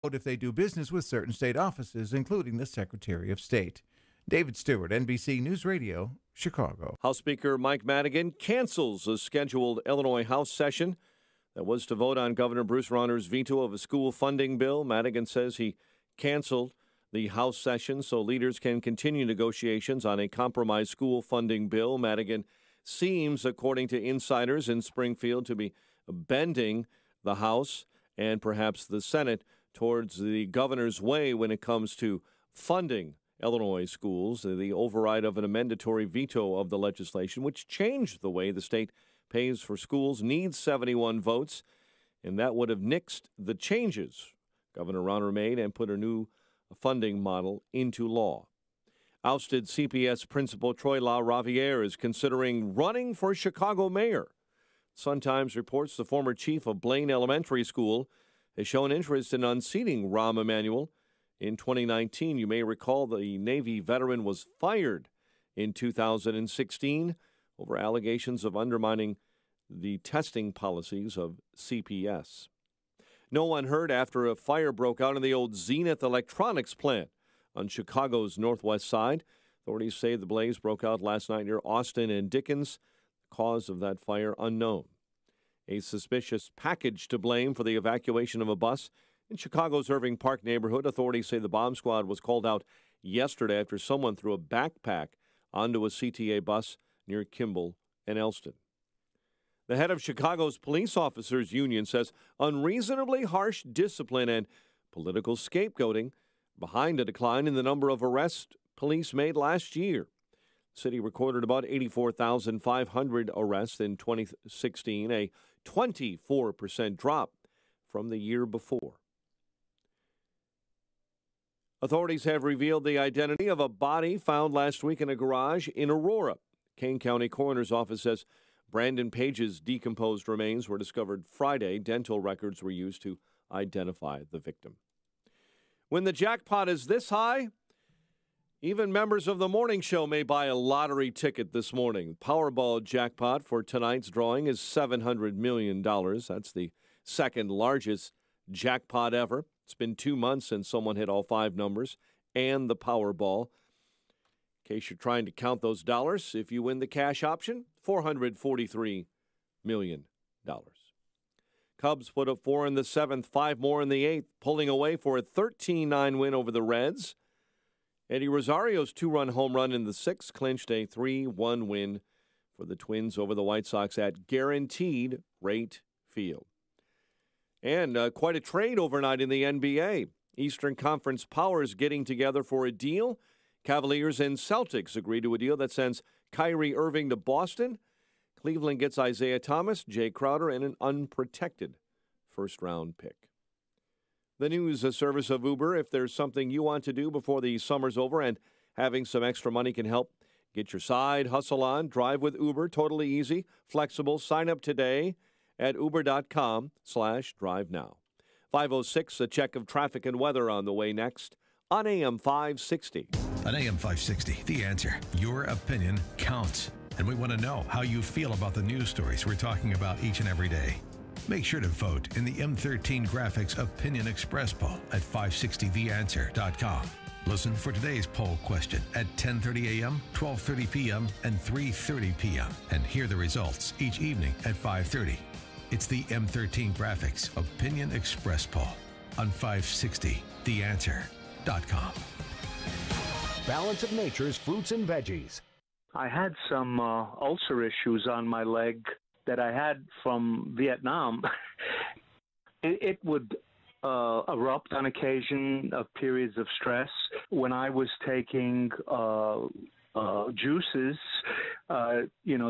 if they do business with certain state offices, including the Secretary of State. David Stewart, NBC News Radio, Chicago. House Speaker Mike Madigan cancels a scheduled Illinois House session that was to vote on Governor Bruce Rauner's veto of a school funding bill. Madigan says he canceled the House session so leaders can continue negotiations on a compromise school funding bill. Madigan seems, according to insiders in Springfield, to be bending the House and perhaps the Senate towards the governor's way when it comes to funding Illinois schools. The override of an mandatory veto of the legislation, which changed the way the state pays for schools, needs 71 votes, and that would have nixed the changes Governor Rauner made and put a new funding model into law. Ousted CPS principal Troy LaRaviere is considering running for Chicago mayor. Sun-Times reports the former chief of Blaine Elementary School has shown interest in unseating Rahm Emanuel. In 2019, you may recall the Navy veteran was fired in 2016 over allegations of undermining the testing policies of CPS. No one heard after a fire broke out in the old Zenith Electronics plant on Chicago's northwest side. Authorities say the blaze broke out last night near Austin and Dickens. The cause of that fire unknown. A suspicious package to blame for the evacuation of a bus in Chicago's Irving Park neighborhood. Authorities say the bomb squad was called out yesterday after someone threw a backpack onto a CTA bus near Kimball and Elston. The head of Chicago's Police Officers Union says unreasonably harsh discipline and political scapegoating behind a decline in the number of arrests police made last year. The city recorded about 84,500 arrests in 2016, a 24% drop from the year before. Authorities have revealed the identity of a body found last week in a garage in Aurora. Kane County Coroner's Office says Brandon Page's decomposed remains were discovered Friday. Dental records were used to identify the victim. When the jackpot is this high, even members of the morning show may buy a lottery ticket this morning. Powerball jackpot for tonight's drawing is $700 million. That's the second largest jackpot ever. It's been 2 months since someone hit all 5 numbers and the Powerball. In case you're trying to count those dollars, if you win the cash option, $443 million. Cubs put up 4 in the 7th, 5 more in the 8th, pulling away for a 13-9 win over the Reds. Eddie Rosario's 2-run home run in the 6th clinched a 3-1 win for the Twins over the White Sox at Guaranteed Rate Field. And quite a trade overnight in the NBA. Eastern Conference powers getting together for a deal. Cavaliers and Celtics agree to a deal that sends Kyrie Irving to Boston. Cleveland gets Isaiah Thomas, Jay Crowder, and an unprotected first-round pick. The news service of Uber. If there's something you want to do before the summer's over and having some extra money can help, get your side hustle on. Drive with Uber. Totally easy, flexible. Sign up today at uber.com/drive now. 5:06, a check of traffic and weather on the way next on AM 560. On AM 560, The Answer. Your opinion counts. And we want to know how you feel about the news stories we're talking about each and every day. Make sure to vote in the M13 Graphics Opinion Express poll at 560theanswer.com. Listen for today's poll question at 10:30 a.m., 12:30 p.m., and 3:30 p.m. And hear the results each evening at 5:30. It's the M13 Graphics Opinion Express poll on 560theanswer.com. Balance of Nature's fruits and veggies. I had some ulcer issues on my leg that I had from Vietnam. It would erupt on occasion of periods of stress. When I was taking juices,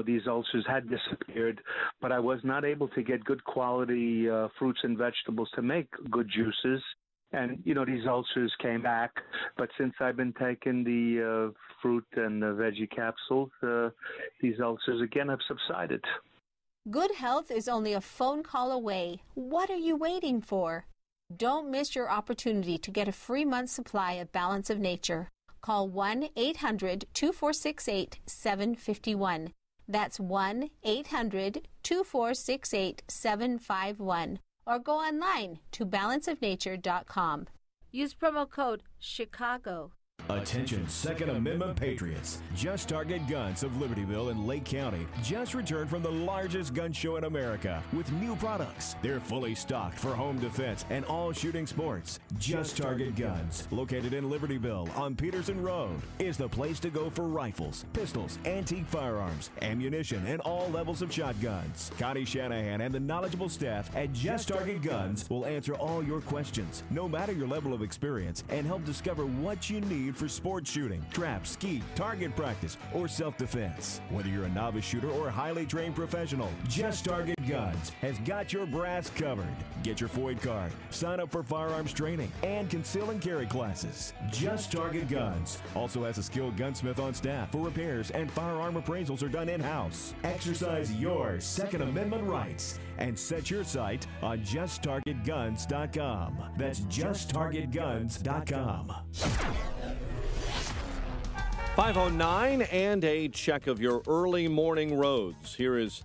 these ulcers had disappeared, but I was not able to get good quality fruits and vegetables to make good juices. And, these ulcers came back. But since I've been taking the fruit and the veggie capsules, these ulcers again have subsided. Good health is only a phone call away. What are you waiting for? Don't miss your opportunity to get a free month's supply of Balance of Nature. Call 1-800-2468-751. That's 1-800-2468-751. or go online to balanceofnature.com. Use promo code CHICAGO. Attention, Second Amendment patriots. Just Target Guns of Libertyville in Lake County just returned from the largest gun show in America with new products. They're fully stocked for home defense and all shooting sports. Just Target Guns, located in Libertyville on Peterson Road, is the place to go for rifles, pistols, antique firearms, ammunition, and all levels of shotguns. Connie Shanahan and the knowledgeable staff at Just Target Guns will answer all your questions, no matter your level of experience, and help discover what you need for sports shooting, trap, skeet, target practice, or self-defense. Whether you're a novice shooter or a highly trained professional, Just Target Guns has got your brass covered. Get your FOID card, sign up for firearms training, and conceal and carry classes. Just Target Guns also has a skilled gunsmith on staff for repairs, and firearm appraisals are done in-house. Exercise your Second Amendment rights and set your sight on JustTargetGuns.com. That's JustTargetGuns.com. 5:09 and a check of your early morning roads. Here is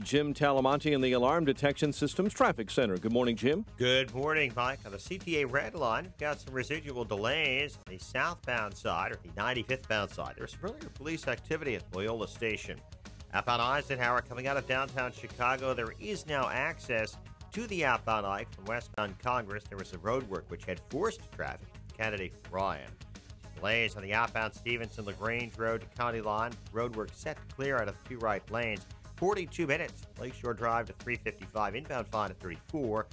Jim Talamonte in the Alarm Detection Systems Traffic Center. Good morning, Jim. Good morning, Mike. On the CTA Red Line, we've got some residual delays on the southbound side, or the 95th bound side. There's some earlier police activity at Loyola Station. Outbound Eisenhower coming out of downtown Chicago, there is now access to the outbound I from westbound Congress. There was some road work which had forced traffic. Candidate Ryan. Delays on the outbound Stevenson-LaGrange Road to County Line. Roadwork set to clear out of the two right lanes. 42 minutes. Lakeshore Drive to 355. Inbound fine at 34.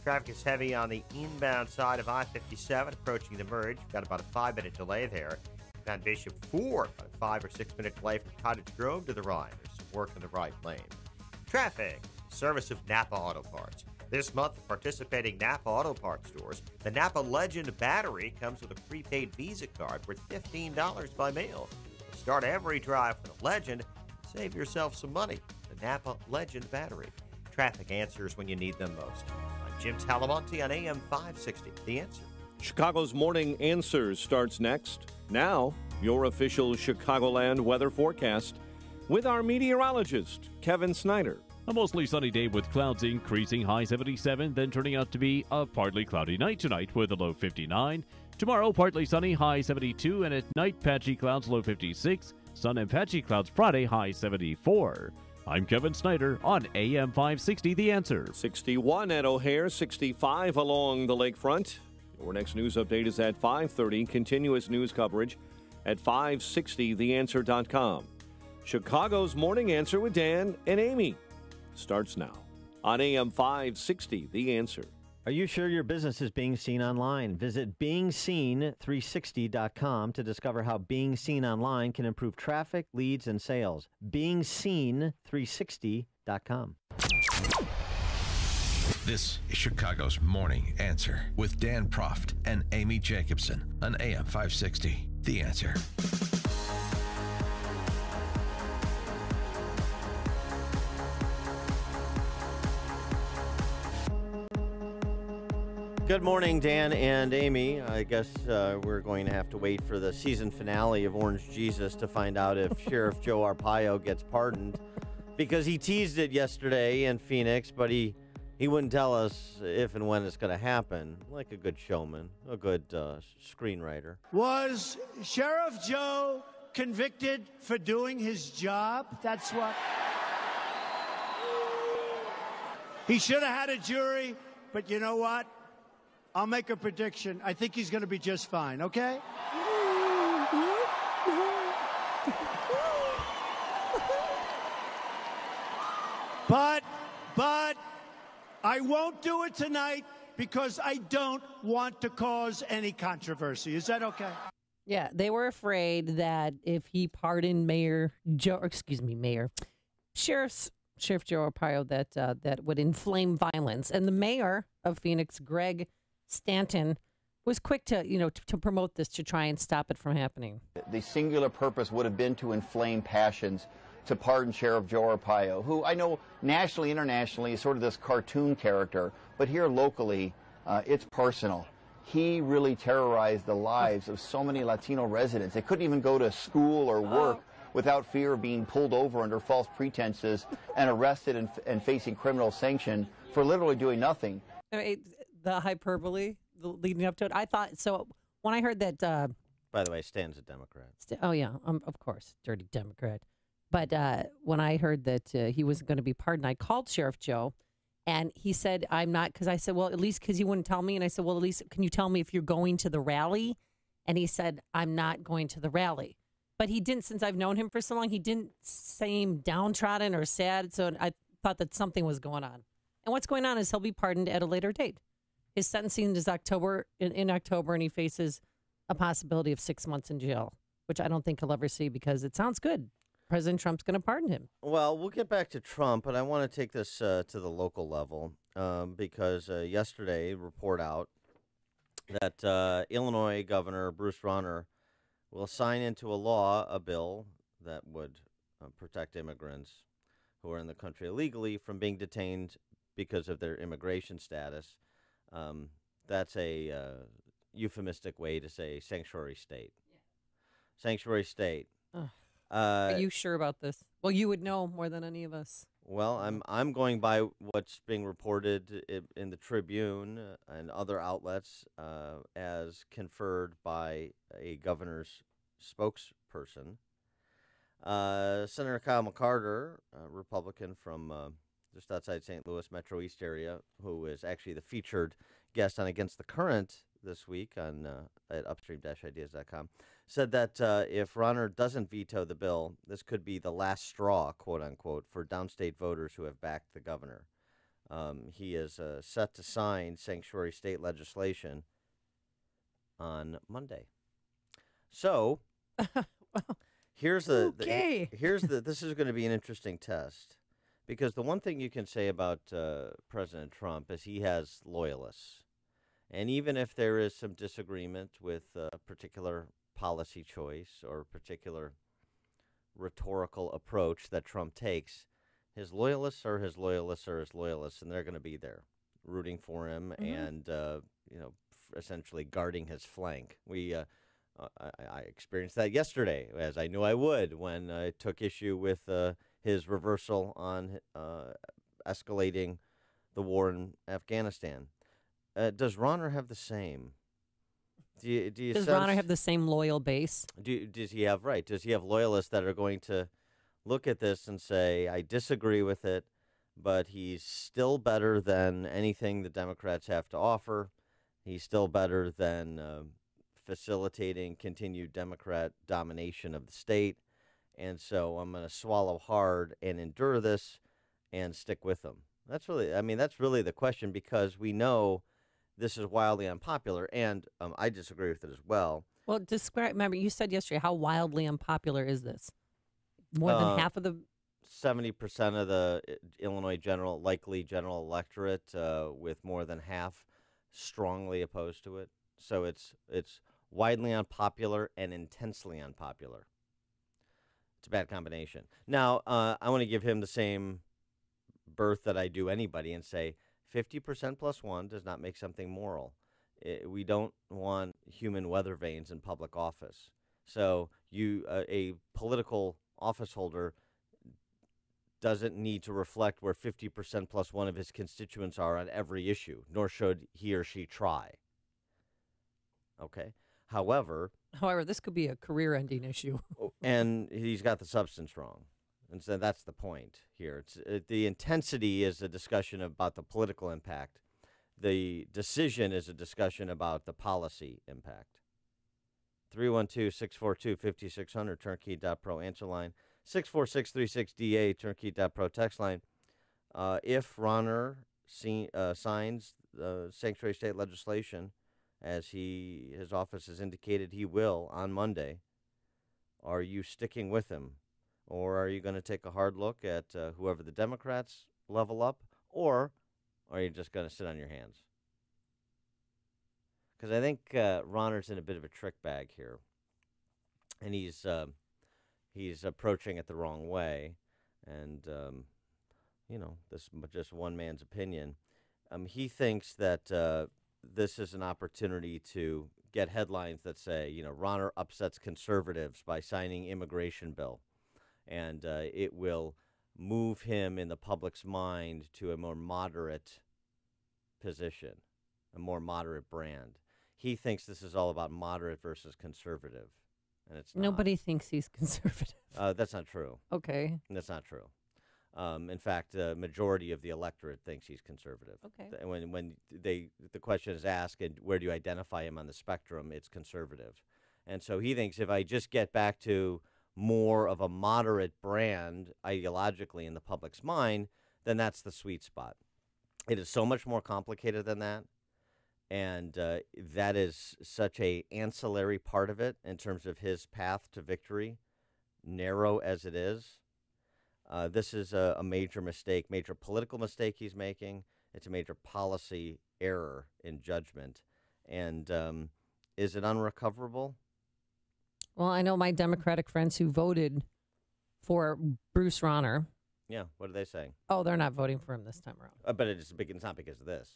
Traffic is heavy on the inbound side of I-57 approaching the merge. Got about a 5-minute delay there. Inbound Bishop 4, about a 5 or 6 minute delay from Cottage Grove to the Rhine. There's some work in the right lane. Traffic. Service of Napa Auto Parts. This month, at participating Napa Auto Parts stores, the Napa Legend battery comes with a prepaid Visa card worth $15 by mail. Start every drive with a Legend and save yourself some money. The Napa Legend battery. Traffic answers when you need them most. I'm Jim Talamonte on AM 560. The Answer. Chicago's Morning Answers starts next. Now, your official Chicagoland weather forecast with our meteorologist, Kevin Snyder. A mostly sunny day with clouds increasing, high 77, then turning out to be a partly cloudy night tonight with a low 59. Tomorrow, partly sunny, high 72, and at night, patchy clouds, low 56. Sun and patchy clouds Friday, high 74. I'm Kevin Snyder on AM 560, The Answer. 61 at O'Hare, 65 along the lakefront. Your next news update is at 5:30. Continuous news coverage at 560theanswer.com. Chicago's Morning Answer with Dan and Amy starts now on AM 560, The Answer. Are you sure your business is being seen online? Visit beingseen360.com to discover how being seen online can improve traffic, leads, and sales. beingseen360.com. This is Chicago's Morning Answer with Dan Proft and Amy Jacobson on AM 560, The Answer. Good morning, Dan and Amy. I guess we're going to have to wait for the season finale of Orange Jesus to find out if Sheriff Joe Arpaio gets pardoned, because he teased it yesterday in Phoenix, but he wouldn't tell us if and when it's going to happen, like a good showman, a good screenwriter. Was Sheriff Joe convicted for doing his job? That's what... He should have had a jury, but you know what? I'll make a prediction. I think he's going to be just fine, okay? But I won't do it tonight because I don't want to cause any controversy. Is that okay? Yeah, they were afraid that if he pardoned Sheriff Joe Arpaio, that would inflame violence. And the mayor of Phoenix, Greg Stanton, was quick to promote this to try and stop it from happening. The singular purpose would have been to inflame passions, to pardon Sheriff Joe Arpaio, who I know nationally, internationally is sort of this cartoon character, but here locally, it's personal. He really terrorized the lives of so many Latino residents. They couldn't even go to school or work without fear of being pulled over under false pretenses and arrested and facing criminal sanction for literally doing nothing. I mean, the hyperbole leading up to it. I thought so when I heard that. By the way, Stan's a Democrat. Oh yeah, of course, dirty Democrat. But when I heard that he wasn't going to be pardoned, I called Sheriff Joe, and he said, "I'm not," because I said, "Well, at least," because he wouldn't tell me, and I said, "Well, at least can you tell me if you're going to the rally?" And he said, "I'm not going to the rally." But he didn't, since I've known him for so long, he didn't seem downtrodden or sad. So I thought that something was going on. And what's going on is he'll be pardoned at a later date. His sentencing is in October, and he faces a possibility of 6 months in jail, which I don't think he'll ever see because it sounds good. President Trump's going to pardon him. Well, we'll get back to Trump, but I want to take this to the local level because yesterday, report out that Illinois Governor Bruce Rauner will sign into a law a bill that would protect immigrants who are in the country illegally from being detained because of their immigration status. That's a euphemistic way to say sanctuary state. Yeah. Sanctuary state. Are you sure about this? Well, you would know more than any of us. Well, I'm going by what's being reported in the Tribune and other outlets as conferred by a governor's spokesperson. Senator Kyle McCarter, a Republican from just outside St. Louis Metro East area, who is actually the featured guest on Against the Current this week on at upstream-ideas.com, said that if Rauner doesn't veto the bill, this could be the last straw, quote unquote, for downstate voters who have backed the governor. He is set to sign sanctuary state legislation on Monday. So here's this is going to be an interesting test, because the one thing you can say about President Trump is he has loyalists. And even if there is some disagreement with a particular policy choice or particular rhetorical approach that Trump takes, his loyalists are his loyalists are his loyalists, and they're going to be there rooting for him and, essentially guarding his flank. I experienced that yesterday, as I knew I would, when I took issue with his reversal on escalating the war in Afghanistan. Does Rauner have the same? Does Rauner have the same loyal base? Does he have loyalists that are going to look at this and say, I disagree with it, but he's still better than anything the Democrats have to offer. He's still better than facilitating continued Democrat domination of the state. And so I'm going to swallow hard and endure this and stick with him. That's really the question, because we know this is wildly unpopular, and I disagree with it as well. Well, remember, you said yesterday, how wildly unpopular is this? More than half of the... 70% of the Illinois likely general electorate, with more than half strongly opposed to it. So it's widely unpopular and intensely unpopular. It's a bad combination. Now, I want to give him the same berth that I do anybody and say 50% plus one does not make something moral. We don't want human weather vanes in public office. So a political office holder doesn't need to reflect where 50% plus one of his constituents are on every issue, nor should he or she try. Okay? However, this could be a career-ending issue. And he's got the substance wrong. And so that's the point here. The intensity is a discussion about the political impact. The decision is a discussion about the policy impact. 312-642-5600, turnkey.pro answer line. 64636DA, turnkey.pro text line. If Rauner signs sanctuary state legislation, as his office has indicated he will on Monday, are you sticking with him? Or are you going to take a hard look at whoever the Democrats level up? Or are you just going to sit on your hands? Because I think Rauner's in a bit of a trick bag here. And he's approaching it the wrong way. And, this is just one man's opinion. He thinks that this is an opportunity to get headlines that say, Rauner upsets conservatives by signing immigration bill. And it will move him in the public's mind to a more moderate position, a more moderate brand. He thinks this is all about moderate versus conservative, and it's not. Nobody thinks he's conservative. That's not true. Okay. That's not true. In fact, the majority of the electorate thinks he's conservative. Okay. When the question is asked, and where do you identify him on the spectrum, it's conservative. And so he thinks if I just get back to more of a moderate brand ideologically in the public's mind, then that's the sweet spot. It is so much more complicated than that. And that is such a ancillary part of it in terms of his path to victory, narrow as it is. This is a major mistake, major political mistake he's making. It's a major policy error in judgment. And is it unrecoverable? Well, I know my Democratic friends who voted for Bruce Rauner. Yeah, what are they saying? Oh, they're not voting for him this time around. But it's not because of this.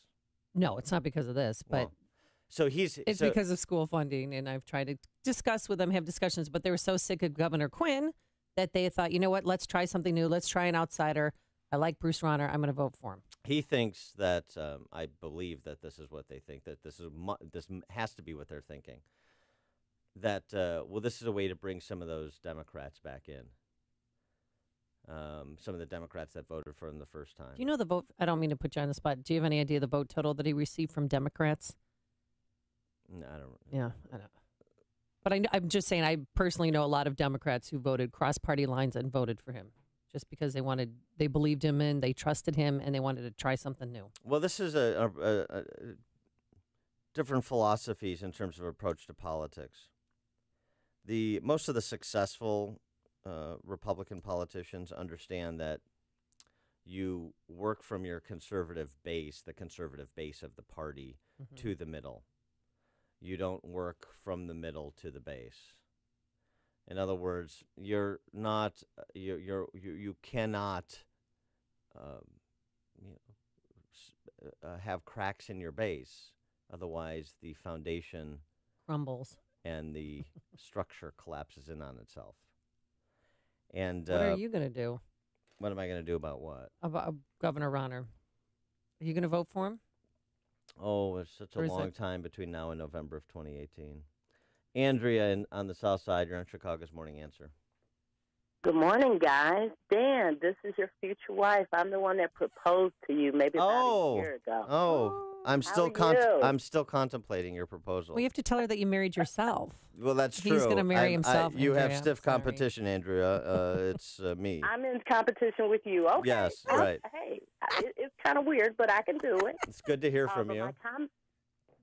No, it's not because of this, but so it's because of school funding. And I've tried to discuss with them, have discussions, but they were so sick of Governor Quinn that they thought, you know what, let's try something new. Let's try an outsider. I like Bruce Rauner. I'm going to vote for him. He thinks that, I believe that this is what they think, that this has to be what they're thinking. That, this is a way to bring some of those Democrats back in. Some of the Democrats that voted for him the first time. Do you know the vote? I don't mean to put you on the spot. Do you have any idea the vote total that he received from Democrats? No, I don't. Yeah, I know. But I'm just saying, I personally know a lot of Democrats who voted cross-party lines and voted for him just because they believed him in, they trusted him, and they wanted to try something new. Well, this is a different philosophies in terms of approach to politics. Most of the successful Republican politicians understand that you work from your conservative base, the conservative base of the party, to the middle. You don't work from the middle to the base. In other words, you cannot have cracks in your base. Otherwise, the foundation crumbles and the structure collapses in on itself. And what are you going to do? What am I going to do about what? About Governor Rauner. Are you going to vote for him? Oh, it's such a long time between now and November of 2018. Andrea on the South Side, you're on Chicago's Morning Answer. Good morning, guys. Dan, this is your future wife. I'm the one that proposed to you maybe about a year ago. Oh, I'm still contemplating your proposal. Well, you have to tell her that you married yourself. Well, that's true. He's going to marry himself. You have stiff competition, Andrea. It's me. I'm in competition with you. Okay. Yes, right. Hey, it's kind of weird, but I can do it. It's good to hear from you.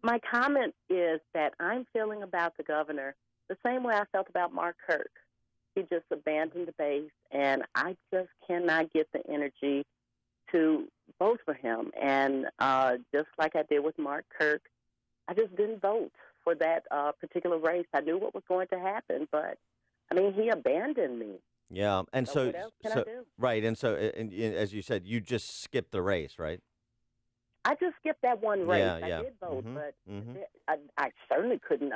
My comment is that I'm feeling about the governor the same way I felt about Mark Kirk. He just abandoned the base, and I just cannot get the energy to vote for him. And just like I did with Mark Kirk, I just didn't vote for that particular race. I knew what was going to happen, but, I mean, he abandoned me. Yeah, and so what else can I do? Right, and so as you said, you just skipped the race, right? I just skipped that one race. Yeah. I did vote, but I certainly couldn't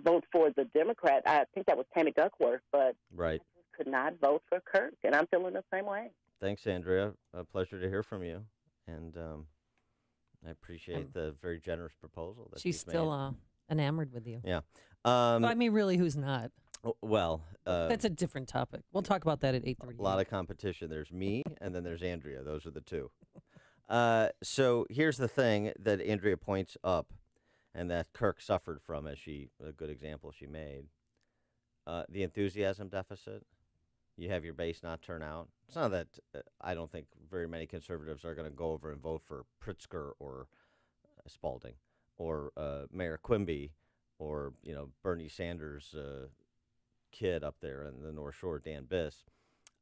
vote for the Democrat. I think that was Tammy Duckworth, but right. I just could not vote for Kirk, and I'm feeling the same way. Thanks, Andrea. A pleasure to hear from you, and I appreciate the very generous proposal that she's still enamored with you. Yeah. Well, I mean, really, who's not? Well, that's a different topic. We'll talk about that at 8:30. A lot of competition. There's me, and then there's Andrea. Those are the two. So here's the thing that Andrea points up, and that Kirk suffered from, a good example she made. The enthusiasm deficit. You have your base not turn out. It's not that I don't think very many conservatives are going to go over and vote for Pritzker or Spalding or Mayor Quimby or Bernie Sanders' kid up there in the North Shore, Dan Biss.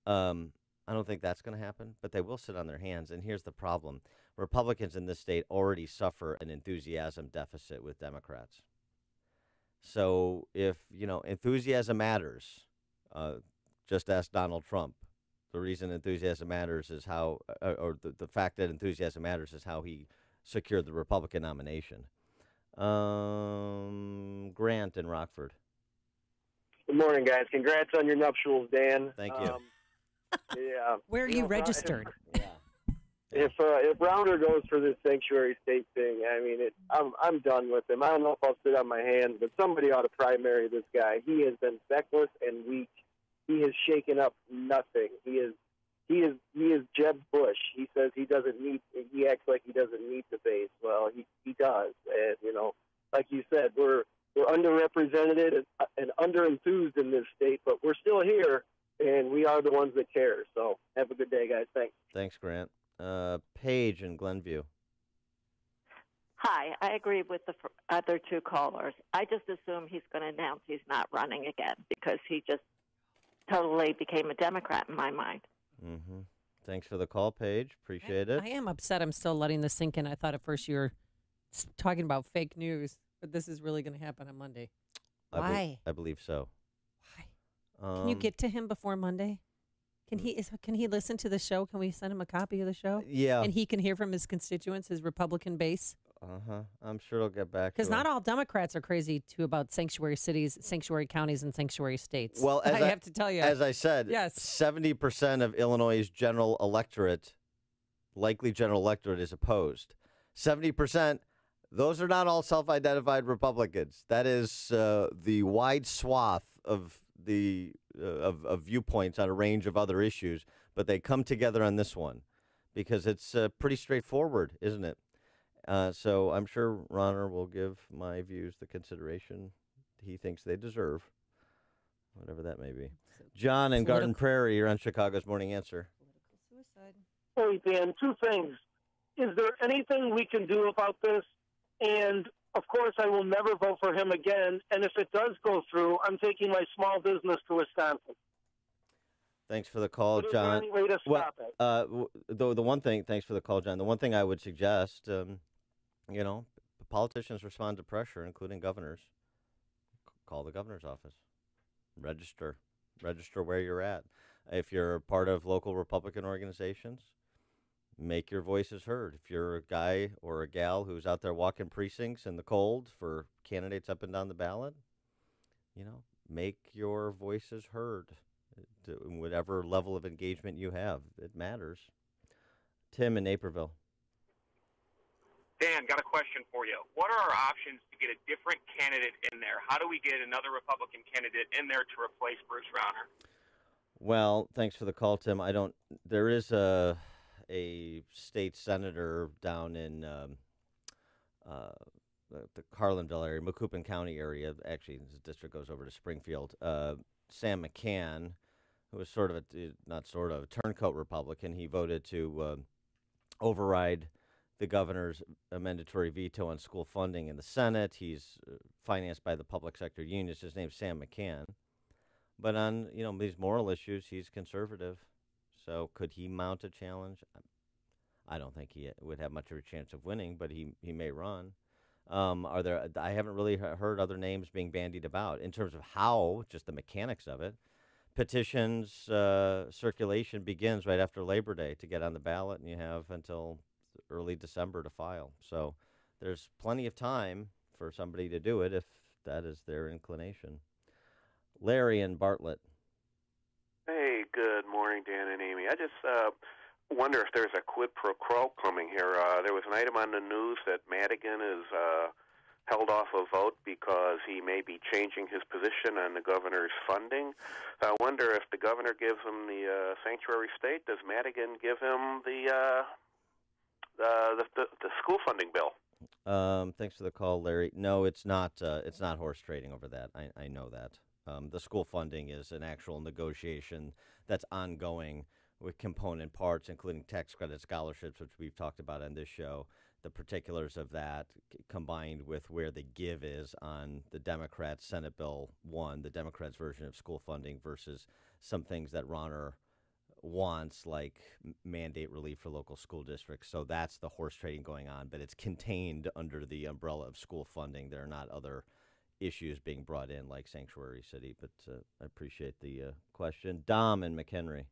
I don't think that's going to happen, but they will sit on their hands. And here's the problem. Republicans in this state already suffer an enthusiasm deficit with Democrats. So if, enthusiasm matters, just ask Donald Trump. The reason enthusiasm matters is how, or the fact that enthusiasm matters is how he secured the Republican nomination. Grant in Rockford. Good morning, guys. Congrats on your nuptials, Dan. Thank you. Yeah. Where are you registered? If Rauner goes for this sanctuary state thing, I mean, I'm done with him. I don't know if I'll sit on my hands, but somebody ought to primary this guy. He has been feckless and weak. He has shaken up nothing. He is Jeb Bush. He says he doesn't need. He acts like he doesn't need the base. Well, he does, and like you said, we're underrepresented and underenthused in this state, but we're still here, and we are the ones that care. So have a good day, guys. Thanks. Thanks, Grant. Paige in Glenview. Hi, I agree with the other two callers. I just assume he's going to announce he's not running again because he just totally became a Democrat in my mind. Mm-hmm. Thanks for the call, Paige. Appreciate it. I am upset. I'm still letting this sink in. I thought at first you were talking about fake news, but this is really going to happen on Monday. Why? I believe so. Why? Can you get to him before Monday? Can he listen to the show? Can we send him a copy of the show? Yeah. And he can hear from his constituents, his Republican base? Uh-huh. I'm sure he'll get back. Because not all Democrats are crazy, too, about sanctuary cities, sanctuary counties, and sanctuary states. Well, I have to tell you. As I said, yes. 70% of Illinois' general electorate, likely general electorate, is opposed. 70%, those are not all self-identified Republicans. That is the wide swath of the of viewpoints on a range of other issues, but they come together on this one because it's pretty straightforward, isn't it? So I'm sure Rauner will give my views the consideration he thinks they deserve, whatever that may be. John in Garden Prairie, you're on Chicago's Morning Answer. Hey, Dan, two things. Is there anything we can do about this? And, of course, I will never vote for him again. And if it does go through, I'm taking my small business to Wisconsin. Thanks for the call, John. Is there any way to stop it? The one thing, thanks for the call, John. The one thing I would suggest, politicians respond to pressure, including governors. Call the governor's office. Register where you're at. If you're part of local Republican organizations, make your voices heard. If you're a guy or a gal who's out there walking precincts in the cold for candidates up and down the ballot, make your voices heard. To whatever level of engagement you have, it matters. Tim in Naperville. Dan, got a question for you. What are our options to get a different candidate in there? How do we get another Republican candidate in there to replace Bruce Rauner? Well, thanks for the call, Tim. There is a state senator down in the Carlinville area, Macoupin County area. Actually, his district goes over to Springfield. Sam McCann, who was sort of a turncoat Republican. He voted to override the governor's mandatory veto on school funding in the Senate. He's financed by the public sector unions. His name's Sam McCann. But on these moral issues, he's conservative. So could he mount a challenge? I don't think he would have much of a chance of winning, but he may run. I haven't really heard other names being bandied about in terms of how, just the mechanics of it. Petitions circulation begins right after Labor Day to get on the ballot, and you have until early December to file. So there's plenty of time for somebody to do it if that is their inclination. Larry and Bartlett. Hey, good morning, Dan and Amy. I just wonder if there's a quid pro quo coming here. There was an item on the news that Madigan is held off a vote because he may be changing his position on the governor's funding. I wonder if the governor gives him the sanctuary state, does Madigan give him the school funding bill? Thanks for the call, Larry. No, it's not horse trading over that. I know that. The school funding is an actual negotiation that's ongoing with component parts, including tax credit scholarships, which we've talked about on this show. The particulars of that combined with where the give is on the Democrats' Senate Bill 1, the Democrats' version of school funding versus some things that Rauner wants, like mandate relief for local school districts. So that's the horse trading going on, but it's contained under the umbrella of school funding. There are not other issues being brought in like Sanctuary City, but I appreciate the question. Dom and McHenry.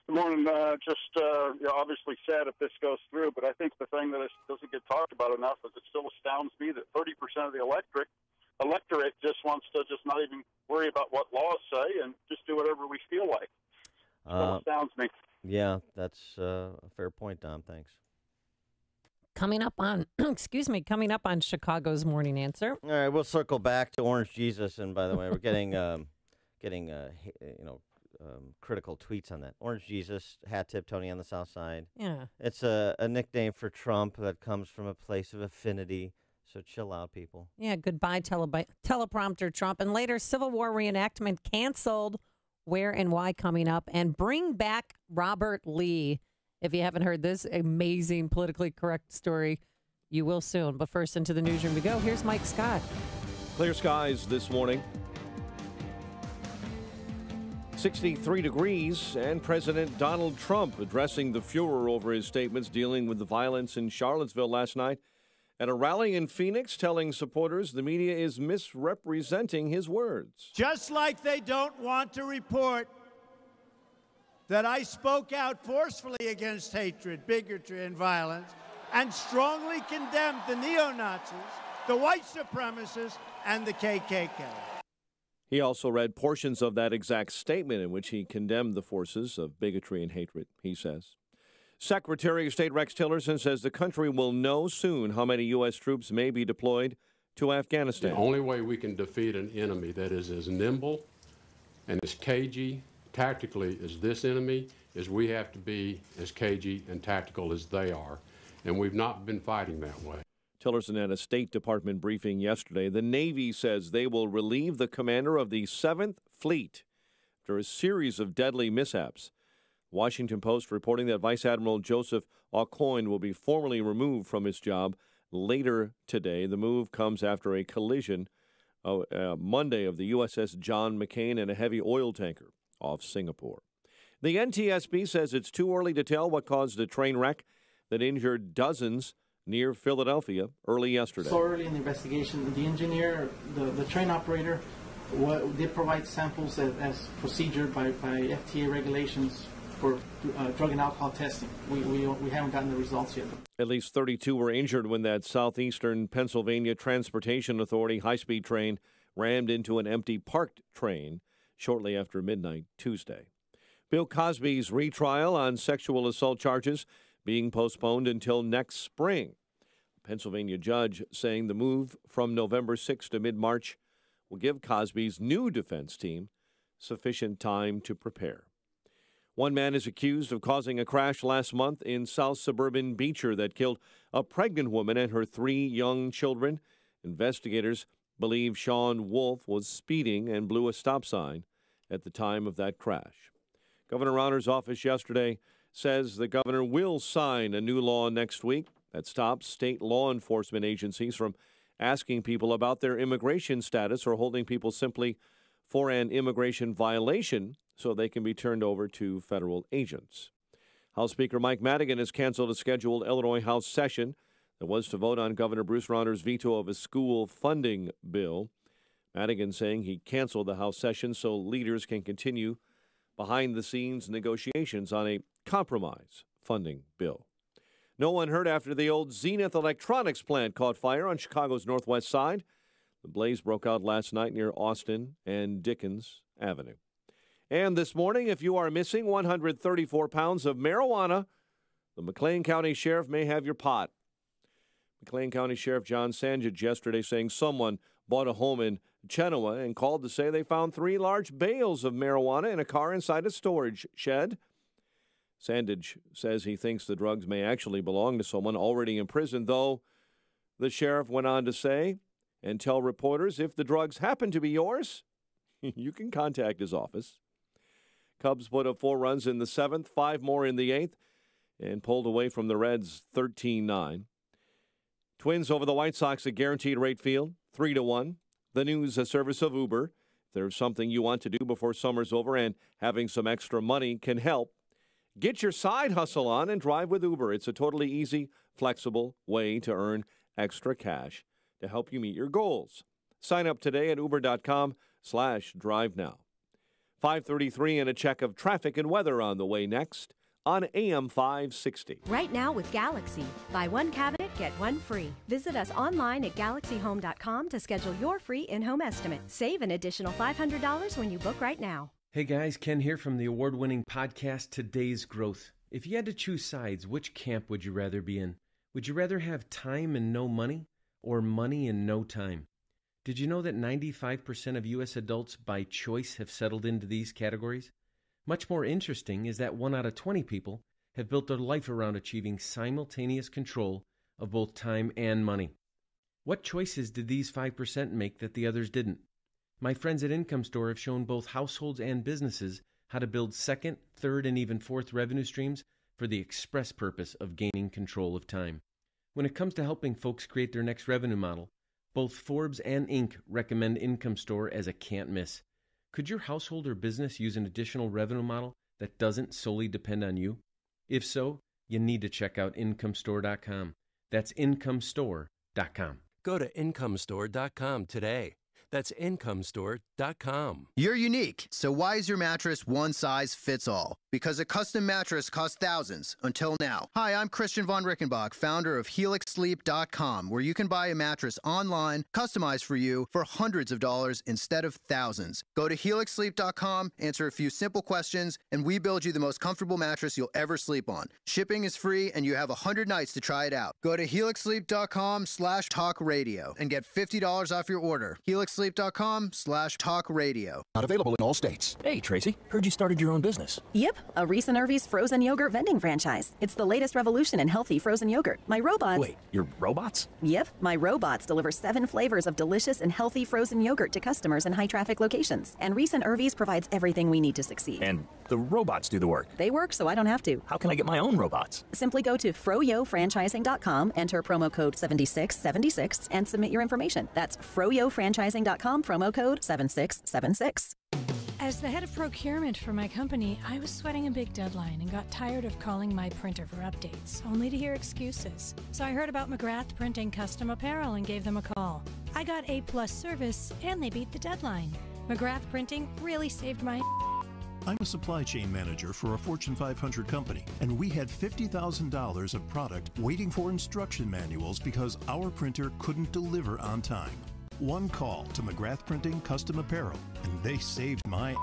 Good morning. Obviously sad if this goes through, but I think the thing that doesn't get talked about enough is it still astounds me that 30% of the electorate just wants to just not even worry about what laws say and just do whatever we feel like. Still astounds me. Yeah, that's a fair point, Dom. Thanks. Coming up on, coming up on Chicago's Morning Answer. All right, we'll circle back to Orange Jesus, and by the way, we're getting critical tweets on that. Orange Jesus, hat tip, Tony on the South Side. Yeah. It's a nickname for Trump that comes from a place of affinity, so chill out, people. Yeah, goodbye teleprompter Trump. And later, Civil War reenactment canceled. Where and why coming up. And bring back Robert Lee. If you haven't heard this amazing politically correct story, you will soon. But first, into the newsroom we go. Here's Mike Scott. Clear skies this morning. 63 degrees, and President Donald Trump addressing the furor over his statements dealing with the violence in Charlottesville last night at a rally in Phoenix, telling supporters the media is misrepresenting his words. Just like they don't want to report that I spoke out forcefully against hatred, bigotry, and violence, and strongly condemned the neo-Nazis, the white supremacists, and the KKK. He also read portions of that exact statement in which he condemned the forces of bigotry and hatred, he says. Secretary of State Rex Tillerson says the country will know soon how many U.S. troops may be deployed to Afghanistan. The only way we can defeat an enemy that is as nimble and as cagey tactically as this enemy is we have to be as cagey and tactical as they are, and we've not been fighting that way. Tillerson had a State Department briefing yesterday. The Navy says they will relieve the commander of the 7th Fleet after a series of deadly mishaps. Washington Post reporting that Vice Admiral Joseph Aucoin will be formally removed from his job later today. The move comes after a collision Monday of the USS John McCain and a heavy oil tanker off Singapore. The NTSB says it's too early to tell what caused a train wreck that injured dozens near Philadelphia early yesterday. So early in the investigation, the engineer, the train operator, did provide samples as procedure by FTA regulations for drug and alcohol testing. We haven't gotten the results yet. At least 32 were injured when that Southeastern Pennsylvania Transportation Authority high-speed train rammed into an empty parked train shortly after midnight Tuesday. Bill Cosby's retrial on sexual assault charges being postponed until next spring. A Pennsylvania judge saying the move from November 6 to mid-March will give Cosby's new defense team sufficient time to prepare. One man is accused of causing a crash last month in South Suburban Beecher that killed a pregnant woman and her 3 young children. Investigators believe Sean Wolf was speeding and blew a stop sign at the time of that crash. Governor Rauner's office yesterday says the governor will sign a new law next week that stops state law enforcement agencies from asking people about their immigration status or holding people simply for an immigration violation so they can be turned over to federal agents. House Speaker Mike Madigan has canceled a scheduled Illinois House session that was to vote on Governor Bruce Rauner's veto of a school funding bill. Madigan saying he canceled the House session so leaders can continue behind-the-scenes negotiations on a compromise funding bill. No one hurt after the old Zenith Electronics plant caught fire on Chicago's northwest side. The blaze broke out last night near Austin and Dickens Avenue. And this morning, if you are missing 134 pounds of marijuana, the McLean County Sheriff may have your pot. McLean County Sheriff John Sandage yesterday saying someone bought a home in Genoa and called to say they found 3 large bales of marijuana in a car inside a storage shed. Sandage says he thinks the drugs may actually belong to someone already in prison, though the sheriff went on to say and tell reporters if the drugs happen to be yours, you can contact his office. Cubs put up 4 runs in the 7th, 5 more in the 8th, and pulled away from the Reds 13-9. Twins over the White Sox at Guaranteed Rate Field, 3-1. The news, a service of Uber. If there's something you want to do before summer's over and having some extra money can help, get your side hustle on and drive with Uber. It's a totally easy, flexible way to earn extra cash to help you meet your goals. Sign up today at uber.com/drive-now. 5:33 and a check of traffic and weather on the way next on AM 560. Right now with Galaxy. Buy 1 cabinet, get 1 free. Visit us online at galaxyhome.com to schedule your free in-home estimate. Save an additional $500 when you book right now. Hey guys, Ken here from the award-winning podcast Today's Growth. If you had to choose sides, which camp would you rather be in? Would you rather have time and no money, or money and no time? Did you know that 95% of U.S. adults by choice have settled into these categories? Much more interesting is that 1 out of 20 people have built their life around achieving simultaneous control of both time and money. What choices did these 5% make that the others didn't? My friends at Income Store have shown both households and businesses how to build second, third, and even fourth revenue streams for the express purpose of gaining control of time. When it comes to helping folks create their next revenue model, both Forbes and Inc. recommend Income Store as a can't miss. Could your household or business use an additional revenue model that doesn't solely depend on you? If so, you need to check out IncomeStore.com. That's IncomeStore.com. Go to IncomeStore.com today. That's IncomeStore.com. You're unique, so why is your mattress one size fits all? Because a custom mattress costs thousands, until now. Hi, I'm Christian von Rickenbach, founder of HelixSleep.com, where you can buy a mattress online, customized for you, for hundreds of dollars instead of thousands. Go to HelixSleep.com, answer a few simple questions, and we build you the most comfortable mattress you'll ever sleep on. Shipping is free, and you have 100 nights to try it out. Go to HelixSleep.com/talkradio and get $50 off your order. HelixSleep.com/talkradio. Not available in all states. Hey, Tracy, heard you started your own business. Yep, a recent Irvy's frozen yogurt vending franchise. It's the latest revolution in healthy frozen yogurt. My robots... Wait, your robots? Yep, my robots deliver 7 flavors of delicious and healthy frozen yogurt to customers in high-traffic locations. And recent Irvy's provides everything we need to succeed. And the robots do the work? They work so I don't have to. How can I get my own robots? Simply go to froyofranchising.com, enter promo code 7676, and submit your information. That's froyofranchising.com, promo code 7676. As the head of procurement for my company, I was sweating a big deadline and got tired of calling my printer for updates, only to hear excuses. So I heard about McGrath Printing Custom Apparel and gave them a call. I got A+ service, and they beat the deadline. McGrath Printing really saved my... I'm a supply chain manager for a Fortune 500 company, and we had $50,000 of product waiting for instruction manuals because our printer couldn't deliver on time. One call to McGrath Printing Custom Apparel, and they saved my...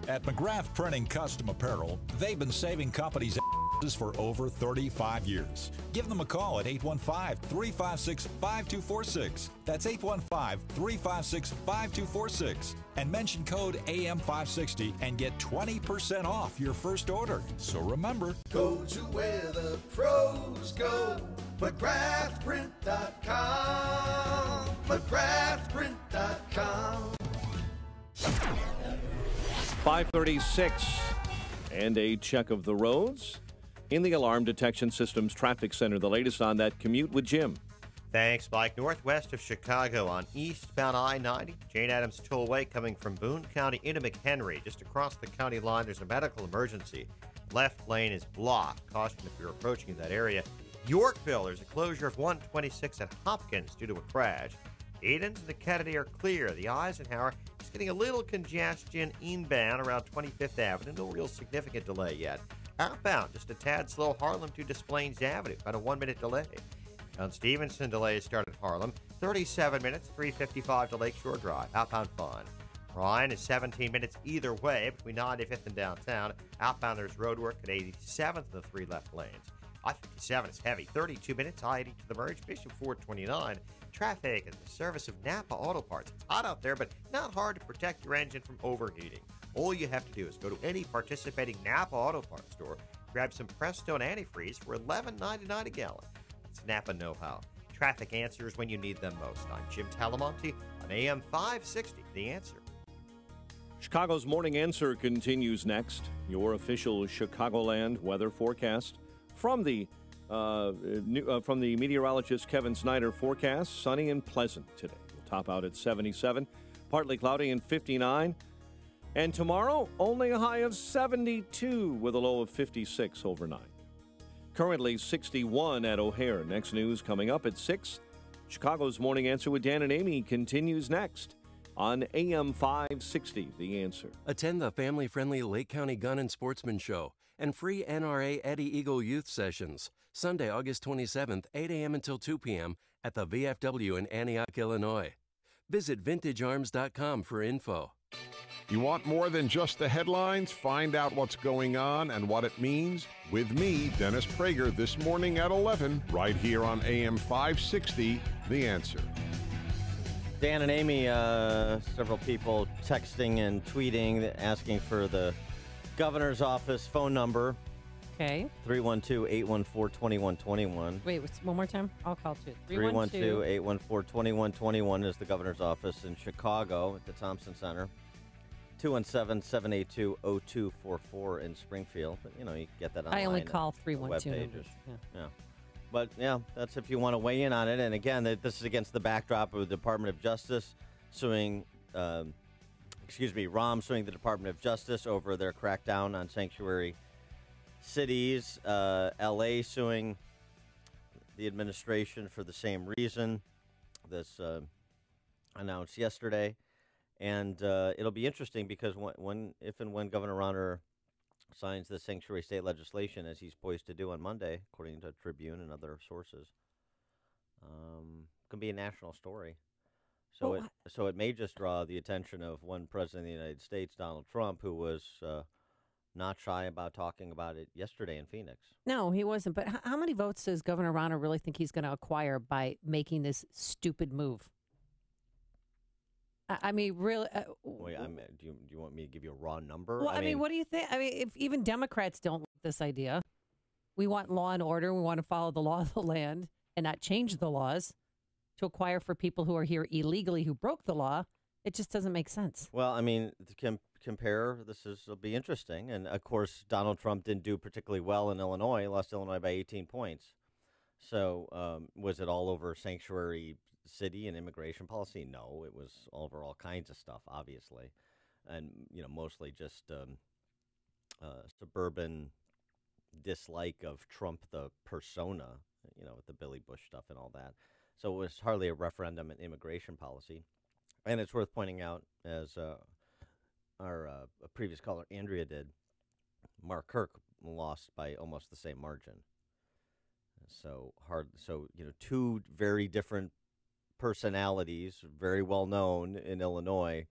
At McGrath Printing Custom Apparel, they've been saving companies for over 35 years. Give them a call at 815-356-5246. That's 815-356-5246. And mention code AM560 and get 20% off your first order. So remember, go to where the pros go. McGrathPrint.com. McGrathPrint.com. 5:36 and a check of the roads in the Alarm Detection Systems Traffic Center. The latest on that commute with Jim. Thanks, Mike. Northwest of Chicago on eastbound I-90, Jane Addams Tollway coming from Boone County into McHenry. Just across the county line, there's a medical emergency. Left lane is blocked. Caution if you're approaching that area. Yorkville, there's a closure of 126 at Hopkins due to a crash. Edens and the Kennedy are clear. The Eisenhower is getting a little congestion inbound around 25th Avenue. No real significant delay yet. Outbound, just a tad slow. Harlem to Des Plaines Avenue, about a 1-minute delay. On Stevenson, delays start at Harlem. 37 minutes, 3:55 to Lakeshore Drive. Outbound fine. Ryan is 17 minutes either way between 95th and downtown. Outbound, there's road work at 87th and the 3 left lanes. I-57 is heavy. 32 minutes, I-80 to the merge. Bishop 429. Traffic at the service of Napa Auto Parts. It's hot out there, but not hard to protect your engine from overheating. All you have to do is go to any participating Napa Auto Parts store, grab some Prestone antifreeze for $11.99 a gallon. It's Napa know-how. Traffic answers when you need them most. I'm Jim Talamonte on AM 560, The Answer. Chicago's Morning Answer continues next. Your official Chicagoland weather forecast from the meteorologist Kevin Snyder forecast. Sunny and pleasant today. We'll top out at 77, partly cloudy and 59. And tomorrow, only a high of 72 with a low of 56 overnight. Currently 61 at O'Hare. Next news coming up at 6. Chicago's Morning Answer with Dan and Amy continues next on AM 560, The Answer. Attend the family-friendly Lake County Gun and Sportsman Show and free NRA Eddie Eagle Youth Sessions, Sunday, August 27th, 8 a.m. until 2 p.m. at the VFW in Antioch, Illinois. Visit vintagearms.com for info. You want more than just the headlines? Find out what's going on and what it means with me, Dennis Prager, this morning at 11, right here on AM 560, The Answer. Dan and Amy, several people texting and tweeting, asking for the governor's office phone number. Okay. 312-814-2121. Wait, one more time? I'll call too. 312-814-2121 is the governor's office in Chicago at the Thompson Center. 217-782-0244 in Springfield. But, you know, you can get that online. I only call 312. Web pages. Yeah. But, yeah, that's if you want to weigh in on it. And, again, this is against the backdrop of the Department of Justice suing, Rahm suing the Department of Justice over their crackdown on sanctuary cities. L.A. suing the administration for the same reason. This announced yesterday. And it'll be interesting because if and when Governor Rauner signs the sanctuary state legislation, as he's poised to do on Monday, according to Tribune and other sources, can be a national story. So it may just draw the attention of one president of the United States, Donald Trump, who was not shy about talking about it yesterday in Phoenix. No, he wasn't. But how many votes does Governor Rauner really think he's going to acquire by making this stupid move? I mean, really. Wait, do you want me to give you a raw number? Well, I mean, what do you think? I mean, if even Democrats don't like this idea, we want law and order. We want to follow the law of the land and not change the laws to acquire for people who are here illegally who broke the law. It just doesn't make sense. Well, I mean, to compare, will be interesting. And, of course, Donald Trump didn't do particularly well in Illinois. He lost Illinois by 18 points. So was it all over sanctuary city and immigration policy? No, it was all over all kinds of stuff, obviously, and mostly just suburban dislike of Trump the persona, with the Billy Bush stuff and all that. So it was hardly a referendum in immigration policy. And it's worth pointing out, as our previous caller Andrea did, Mark Kirk lost by almost the same margin. So two very different personalities, very well known in Illinois,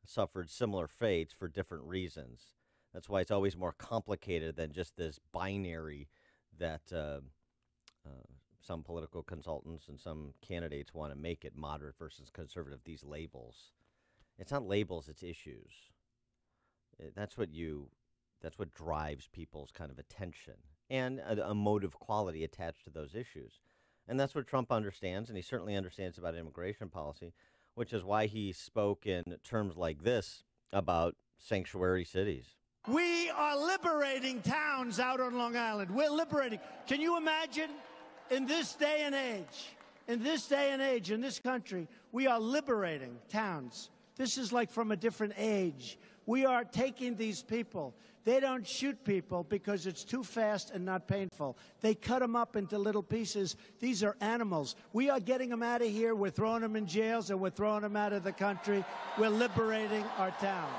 suffered similar fates for different reasons. That's why it's always more complicated than just this binary that some political consultants and some candidates want to make it, moderate versus conservative, these labels. It's not labels, it's issues. That's what drives people's kind of attention and a emotive quality attached to those issues. And that's what Trump understands, and he certainly understands about immigration policy, which is why he spoke in terms like this about sanctuary cities. We are liberating towns out on Long Island. We're liberating. Can you imagine in this day and age, in this country, we are liberating towns. This is like from a different age. We are taking these people. They don't shoot people because it's too fast and not painful. They cut them up into little pieces. These are animals. We are getting them out of here. We're throwing them in jails, and we're throwing them out of the country. We're liberating our towns.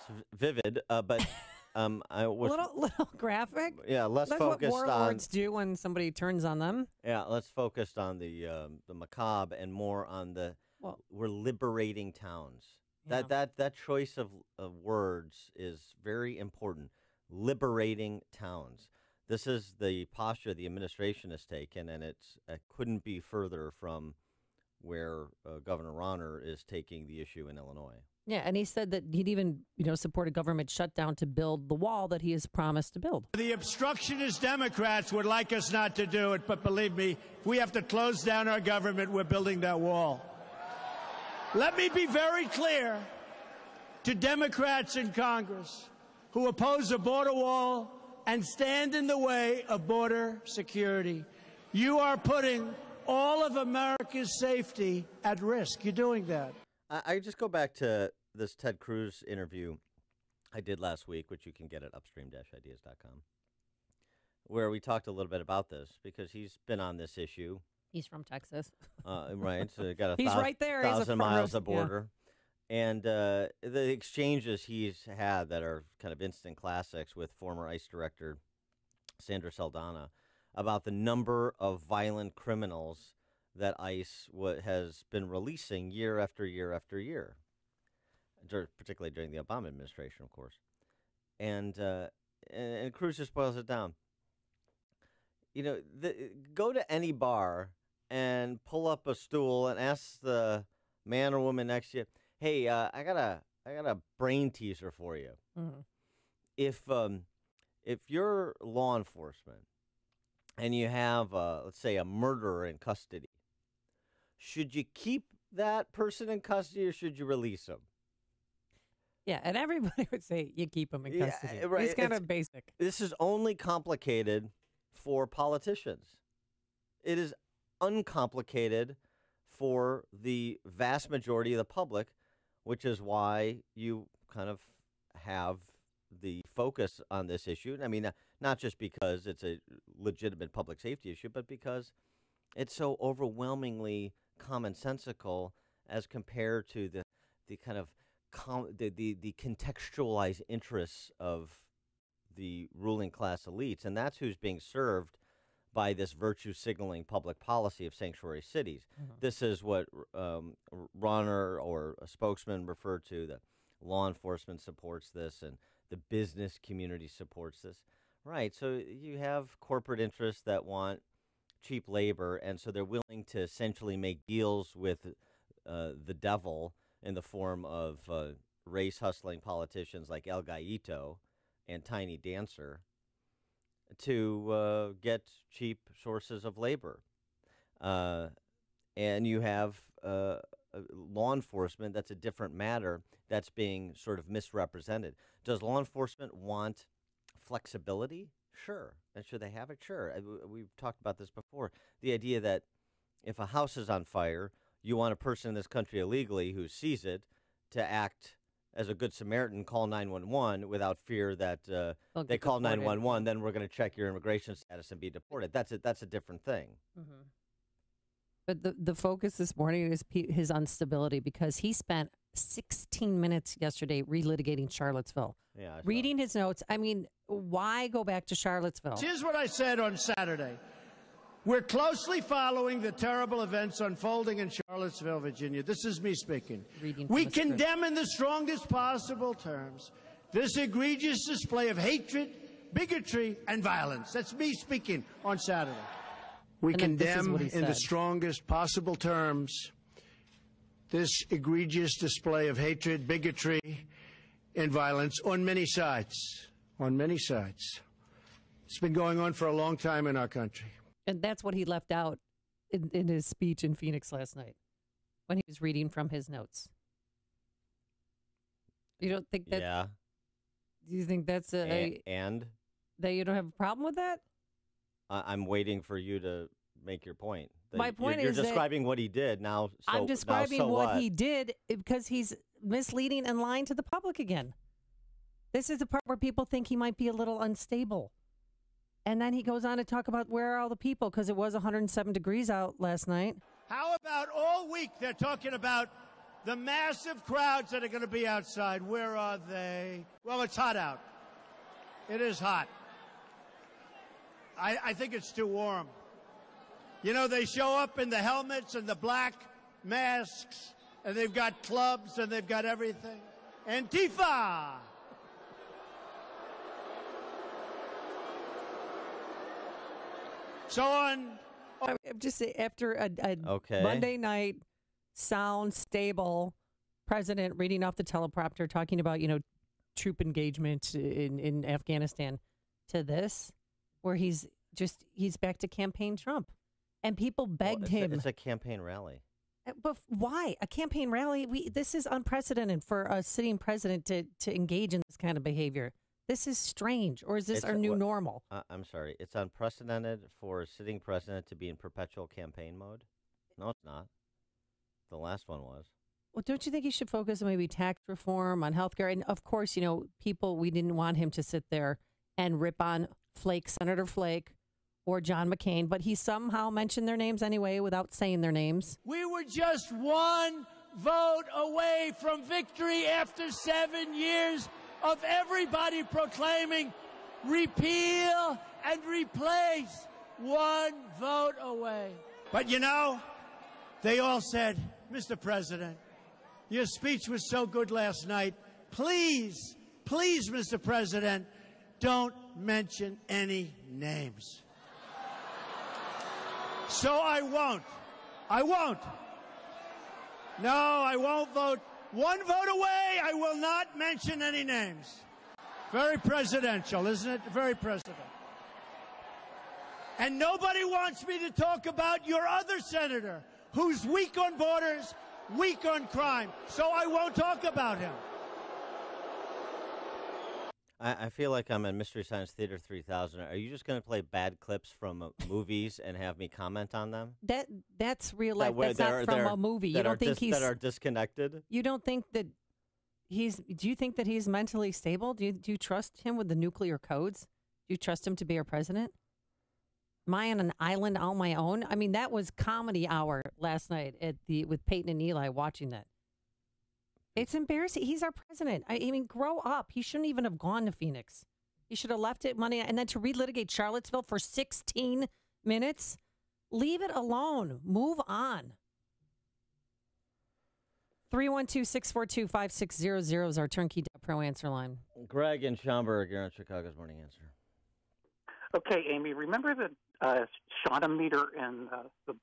It's vivid, but I was little graphic. Yeah, That's focused what warlords do when somebody turns on them. Yeah, let's focus on the macabre and more on we're liberating towns. Yeah. That choice of words is very important. Liberating towns. This is the posture the administration has taken, and it couldn't be further from where Governor Rauner is taking the issue in Illinois. Yeah, and he said that he'd even support a government shutdown to build the wall that he has promised to build. The obstructionist Democrats would like us not to do it, but believe me, if we have to close down our government, we're building that wall. Let me be very clear to Democrats in Congress who oppose a border wall and stand in the way of border security. You are putting all of America's safety at risk. You're doing that. I just go back to this Ted Cruz interview I did last week, which you can get at upstream-ideas.com, where we talked a little bit about this because he's been on this issue. He's from Texas. Right. So got he's right there. 1,000 miles of border. Yeah. And the exchanges he's had that are kind of instant classics with former ICE Director Sandra Saldana about the number of violent criminals that ICE has been releasing year after year after year. particularly during the Obama administration, of course. And Cruz just boils it down. Go to any bar and pull up a stool and ask the man or woman next to you, "Hey, I got a brain teaser for you." Mm-hmm. If you're law enforcement and you have, let's say, a murderer in custody, should you keep that person in custody or should you release him? Yeah, and everybody would say you keep him in custody. Yeah, right. It's kind of basic. This is only complicated for politicians. It is uncomplicated for the vast majority of the public, which is why you kind of have the focus on this issue. I mean, not just because it's a legitimate public safety issue, but because it's so overwhelmingly commonsensical as compared to the kind of the contextualized interests of the ruling class elites, and that's who's being served by this virtue signaling public policy of sanctuary cities. Mm-hmm. This is what Ronner or a spokesman referred to. The law enforcement supports this, and the business community supports this. Right, so you have corporate interests that want cheap labor, and so they're willing to essentially make deals with the devil in the form of race-hustling politicians like El Gallito and Tiny Dancer to get cheap sources of labor. And you have law enforcement, that's a different matter, that's being sort of misrepresented. Does law enforcement want flexibility? Sure. And should they have it? Sure. We've talked about this before. The idea that if a house is on fire, you want a person in this country illegally who sees it to act as a good Samaritan, call 911 without fear that they call 911, then we're going to check your immigration status and be deported. That's a different thing. Mm-hmm. But the focus this morning is his instability, because he spent 16 minutes yesterday relitigating Charlottesville. Yeah, reading his notes. I mean, why go back to Charlottesville? Here's what I said on Saturday. We're closely following the terrible events unfolding in Charlottesville, Virginia. This is me speaking. We condemn in the strongest possible terms this egregious display of hatred, bigotry, and violence. That's me speaking on Saturday. We condemn in the strongest possible terms this egregious display of hatred, bigotry, and violence on many sides. On many sides. It's been going on for a long time in our country. And that's what he left out in his speech in Phoenix last night when he was reading from his notes. You don't think that? Yeah. Do you think that's and that you don't have a problem with that? I'm waiting for you to make your point. My point you're is describing what he did now. I'm describing what he did because he's misleading and lying to the public again. This is the part where people think he might be a little unstable. And then he goes on to talk about where are all the people, because it was 107 degrees out last night. How about all week they're talking about the massive crowds that are going to be outside? Where are they? Well, it's hot out. It is hot. I think it's too warm. You know, they show up in the helmets and the black masks, and they've got clubs and they've got everything. Antifa! So on. I'm just saying, after a Monday night, sound, stable president reading off the teleprompter, talking about, troop engagement in Afghanistan, to this, where he's back to campaign Trump. And people begged him. It's a campaign rally. But why? A campaign rally? This is unprecedented for a sitting president to engage in this kind of behavior. This is strange, or is this our new normal? I'm sorry. It's unprecedented for a sitting president to be in perpetual campaign mode? No, it's not. The last one was. Well, don't you think he should focus on maybe tax reform, on healthcare? And, of course, people, we didn't want him to sit there and rip on Senator Flake or John McCain, but he somehow mentioned their names anyway without saying their names. We were just one vote away from victory after 7 years of everybody proclaiming repeal and replace. One vote away. But they all said, Mr. President, Your speech was so good last night. Please, Mr. President, don't mention any names. So I won't. No, I won't vote. One vote away. I will not mention any names. Very presidential, isn't it? Very presidential. And nobody wants me to talk about your other senator, who's weak on borders, weak on crime. So I won't talk about him. I feel like I'm in Mystery Science Theater 3000. Are you just going to play bad clips from movies and have me comment on them? That's real life. That's not from a movie. You don't think that are disconnected? You don't think that do you think that he's mentally stable? Do you trust him with the nuclear codes? Do you trust him to be our president? Am I on an island on my own? I mean, that was comedy hour last night with Peyton and Eli watching that. It's embarrassing. He's our president. I mean, grow up. He shouldn't even have gone to Phoenix. He should have left it money and then to relitigate Charlottesville for 16 minutes. Leave it alone. Move on. 312-642-5600 is our Turnkey.Pro answer line. Greg in Schaumburg, you're on Chicago's Morning Answer. Okay, Amy, remember the Shawna-meter and the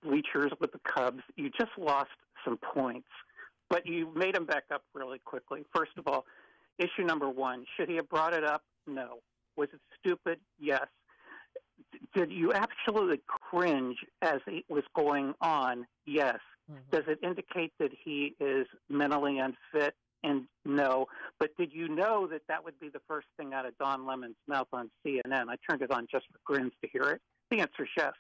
bleachers with the Cubs? You just lost some points, but you made them back up really quickly. First of all, issue number one, should he have brought it up? No. Was it stupid? Yes. Did you absolutely cringe as it was going on? Yes. Mm-hmm. Does it indicate that he is mentally unfit? And no. But did you know that that would be the first thing out of Don Lemon's mouth on CNN? I turned it on just for grins to hear it. The answer is yes.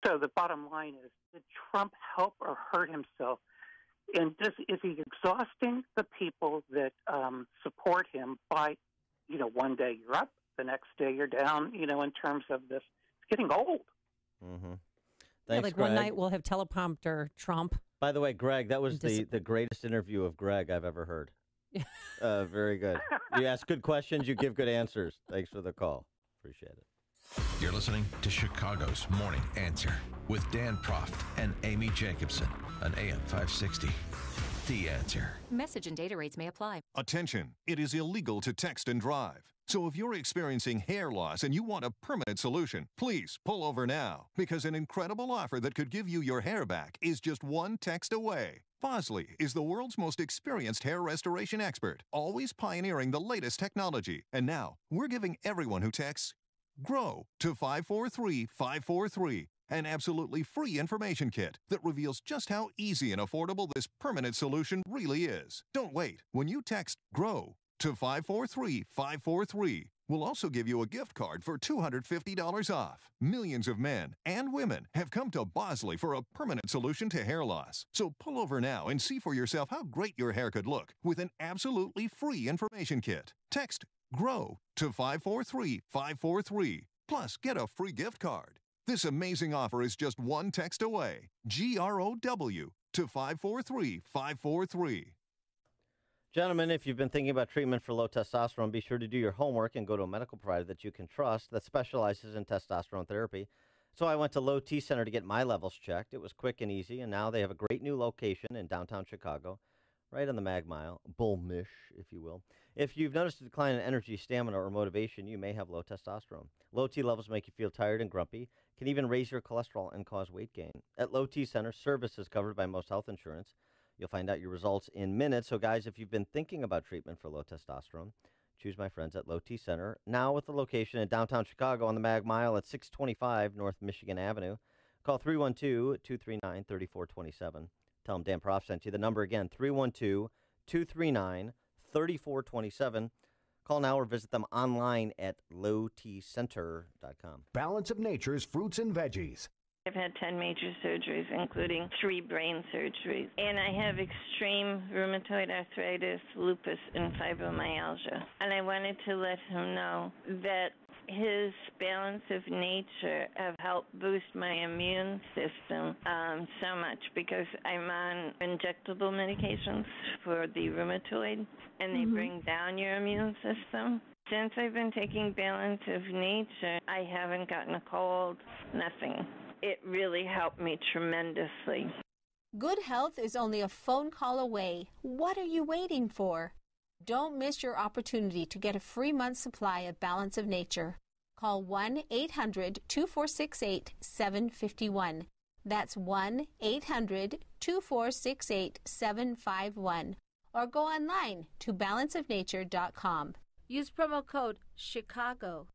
So the bottom line is, did Trump help or hurt himself? And is he exhausting the people that support him by, one day you're up, the next day you're down, in terms of this? It's getting old. Mm-hmm. Thanks, like Greg. One night we'll have teleprompter Trump. By the way, Greg, that was the greatest interview of Greg I've ever heard. Very good. You ask good questions, you give good answers. Thanks for the call. Appreciate it. You're listening to Chicago's Morning Answer with Dan Proft and Amy Jacobson on AM 560. The Answer. Message and data rates may apply. Attention, it is illegal to text and drive. So if you're experiencing hair loss and you want a permanent solution, please pull over now, because an incredible offer that could give you your hair back is just one text away. Bosley is the world's most experienced hair restoration expert, always pioneering the latest technology. And now, we're giving everyone who texts GROW to 543-543, an absolutely free information kit that reveals just how easy and affordable this permanent solution really is. Don't wait. When you text GROW to 543-543, we'll also give you a gift card for $250 off. Millions of men and women have come to Bosley for a permanent solution to hair loss. So pull over now and see for yourself how great your hair could look with an absolutely free information kit. Text GROW to 543-543. Plus, get a free gift card. This amazing offer is just one text away. GROW to 543-543. Gentlemen, if you've been thinking about treatment for low testosterone, be sure to do your homework and go to a medical provider that you can trust that specializes in testosterone therapy. So I went to Low T Center to get my levels checked. It was quick and easy, and now they have a great new location in downtown Chicago, right on the Mag Mile, Bullmish, if you will. If you've noticed a decline in energy, stamina, or motivation, you may have low testosterone. Low T levels make you feel tired and grumpy, can even raise your cholesterol and cause weight gain. At Low T Center, service is covered by most health insurance. You'll find out your results in minutes. So, guys, if you've been thinking about treatment for low testosterone, choose my friends at Low T Center, now with the location in downtown Chicago on the Mag Mile at 625 North Michigan Avenue. Call 312-239-3427. Tell them Dan Proft sent you. The number again, 312-239-3427. Call now or visit them online at lowtcenter.com. Balance of Nature's fruits and veggies. I've had 10 major surgeries, including 3 brain surgeries. And I have extreme rheumatoid arthritis, lupus, and fibromyalgia. And I wanted to let him know that his Balance of Nature have helped boost my immune system so much, because I'm on injectable medications for the rheumatoid, and they bring down your immune system. Since I've been taking Balance of Nature, I haven't gotten a cold, nothing. It really helped me tremendously. Good health is only a phone call away. What are you waiting for? Don't miss your opportunity to get a free month's supply of Balance of Nature. Call 1-800-2468-751. That's 1-800-2468-751. Or go online to balanceofnature.com. Use promo code CHICAGO.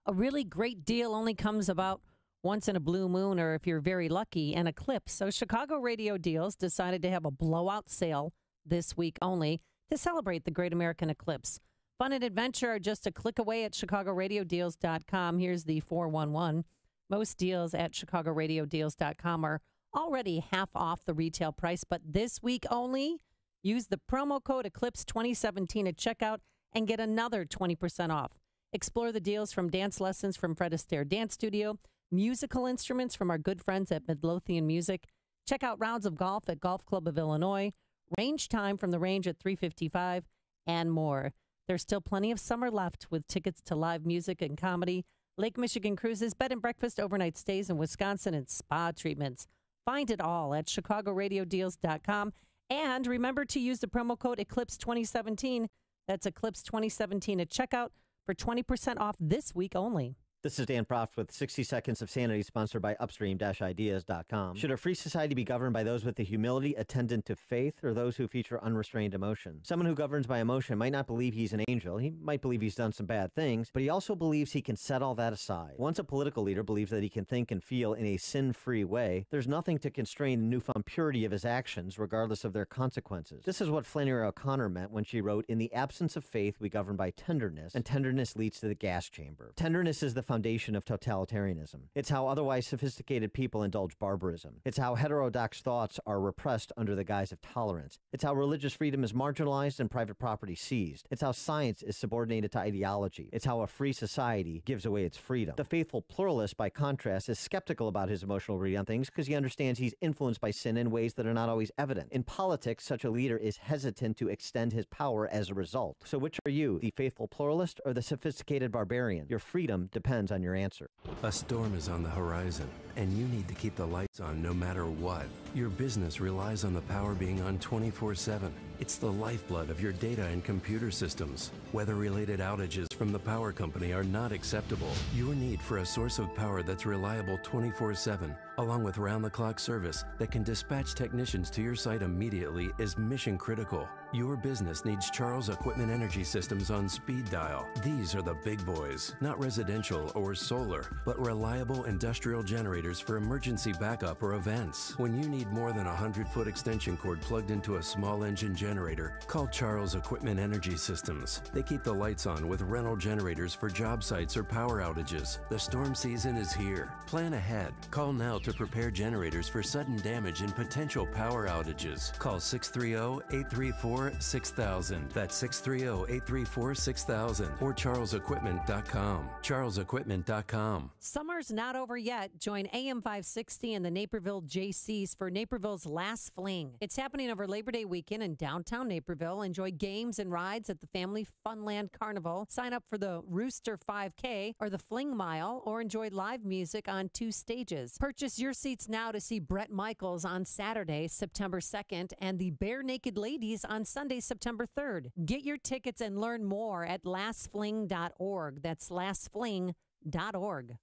A really great deal only comes about once in a blue moon, or if you're very lucky, an eclipse. So Chicago Radio Deals decided to have a blowout sale this week only to celebrate the Great American Eclipse. Fun and adventure are just a click away at chicagoradiodeals.com. Here's the 411. Most deals at chicagoradiodeals.com are already half off the retail price, but this week only, use the promo code Eclipse2017 at checkout and get another 20% off. Explore the deals from dance lessons from Fred Astaire Dance Studio, musical instruments from our good friends at Midlothian Music. Check out rounds of golf at Golf Club of Illinois, range time from the range at 3:55, and more. There's still plenty of summer left with tickets to live music and comedy, Lake Michigan cruises, bed and breakfast, overnight stays in Wisconsin, and spa treatments. Find it all at chicagoradiodeals.com. And remember to use the promo code Eclipse2017. That's Eclipse2017 at checkout for 20% off this week only. This is Dan Proft with 60 Seconds of Sanity, sponsored by Upstream-Ideas.com. Should a free society be governed by those with the humility attendant to faith, or those who feature unrestrained emotion? Someone who governs by emotion might not believe he's an angel. He might believe he's done some bad things, but he also believes he can set all that aside. Once a political leader believes that he can think and feel in a sin-free way, there's nothing to constrain the newfound purity of his actions, regardless of their consequences. This is what Flannery O'Connor meant when she wrote, "In the absence of faith, we govern by tenderness, and tenderness leads to the gas chamber." Tenderness is the foundation of totalitarianism. It's how otherwise sophisticated people indulge barbarism. It's how heterodox thoughts are repressed under the guise of tolerance. It's how religious freedom is marginalized and private property seized. It's how science is subordinated to ideology. It's how a free society gives away its freedom. The faithful pluralist, by contrast, is skeptical about his emotional read on things because he understands he's influenced by sin in ways that are not always evident. In politics, such a leader is hesitant to extend his power as a result. So which are you, the faithful pluralist or the sophisticated barbarian? Your freedom depends on your answer. A storm is on the horizon, and you need to keep the lights on no matter what. Your business relies on the power being on 24/7. It's the lifeblood of your data and computer systems. Weather-related outages from the power company are not acceptable. Your need for a source of power that's reliable 24/7, along with round-the-clock service that can dispatch technicians to your site immediately, is mission critical. Your business needs Charles Equipment Energy Systems on speed dial. These are the big boys, not residential or solar, but reliable industrial generators for emergency backup or events. When you need more than a 100-foot extension cord plugged into a small engine generator, call Charles Equipment Energy Systems. They keep the lights on with rental generators for job sites or power outages. The storm season is here. Plan ahead. Call now to prepare generators for sudden damage and potential power outages. Call 630-834-6000. That's 630-834-6000 or charlesequipment.com. charlesequipment.com. Summer's not over yet. Join AM 560 and the Naperville JCs for Naperville's Last Fling. It's happening over Labor Day weekend in downtown Naperville. Enjoy games and rides at the Family Funland Carnival. Sign up for the Rooster 5K or the Fling Mile, or enjoy live music on 2 stages. Purchase your seats now to see Bret Michaels on Saturday, September 2nd, and the Bare Naked Ladies on Sunday, September 3rd. Get your tickets and learn more at lastfling.org. That's lastfling.org.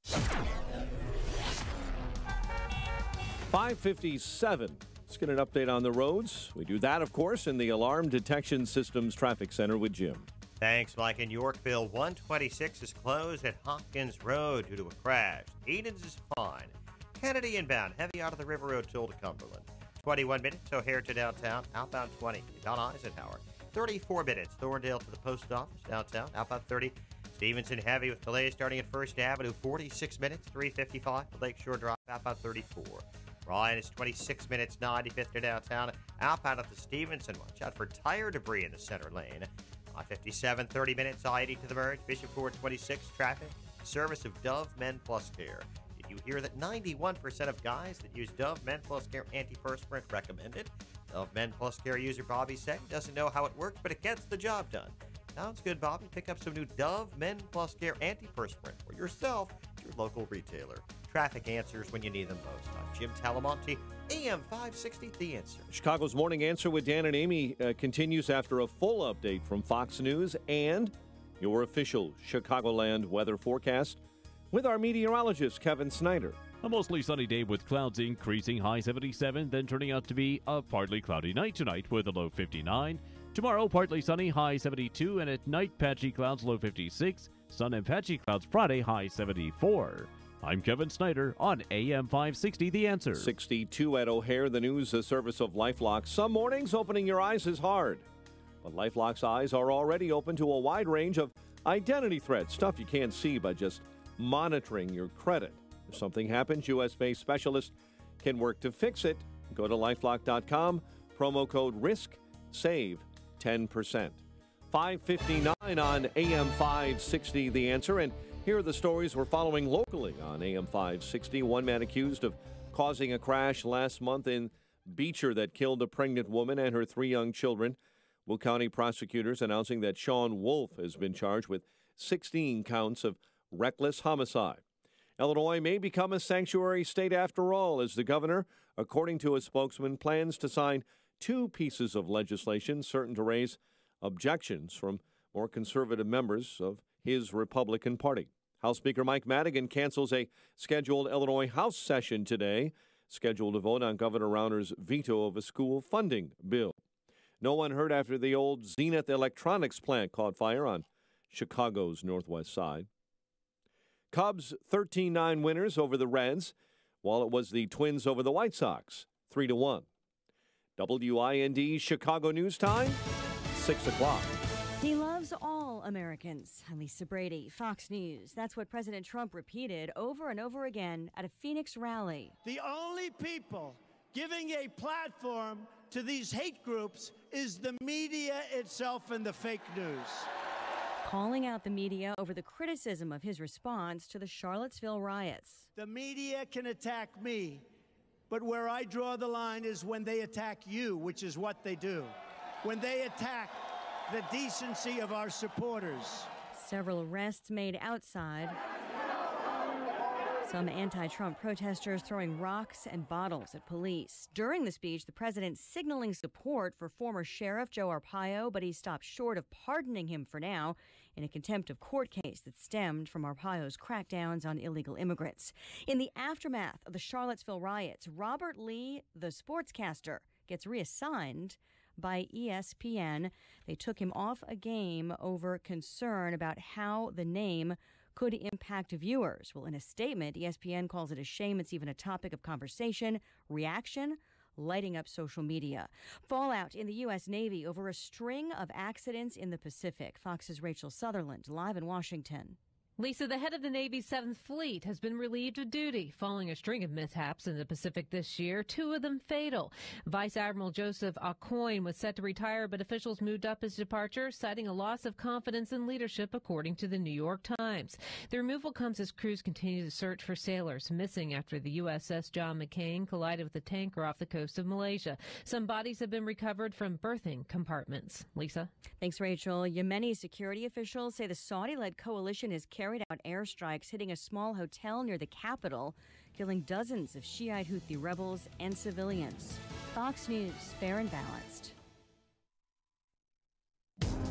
5:57. Let's get an update on the roads. We do that, of course, in the Alarm Detection Systems Traffic Center with Jim. Thanks, Mike. In Yorkville, 126 is closed at Hopkins Road due to a crash. Edens is fine. Kennedy inbound, heavy out of the River Road till to Cumberland. 21 minutes, O'Hare to downtown, outbound 20. Down Eisenhower. 34 minutes, Thorndale to the post office, downtown, outbound 30. Stevenson heavy with delays starting at First Avenue, 46 minutes, 355 to Lakeshore Drive, outbound 34. Ryan is 26 minutes, 95th to downtown, outbound at the Stevenson. Watch out for tire debris in the center lane. I-57, 30 minutes, I-80 to the merge, Bishop Ford 26, traffic, service of Dove Men Plus Care. Did you hear that 91% of guys that use Dove Men Plus Care antiperspirant recommend it? Dove Men Plus Care user Bobby Seng doesn't know how it works, but it gets the job done. Sounds good, Bobby. Pick up some new Dove Men Plus Care antiperspirant for yourself at your local retailer. Traffic answers when you need them most. I'm Jim Talamonte AM 560, The Answer. Chicago's Morning Answer with Dan and Amy continues after a full update from Fox News and your official Chicagoland weather forecast with our meteorologist, Kevin Snyder. A mostly sunny day with clouds increasing, high 77, then turning out to be a partly cloudy night tonight with a low 59. Tomorrow, partly sunny, high 72, and at night, patchy clouds, low 56. Sun and patchy clouds Friday, high 74. I'm Kevin Snyder on AM 560, The Answer. 62 at O'Hare, the news service of LifeLock. Some mornings opening your eyes is hard, but LifeLock's eyes are already open to a wide range of identity threats, stuff you can't see by just monitoring your credit. If something happens, U.S.-based specialists can work to fix it. Go to lifelock.com, promo code RISK, save 10%. 5:59 on AM 560, The Answer. And here are the stories we're following locally on AM 560. One man accused of causing a crash last month in Beecher that killed a pregnant woman and her 3 young children. Will County prosecutors announcing that Sean Wolf has been charged with 16 counts of reckless homicide. Illinois may become a sanctuary state after all, as the governor, according to a spokesman, plans to sign 2 pieces of legislation certain to raise objections from more conservative members of his Republican Party. House Speaker Mike Madigan cancels a scheduled Illinois House session today, scheduled to vote on Governor Rauner's veto of a school funding bill. No one hurt after the old Zenith Electronics plant caught fire on Chicago's northwest side. Cubs 13-9 winners over the Reds, while it was the Twins over the White Sox, 3-1. WIND Chicago News Time, 6 o'clock. He loves all Americans. Lisa Brady, Fox News. That's what President Trump repeated over and over again at a Phoenix rally. The only people giving a platform to these hate groups is the media itself and the fake news. Calling out the media over the criticism of his response to the Charlottesville riots. The media can attack me, but where I draw the line is when they attack you, which is what they do. When they attack the decency of our supporters. Several arrests made outside. Some anti-Trump protesters throwing rocks and bottles at police. During the speech, the president signaling support for former Sheriff Joe Arpaio, but he stopped short of pardoning him for now in a contempt of court case that stemmed from Arpaio's crackdowns on illegal immigrants. In the aftermath of the Charlottesville riots, Robert Lee, the sportscaster, gets reassigned by ESPN. They took him off a game over concern about how the name could impact viewers. Well, in a statement, ESPN calls it a shame it's even a topic of conversation, reaction, lighting up social media. Fallout in the U.S. Navy over a string of accidents in the Pacific. Fox's Rachel Sutherland, live in Washington. Lisa, the head of the Navy's 7th Fleet has been relieved of duty following a string of mishaps in the Pacific this year, 2 of them fatal. Vice Admiral Joseph Aucoin was set to retire, but officials moved up his departure, citing a loss of confidence in leadership, according to the New York Times. The removal comes as crews continue to search for sailors missing after the USS John McCain collided with a tanker off the coast of Malaysia. Some bodies have been recovered from berthing compartments. Lisa? Thanks, Rachel. Yemeni security officials say the Saudi-led coalition has carried out airstrikes hitting a small hotel near the capital, killing dozens of Shiite Houthi rebels and civilians. Fox News, fair and balanced.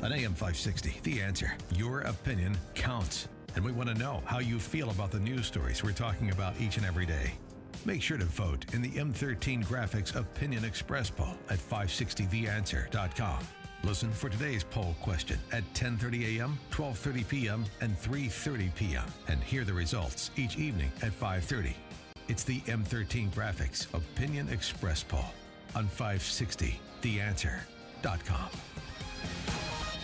On AM 560, The Answer. Your opinion counts. And we want to know how you feel about the news stories we're talking about each and every day. Make sure to vote in the M13 Graphics Opinion Express poll at 560theanswer.com. Listen for today's poll question at 10:30 a.m., 12:30 p.m., and 3:30 p.m. and hear the results each evening at 5:30. It's the M13 Graphics Opinion Express poll on 560theanswer.com.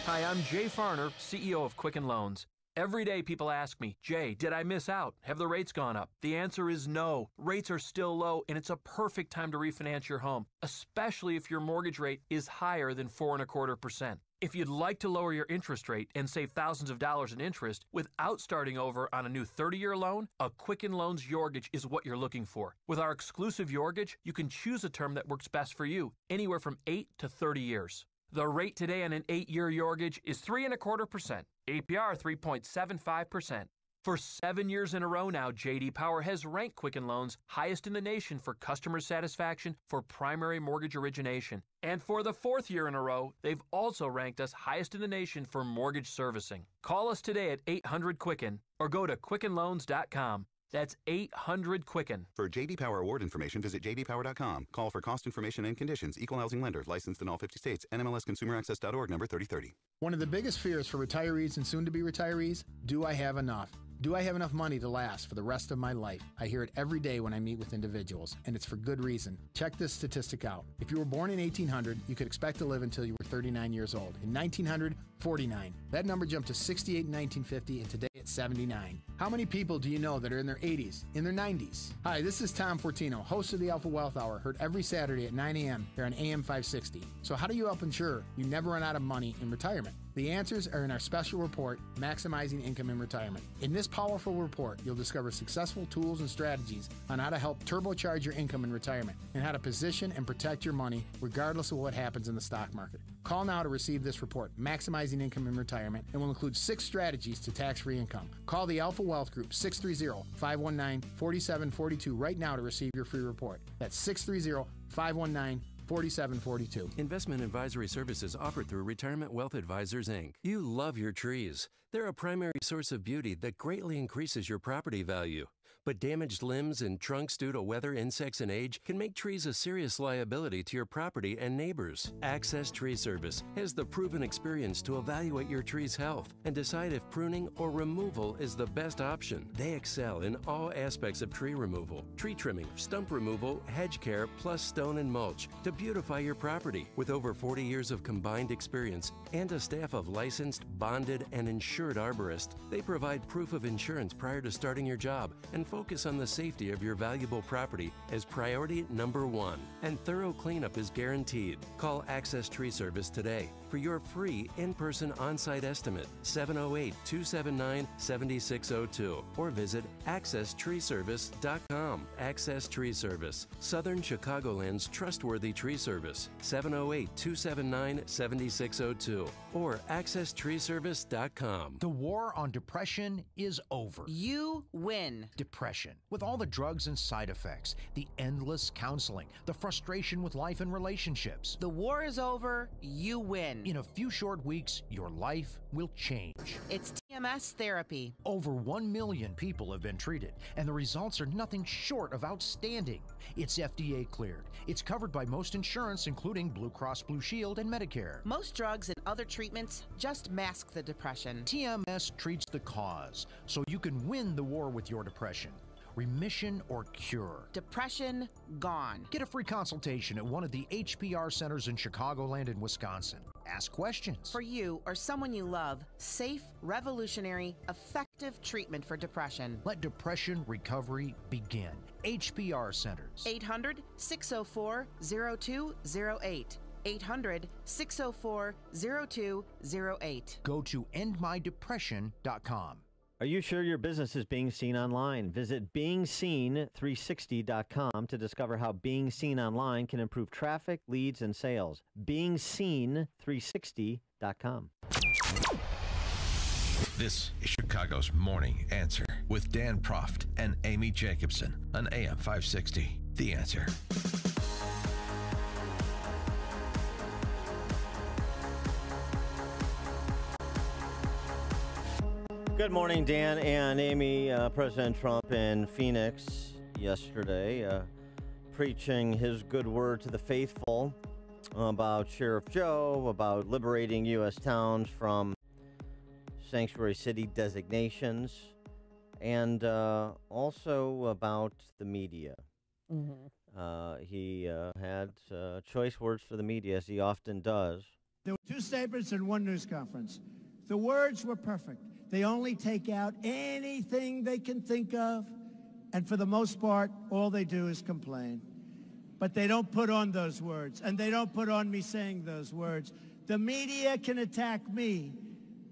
Hi, I'm Jay Farner, CEO of Quicken Loans. Every day people ask me, Jay, did I miss out? Have the rates gone up? The answer is no. Rates are still low, and it's a perfect time to refinance your home, especially if your mortgage rate is higher than 4.25%. If you'd like to lower your interest rate and save thousands of dollars in interest without starting over on a new 30-year loan, a Quicken Loans Yorgage is what you're looking for. With our exclusive Yorgage, you can choose a term that works best for you, anywhere from 8 to 30 years. The rate today on an 8-year Yorgage is 3.25%. APR 3.75%. For 7 years in a row now, J.D. Power has ranked Quicken Loans highest in the nation for customer satisfaction for primary mortgage origination. And for the 4th year in a row, they've also ranked us highest in the nation for mortgage servicing. Call us today at 800-QUICKEN or go to QuickenLoans.com. That's 800-QUICKEN. For J.D. Power award information, visit jdpower.com. Call for cost information and conditions. Equal housing lender. Licensed in all 50 states. NMLSConsumerAccess.org number 3030. One of the biggest fears for retirees and soon-to-be retirees, do I have enough? Do I have enough money to last for the rest of my life? I hear it every day when I meet with individuals, and it's for good reason. Check this statistic out. If you were born in 1800, you could expect to live until you were 39 years old. In 1900, 49. That number jumped to 68 in 1950, and today it's 79. How many people do you know that are in their 80s, in their 90s? Hi, this is Tom Fortino, host of the Alpha Wealth Hour, heard every Saturday at 9 a.m. here on AM 560. So how do you help ensure you never run out of money in retirement? The answers are in our special report, Maximizing Income in Retirement. In this powerful report, you'll discover successful tools and strategies on how to help turbocharge your income in retirement and how to position and protect your money regardless of what happens in the stock market. Call now to receive this report, Maximizing Income in Retirement, and will include 6 strategies to tax-free income. Call the Alpha Wealth Group, 630-519-4742 right now to receive your free report. That's 630-519-4742. Investment advisory services offered through Retirement Wealth Advisors, Inc. You love your trees. They're a primary source of beauty that greatly increases your property value. But damaged limbs and trunks due to weather, insects, and age can make trees a serious liability to your property and neighbors. Access Tree Service has the proven experience to evaluate your tree's health and decide if pruning or removal is the best option. They excel in all aspects of tree removal, tree trimming, stump removal, hedge care, plus stone and mulch to beautify your property. With over 40 years of combined experience and a staff of licensed, bonded, and insured arborists, they provide proof of insurance prior to starting your job and focus on the safety of your valuable property as priority number 1. And thorough cleanup is guaranteed. Call Access Tree Service today for your free in-person on-site estimate, 708-279-7602, or visit accesstreeservice.com. Access Tree Service, Southern Chicagoland's trustworthy tree service, 708-279-7602, or accesstreeservice.com. The war on depression is over. You win. Depression, with all the drugs and side effects, the endless counseling, the frustration with life and relationships. The war is over. You win. In a few short weeks, your life will change. It's TMS therapy. Over 1 million people have been treated, and the results are nothing short of outstanding. It's FDA cleared. It's covered by most insurance, including Blue Cross Blue Shield and Medicare. Most drugs and other treatments just mask the depression. TMS treats the cause, so you can win the war with your depression. Remission or cure. Depression gone. Get a free consultation at one of the HPR centers in Chicagoland and Wisconsin. Ask questions. For you or someone you love, safe, revolutionary, effective treatment for depression. Let depression recovery begin. HPR centers. 800-604-0208. 800-604-0208. Go to endmydepression.com. Are you sure your business is being seen online? Visit BeingSeen360.com to discover how being seen online can improve traffic, leads, and sales. BeingSeen360.com. This is Chicago's Morning Answer with Dan Proft and Amy Jacobson on AM 560. The Answer. Good morning, Dan and Amy. President Trump in Phoenix yesterday preaching his good word to the faithful about Sheriff Joe, about liberating U.S. towns from sanctuary city designations, and also about the media. Mm-hmm. He had choice words for the media, as he often does. There were 2 statements and 1 news conference. The words were perfect. They only take out anything they can think of, and for the most part, all they do is complain. But they don't put on those words, and they don't put on me saying those words. The media can attack me,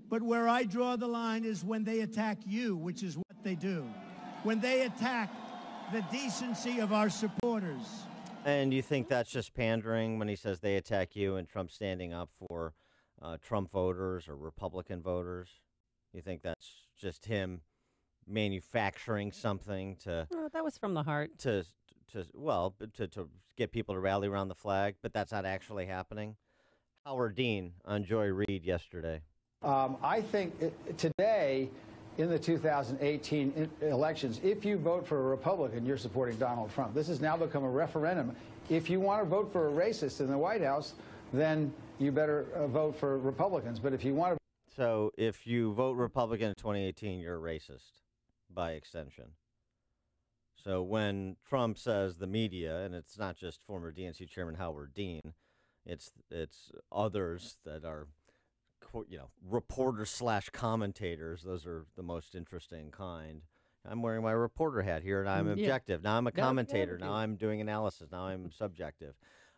but where I draw the line is when they attack you, which is what they do. When they attack the decency of our supporters. And you think that's just pandering when he says they attack you and Trump standing up for Trump voters or Republican voters? You think that's just him manufacturing something to. Oh, that was from the heart. To get people to rally around the flag, but that's not actually happening. Howard Dean on Joy Reid yesterday. I think today, in the 2018 elections, if you vote for a Republican, you're supporting Donald Trump. This has now become a referendum. If you want to vote for a racist in the White House, then you better vote for Republicans. But if you want to... So if you vote Republican in 2018, you're a racist by extension. So when Trump says the media, and it's not just former DNC Chairman Howard Dean, it's others that are, reporters / commentators. Those are the most interesting kind. I'm wearing my reporter hat here, and I'm objective. Now I'm a commentator. Now I'm doing analysis. Now I'm subjective.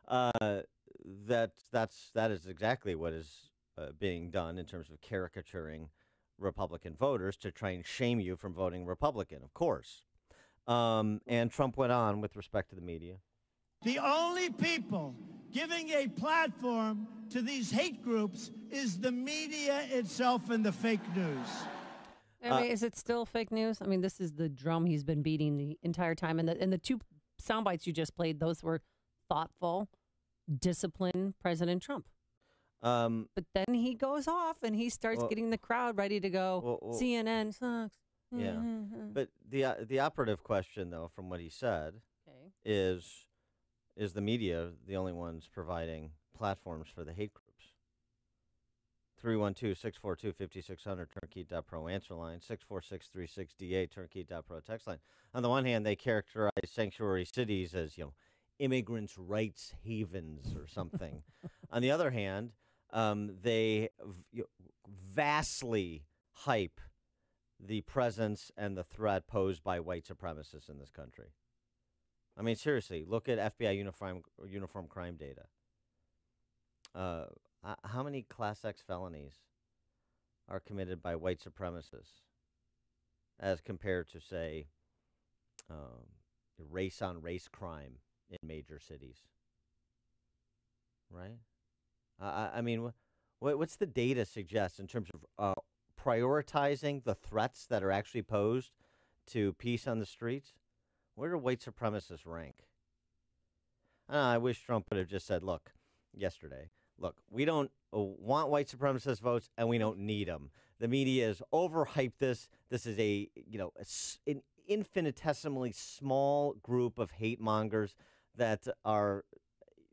That is exactly what is being done in terms of caricaturing Republican voters to try and shame you from voting Republican, of course. And Trump went on with respect to the media. The only people giving a platform to these hate groups is the media itself and the fake news. I mean, is it still fake news? I mean, this is the drum he's been beating the entire time. And the two sound bites you just played, those were thoughtful, disciplined President Trump. But then he goes off and he starts getting the crowd ready to go. CNN sucks. Yeah. But the operative question, though, from what he said, is the media the only ones providing platforms for the hate groups? 312-642-5600, turnkey.pro answer line, 646-36DA, turnkey.pro text line. On the one hand, they characterize sanctuary cities as, immigrants' rights havens or something. On the other hand, they vastly hype the presence and the threat posed by white supremacists in this country. I mean, seriously, look at FBI uniform crime data. How many Class X felonies are committed by white supremacists as compared to, say, race-on-race crime in major cities? Right? I mean, what's the data suggest in terms of prioritizing the threats that are actually posed to peace on the streets? Where do white supremacists rank? I wish Trump would have just said, yesterday, we don't want white supremacist votes and we don't need them. The media has overhyped this. This is an infinitesimally small group of hate mongers that are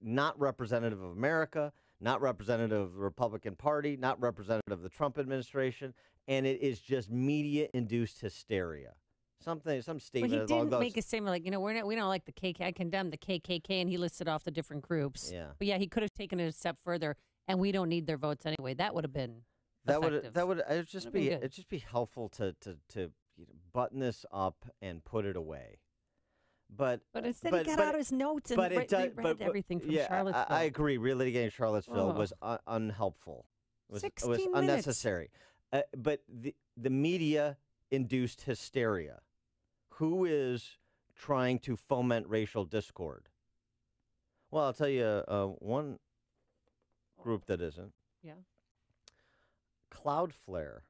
not representative of America, not representative of the Republican Party, not representative of the Trump administration, and it is just media-induced hysteria. Some statement. Well, he didn't make a statement we don't like the KKK. I condemn the KKK, and he listed off the different groups. Yeah. But he could have taken it a step further, and we don't need their votes anyway. That would have been effective. It'd just be helpful to button this up and put it away. But instead he got out his notes and read everything from Charlottesville. I agree. Relitigating Charlottesville was unhelpful. It was unnecessary. But the media-induced hysteria. Who is trying to foment racial discord? Well, I'll tell you one group that isn't. Yeah. Cloudflare.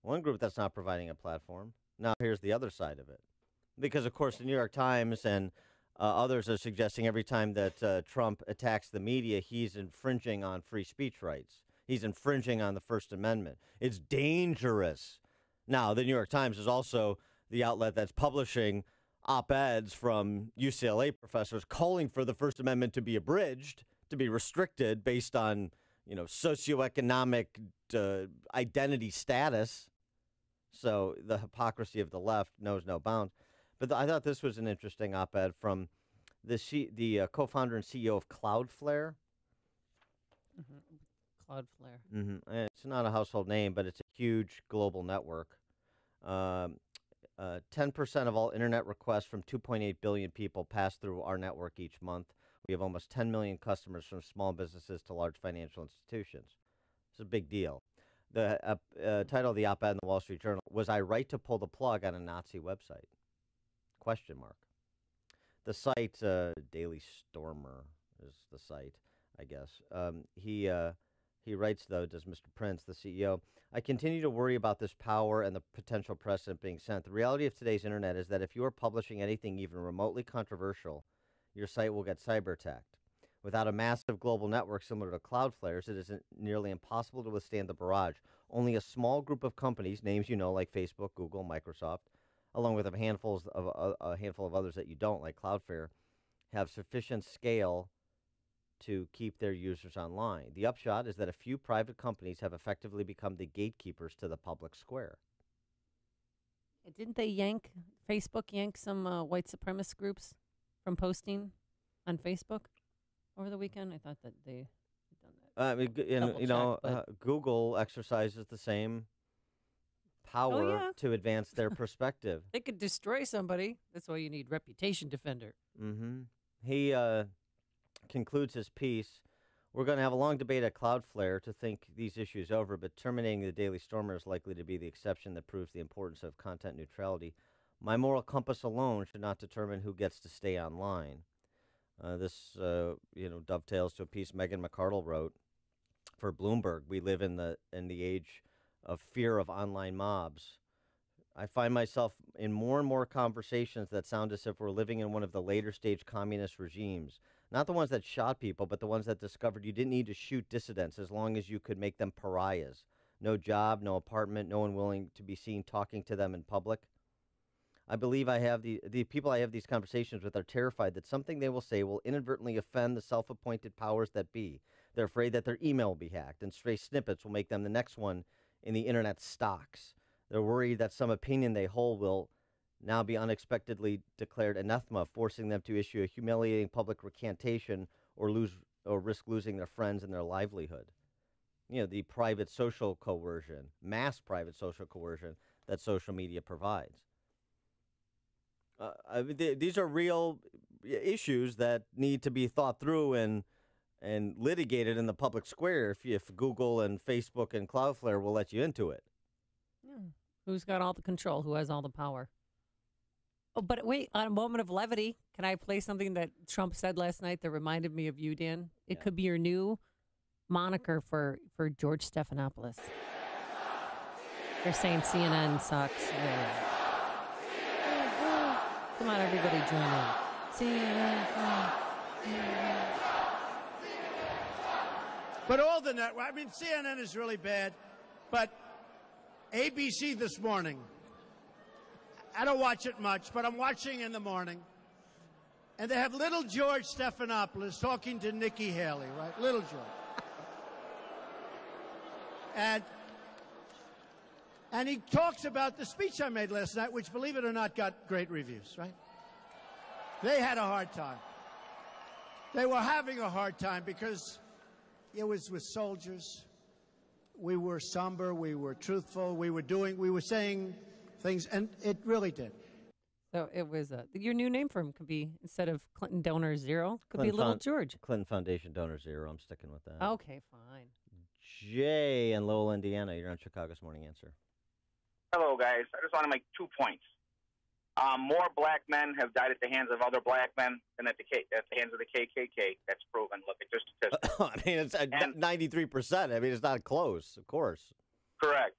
One group that's not providing a platform. Now, here's the other side of it. Because, of course, the New York Times and others are suggesting every time that Trump attacks the media, he's infringing on free speech rights. He's infringing on the First Amendment. It's dangerous. Now, the New York Times is also the outlet that's publishing op-eds from UCLA professors calling for the First Amendment to be abridged, to be restricted based on, socioeconomic identity status. So the hypocrisy of the left knows no bounds. But I thought this was an interesting op-ed from the co-founder and CEO of Cloudflare. Cloudflare. Mm-hmm. It's not a household name, but it's a huge global network. 10% of all internet requests from 2.8 billion people pass through our network each month. We have almost 10 million customers from small businesses to large financial institutions. It's a big deal. The title of the op-ed in the Wall Street Journal, "Was I right to pull the plug on a Nazi website?" ? The site, Daily Stormer is the site, I guess. He writes, though, does Mr. Prince, the CEO, I continue to worry about this power and the potential precedent being set. The reality of today's internet is that if you are publishing anything even remotely controversial, your site will get cyber attacked. Without a massive global network similar to Cloudflare's, it is nearly impossible to withstand the barrage. Only a small group of companies, names you know like Facebook, Google, Microsoft, along with a handful of others that you don't, like Cloudflare, have sufficient scale to keep their users online. The upshot is that a few private companies have effectively become the gatekeepers to the public square. Didn't they Facebook yank some white supremacist groups from posting on Facebook over the weekend? I thought that they had done that. Google exercises the same power to advance their perspective. They could destroy somebody. That's why you need reputation defender. Mm-hmm. He concludes his piece. We're going to have a long debate at Cloudflare to think these issues over, but terminating the Daily Stormer is likely to be the exception that proves the importance of content neutrality. My moral compass alone should not determine who gets to stay online. This dovetails to a piece Megan McArdle wrote for Bloomberg. We live in the age of fear of online mobs. I find myself in more and more conversations that sound as if we're living in one of the later stage communist regimes. Not the ones that shot people, but the ones that discovered you didn't need to shoot dissidents as long as you could make them pariahs. No job, no apartment, no one willing to be seen talking to them in public. I believe I have the people I have these conversations with are terrified that something they will say will inadvertently offend the self-appointed powers that be. They're afraid that their email will be hacked and stray snippets will make them the next one in the internet stocks. They're worried that some opinion they hold will now be unexpectedly declared anathema, forcing them to issue a humiliating public recantation or risk losing their friends and their livelihood. The private social coercion, mass private social coercion that social media provides. These are real issues that need to be thought through and litigated in the public square if Google and Facebook and Cloudflare will let you into it. Yeah. Who's got all the control? Who has all the power? Oh, but wait, on a moment of levity, can I play something that Trump said last night that reminded me of you, Dan? It could be your new moniker for George Stephanopoulos. They're saying CNN sucks. Yeah. Come on, everybody, join in. CNN sucks. But all the network, CNN is really bad, but ABC this morning, I don't watch it much, but I'm watching in the morning, and they have little George Stephanopoulos talking to Nikki Haley, right? Little George. And he talks about the speech I made last night, which, believe it or not, got great reviews, right? They had a hard time. They were having a hard time because it was with soldiers. We were somber, we were truthful, we were saying things, and it really did. So it was your new name for him could be, instead of Clinton Donor Zero, could be Little George. Clinton Foundation Donor Zero. I'm sticking with that. Okay, fine. Jay in Lowell, Indiana. You're on Chicago's Morning Answer. Hello, guys. I just want to make 2 points. More black men have died at the hands of other black men than at the hands of the KKK. That's proven. Look at just statistics. It's 93%. It's not close, of course. Correct.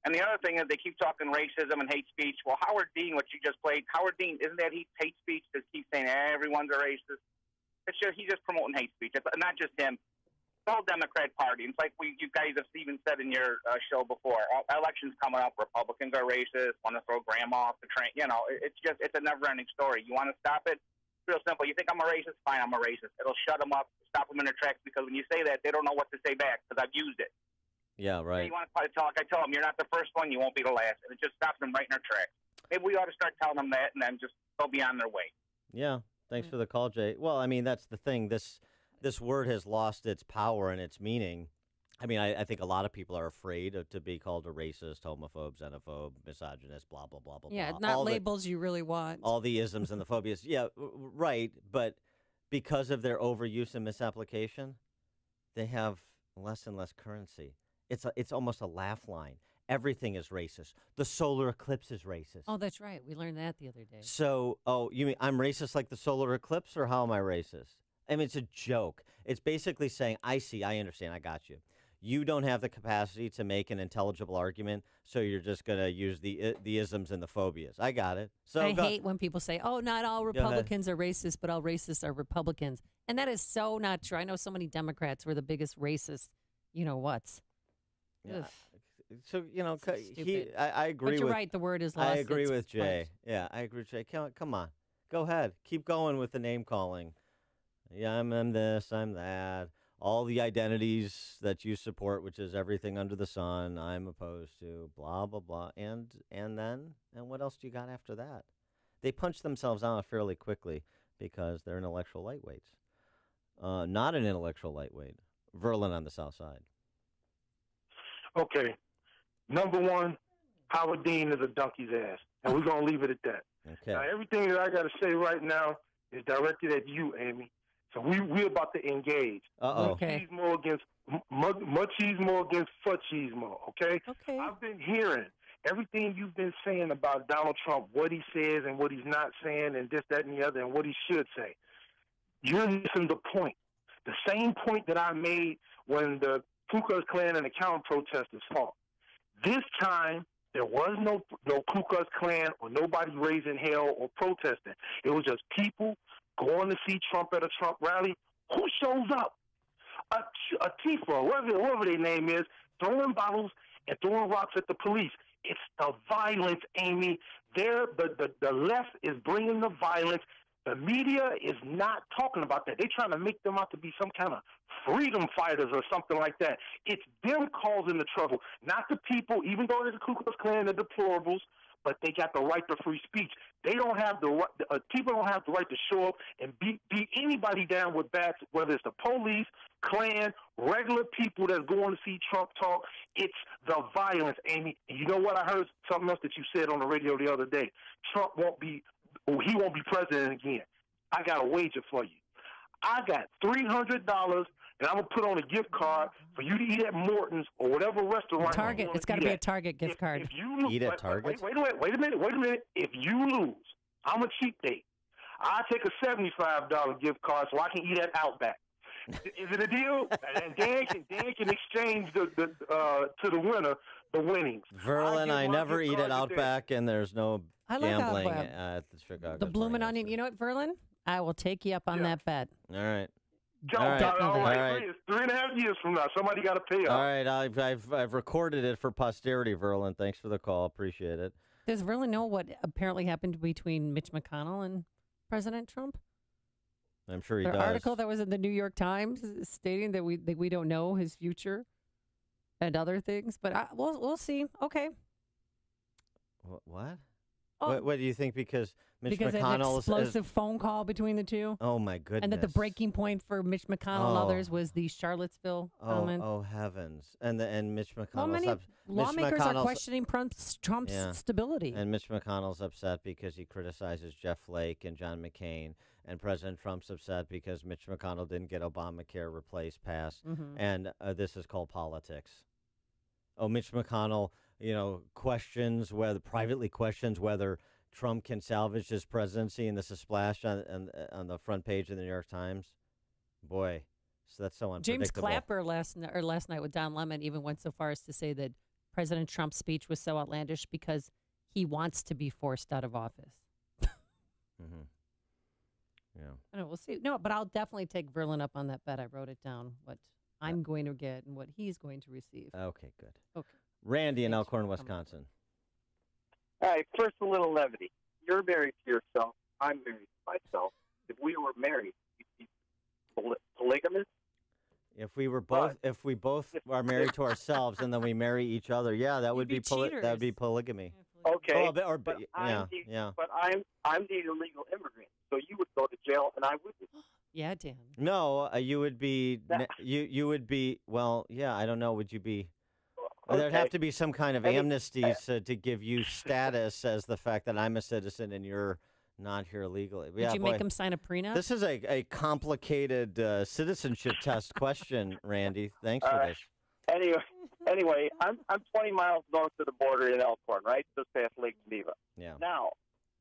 And the other thing is they keep talking racism and hate speech. Well, Howard Dean, what you just played, Howard Dean, isn't that hate speech? Just keep saying everyone's a racist. He's just promoting hate speech. It's not just him. The whole Democrat Party. It's like you guys have even said in your show before. Elections coming up, Republicans are racist, want to throw grandma off the train. It's a never-ending story. You want to stop it? It's real simple. You think I'm a racist? Fine, I'm a racist. It'll shut them up, stop them in their tracks, because when you say that, they don't know what to say back because I've used it. Yeah, right. You want to talk? I tell them you're not the first one, you won't be the last, and it just stops them right in their tracks. Maybe we ought to start telling them that, and then they'll be on their way. Yeah, thanks for the call, Jay. Well, that's the thing. This word has lost its power and its meaning. I think a lot of people are afraid to be called a racist, homophobe, xenophobe, misogynist, blah, blah, blah, blah, yeah, blah. not labels you really want. All the isms and the phobias. Yeah, right. But because of their overuse and misapplication, they have less and less currency. It's almost a laugh line. Everything is racist. The solar eclipse is racist. Oh, that's right. We learned that the other day. So, you mean I'm racist like the solar eclipse, or how am I racist? It's a joke. It's basically saying, I see, I understand, I got you. you don't have the capacity to make an intelligible argument, so you're just going to use the isms and the phobias. I got it. So I hate when people say, "Oh, not all Republicans are racist, but all racists are Republicans," and that is so not true. I know so many Democrats who are the biggest racist. You know what's? Yeah. Ugh. So Stupid. I agree. But you're with, right. The word is lost. I agree its with Jay. point. Yeah, I agree with Jay. Come on, go ahead. Keep going with the name calling. Yeah, I'm this, I'm that. All the identities that you support, which is everything under the sun, I'm opposed to. Blah blah blah. And what else do you got after that? They punch themselves out fairly quickly because they're intellectual lightweights. Not an intellectual lightweight. Verlin on the South Side. Okay. Number one, Howard Dean is a donkey's ass, and we're going to leave it at that. Okay. Now, everything that I got to say right now is directed at you, Amy. So we're about to engage. Okay. Machismo against machismo against fascismo, okay? Okay. I've been hearing everything you've been saying about Donald Trump, what he says and what he's not saying, and this, that, and the other, and what he should say. You're missing the point. The same point that I made when the Ku Klux Klan and the counter protesters fought. This time, there was no Ku Klux Klan or nobody raising hell or protesting. It was just people going to see Trump at a Trump rally. Who shows up? A Tifa, whatever their name is, throwing bottles and throwing rocks at the police. It's the violence, Amy. The left is bringing the violence. The media is not talking about that. They're trying to make them out to be some kind of freedom fighters or something like that. It's them causing the trouble, not the people, even though they're the Ku Klux Klan, they're deplorables, but they got the right to free speech. They don't have the right, people don't have the right to show up and beat anybody down with bats, whether it's the police, Klan, regular people that's going to see Trump talk. It's the violence, Amy. And you know what? I heard something else that you said on the radio the other day. Trump won't be president again. I got a wager for you. I got $300, and I'm going to put on a gift card for you to eat at Morton's or whatever restaurant. Target. It's got to be a Target gift card. If you lose, Eat at Target? Wait a minute. If you lose, I'm a cheap date. I'll take a $75 gift card so I can eat at Outback. Is it a deal? And Dan can exchange to the winner the winnings. Verlin, I never eat at Outback, and there's no I like gambling Outback. at the Chicago. The Bloomin' Onion. You know what, Verlin? I will take you up on that bet. All right. All right. It's 3.5 years from now. Somebody got to pay up. All right. I've recorded it for posterity, Verlin. Thanks for the call. Appreciate it. Does Verlin know what apparently happened between Mitch McConnell and President Trump? I'm sure he The does. article that was in the New York Times stating that we don't know his future and other things, but we'll see. Okay. What? Oh. What do you think? Because Mitch because McConnell an explosive phone call between the two. Oh my goodness! And that the breaking point for Mitch McConnell and others was the Charlottesville comment. Oh heavens! And Mitch McConnell's Well, many lawmakers are questioning Trump's stability. And Mitch McConnell's upset because he criticizes Jeff Flake and John McCain, and President Trump's upset because Mitch McConnell didn't get Obamacare passed, and this is called politics. Oh, Mitch McConnell, privately questions whether Trump can salvage his presidency, and this is splashed on the front page of the New York Times. Boy, so that's so unpredictable. James Clapper last night with Don Lemon even went so far as to say that President Trump's speech was so outlandish because he wants to be forced out of office. Mm-hmm. Yeah. I don't know, we'll see. No, but I'll definitely take Verlin up on that bet. I wrote it down, what I'm going to get and what he's going to receive. Okay, good. Okay. Randy in Elkhorn, Wisconsin. All right, first a little levity. You're married to yourself. I'm married to myself. If we were married, we'd be polygamous. If we both are married to ourselves and then we marry each other, yeah, that would be that would be polygamy. Okay. But I'm the illegal immigrant, so you would go to jail and I wouldn't. Yeah, Dan. No, you would be. You would be. Well, yeah, I don't know. Would you be? There'd have to be some kind of amnesty to give you status as the fact that I'm a citizen and you're not here illegally. Did you make him sign a prenup? This is a complicated citizenship test question, Randy. Thanks for this. Anyway, I'm 20 miles north of the border in Elkhorn, right? Just past Lake Geneva. Yeah. Now,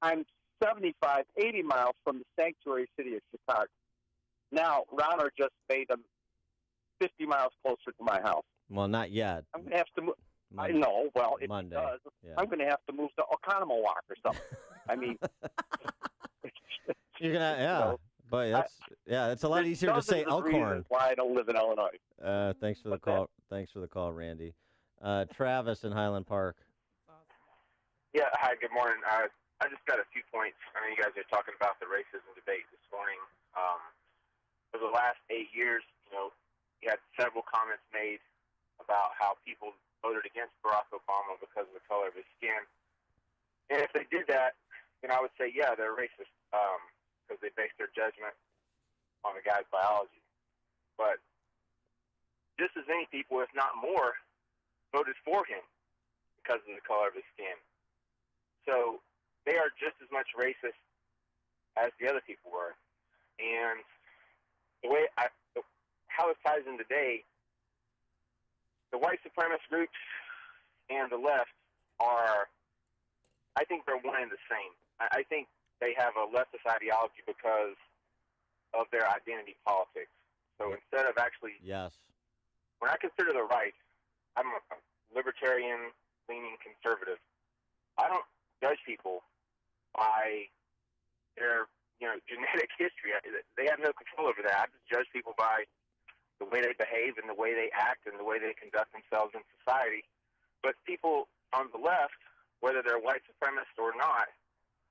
I'm 75, 80 miles from the sanctuary city of Chicago. Now, Rauner just made them 50 miles closer to my house. Well, not yet. I'm going to have to move. I Monday. know. Well, if Monday. he does, Yeah. I'm going to have to move to Oconomowoc or something. I mean, You're gonna, yeah. But it's a lot there's easier to say dozens of Elkhorn. reasons why I don't live in Illinois. Thanks for the call. Thanks for the call, Randy. Travis in Highland Park. Yeah, hi, good morning. I just got a few points. I mean, you guys are talking about the racism debate this morning. For the last 8 years, you had several comments made about how people voted against Barack Obama because of the color of his skin. And if they did that, then I would say, yeah, they're racist because they based their judgment on the guy's biology. But just as many people, if not more, voted for him because of the color of his skin. So they are just as much racist as the other people were. And the way how it ties in today, the white supremacist groups and the left are, I think they're one and the same. I think they have a leftist ideology because of their identity politics. So instead of actually, when I consider the right, I'm a libertarian-leaning conservative. I don't judge people by their, genetic history. They have no control over that. I just judge people by the way they behave and the way they act and the way they conduct themselves in society. But people on the left, whether they're white supremacists or not,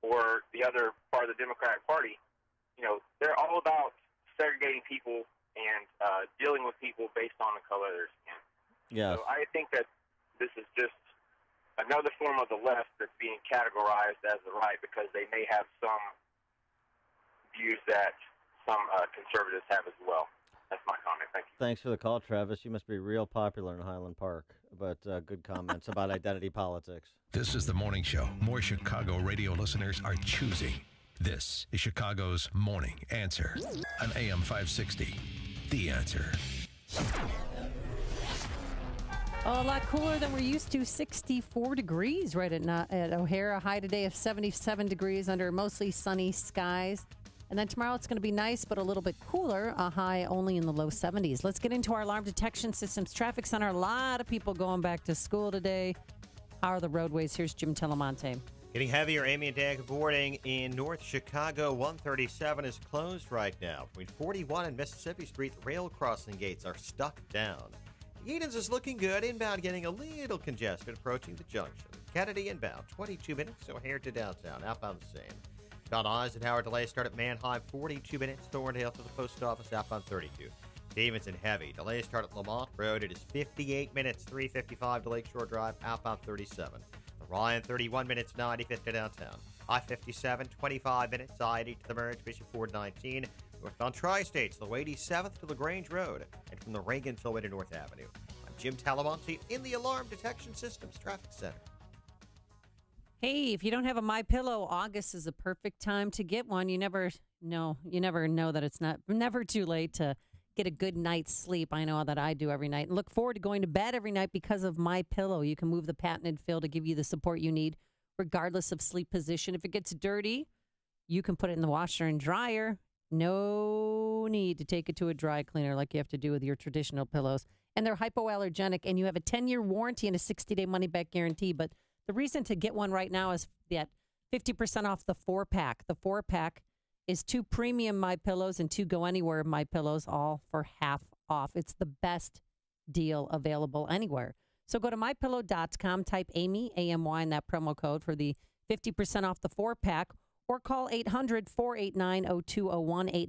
or the other part of the Democratic Party, they're all about segregating people and dealing with people based on the color of their skin. Yes. So I think that this is just another form of the left that's being categorized as the right because they may have some views that some conservatives have as well. That's my comment. Thank you. Thanks for the call, Travis. You must be real popular in Highland Park. But good comments about identity politics. This is the morning show more Chicago radio listeners are choosing. This is Chicago's Morning Answer on AM 560. The Answer. A lot cooler than we're used to. 64 degrees right at O'Hare. A high today of 77 degrees under mostly sunny skies. And then tomorrow it's going to be nice, but a little bit cooler. A high only in the low 70s. Let's get into our alarm detection systems. Traffic center. A lot of people going back to school today. How are the roadways? Here's Jim Telemonte. Getting heavier, Amy and Dan, good morning. In North Chicago, 137 is closed right now. Between 41 and Mississippi Street, rail crossing gates are stuck down. Edens is looking good. Inbound getting a little congested approaching the junction. Kennedy inbound, 22 minutes, O'Hare to downtown. Outbound the same. John Eisenhower delays start at Manheim, 42 minutes. Thorndale to the post office, outbound 32. Stevenson heavy. Delays start at Lamont Road. It is 58 minutes, 355 to Lakeshore Drive, outbound 37. Ryan, 31 minutes, 95th to downtown. I-57, 25 minutes, I-80 to the merge, Bishop Ford 19. Northbound Tri-States, the 87th to LaGrange Road, and from the Reagan Tollway to North Avenue. I'm Jim Talamonte in the Alarm Detection Systems Traffic Center. Hey, if you don't have a MyPillow, August is a perfect time to get one. You never know that it's never too late to get a good night's sleep. I know that I do every night. And look forward to going to bed every night because of MyPillow. You can move the patented fill to give you the support you need, regardless of sleep position. If it gets dirty, you can put it in the washer and dryer. No need to take it to a dry cleaner like you have to do with your traditional pillows. And they're hypoallergenic, and you have a 10-year warranty and a 60-day money-back guarantee. But the reason to get one right now is that 50% off the 4-pack. The 4-pack is 2 premium MyPillows and 2 Go Anywhere MyPillows, all for half off. It's the best deal available anywhere. So go to MyPillow.com, type Amy, A-M-Y, in that promo code for the 50% off the 4-pack, or call 800-489-0201,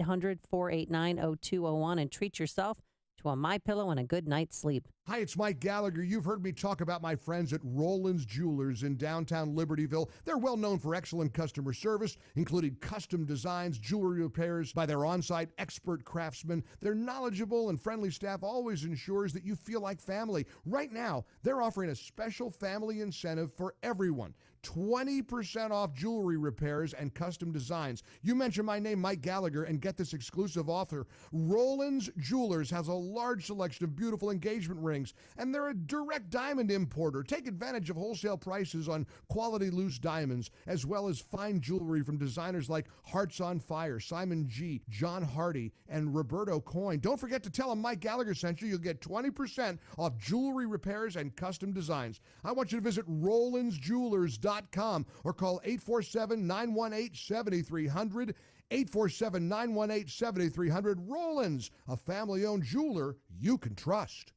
800-489-0201, and treat yourself to a MyPillow and a good night's sleep. Hi, it's Mike Gallagher. You've heard me talk about my friends at Roland's Jewelers in downtown Libertyville. They're well known for excellent customer service, including custom designs, jewelry repairs by their on-site expert craftsmen. Their knowledgeable and friendly staff always ensures that you feel like family. Right now, they're offering a special family incentive for everyone. 20% off jewelry repairs and custom designs. You mention my name, Mike Gallagher, and get this exclusive offer. Roland's Jewelers has a large selection of beautiful engagement rings, and they're a direct diamond importer. Take advantage of wholesale prices on quality loose diamonds, as well as fine jewelry from designers like Hearts on Fire, Simon G., John Hardy, and Roberto Coin. Don't forget to tell them Mike Gallagher sent you. You'll get 20% off jewelry repairs and custom designs. I want you to visit RolandsJewelers.com or call 847-918-7300. 847-918-7300. Roland's, a family-owned jeweler you can trust.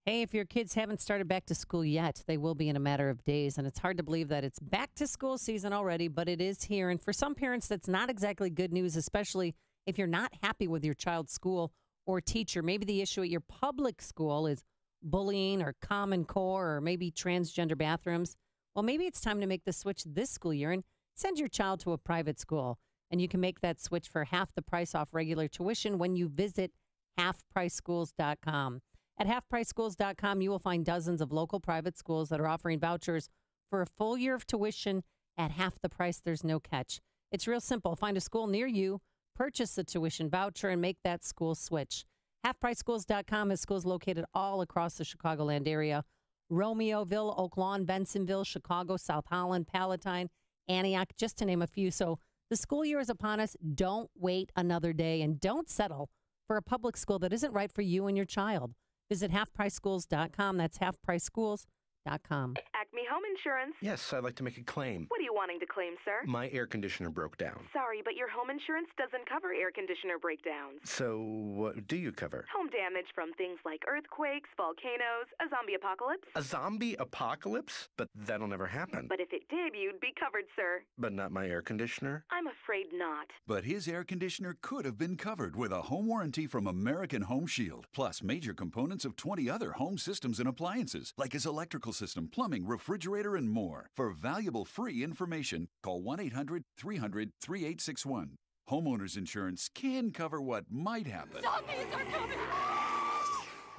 Hey, if your kids haven't started back to school yet, they will be in a matter of days. And it's hard to believe that it's back to school season already, but it is here. And for some parents, that's not exactly good news, especially if you're not happy with your child's school or teacher. Maybe the issue at your public school is bullying or Common Core or maybe transgender bathrooms. Well, maybe it's time to make the switch this school year and send your child to a private school. And you can make that switch for half the price off regular tuition when you visit halfpriceschools.com. At halfpriceschools.com, you will find dozens of local private schools that are offering vouchers for a full year of tuition at half the price. There's no catch. It's real simple. Find a school near you, purchase a tuition voucher, and make that school switch. Halfpriceschools.com has schools located all across the Chicagoland area. Romeoville, Oak Lawn, Bensonville, Chicago, South Holland, Palatine, Antioch, just to name a few. So the school year is upon us. Don't wait another day, and don't settle for a public school that isn't right for you and your child. Visit halfpriceschools.com. That's halfpriceschools.com. Acme Home Insurance. Yes, I'd like to make a claim. What are you wanting to claim, sir? My air conditioner broke down. Sorry, but your home insurance doesn't cover air conditioner breakdowns. So what do you cover? Home damage from things like earthquakes, volcanoes, a zombie apocalypse. A zombie apocalypse? But that'll never happen. But if it did, you'd be covered, sir. But not my air conditioner? I'm afraid not. But his air conditioner could have been covered with a home warranty from American Home Shield, plus major components of 20 other home systems and appliances, like his electrical system, plumbing, refrigerator, and more. For valuable free information, call 1-800-300-3861. Homeowners insurance can cover what might happen. Zombies are coming!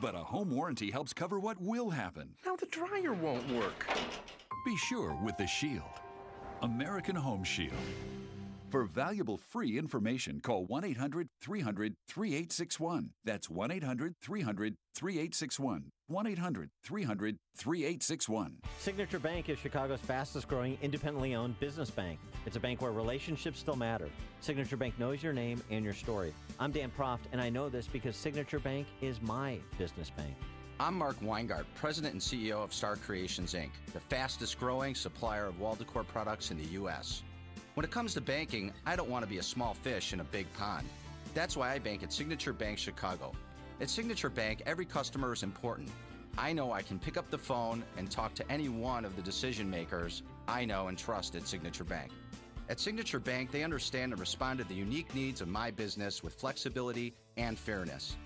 But a home warranty helps cover what will happen. Now the dryer won't work. Be sure with the Shield. American Home Shield. For valuable free information, call 1-800-300-3861. That's 1-800-300-3861. 1-800-300-3861. Signature Bank is Chicago's fastest growing independently owned business bank. It's a bank where relationships still matter. Signature Bank knows your name and your story. I'm Dan Proft, and I know this because Signature Bank is my business bank. I'm Mark Weingart, President and CEO of Star Creations, Inc., the fastest growing supplier of wall decor products in the U.S. When it comes to banking, I don't want to be a small fish in a big pond. That's why I bank at Signature Bank Chicago. At Signature Bank, every customer is important. I know I can pick up the phone and talk to any one of the decision makers I know and trust at Signature Bank. At Signature Bank, they understand and respond to the unique needs of my business with flexibility and fairness.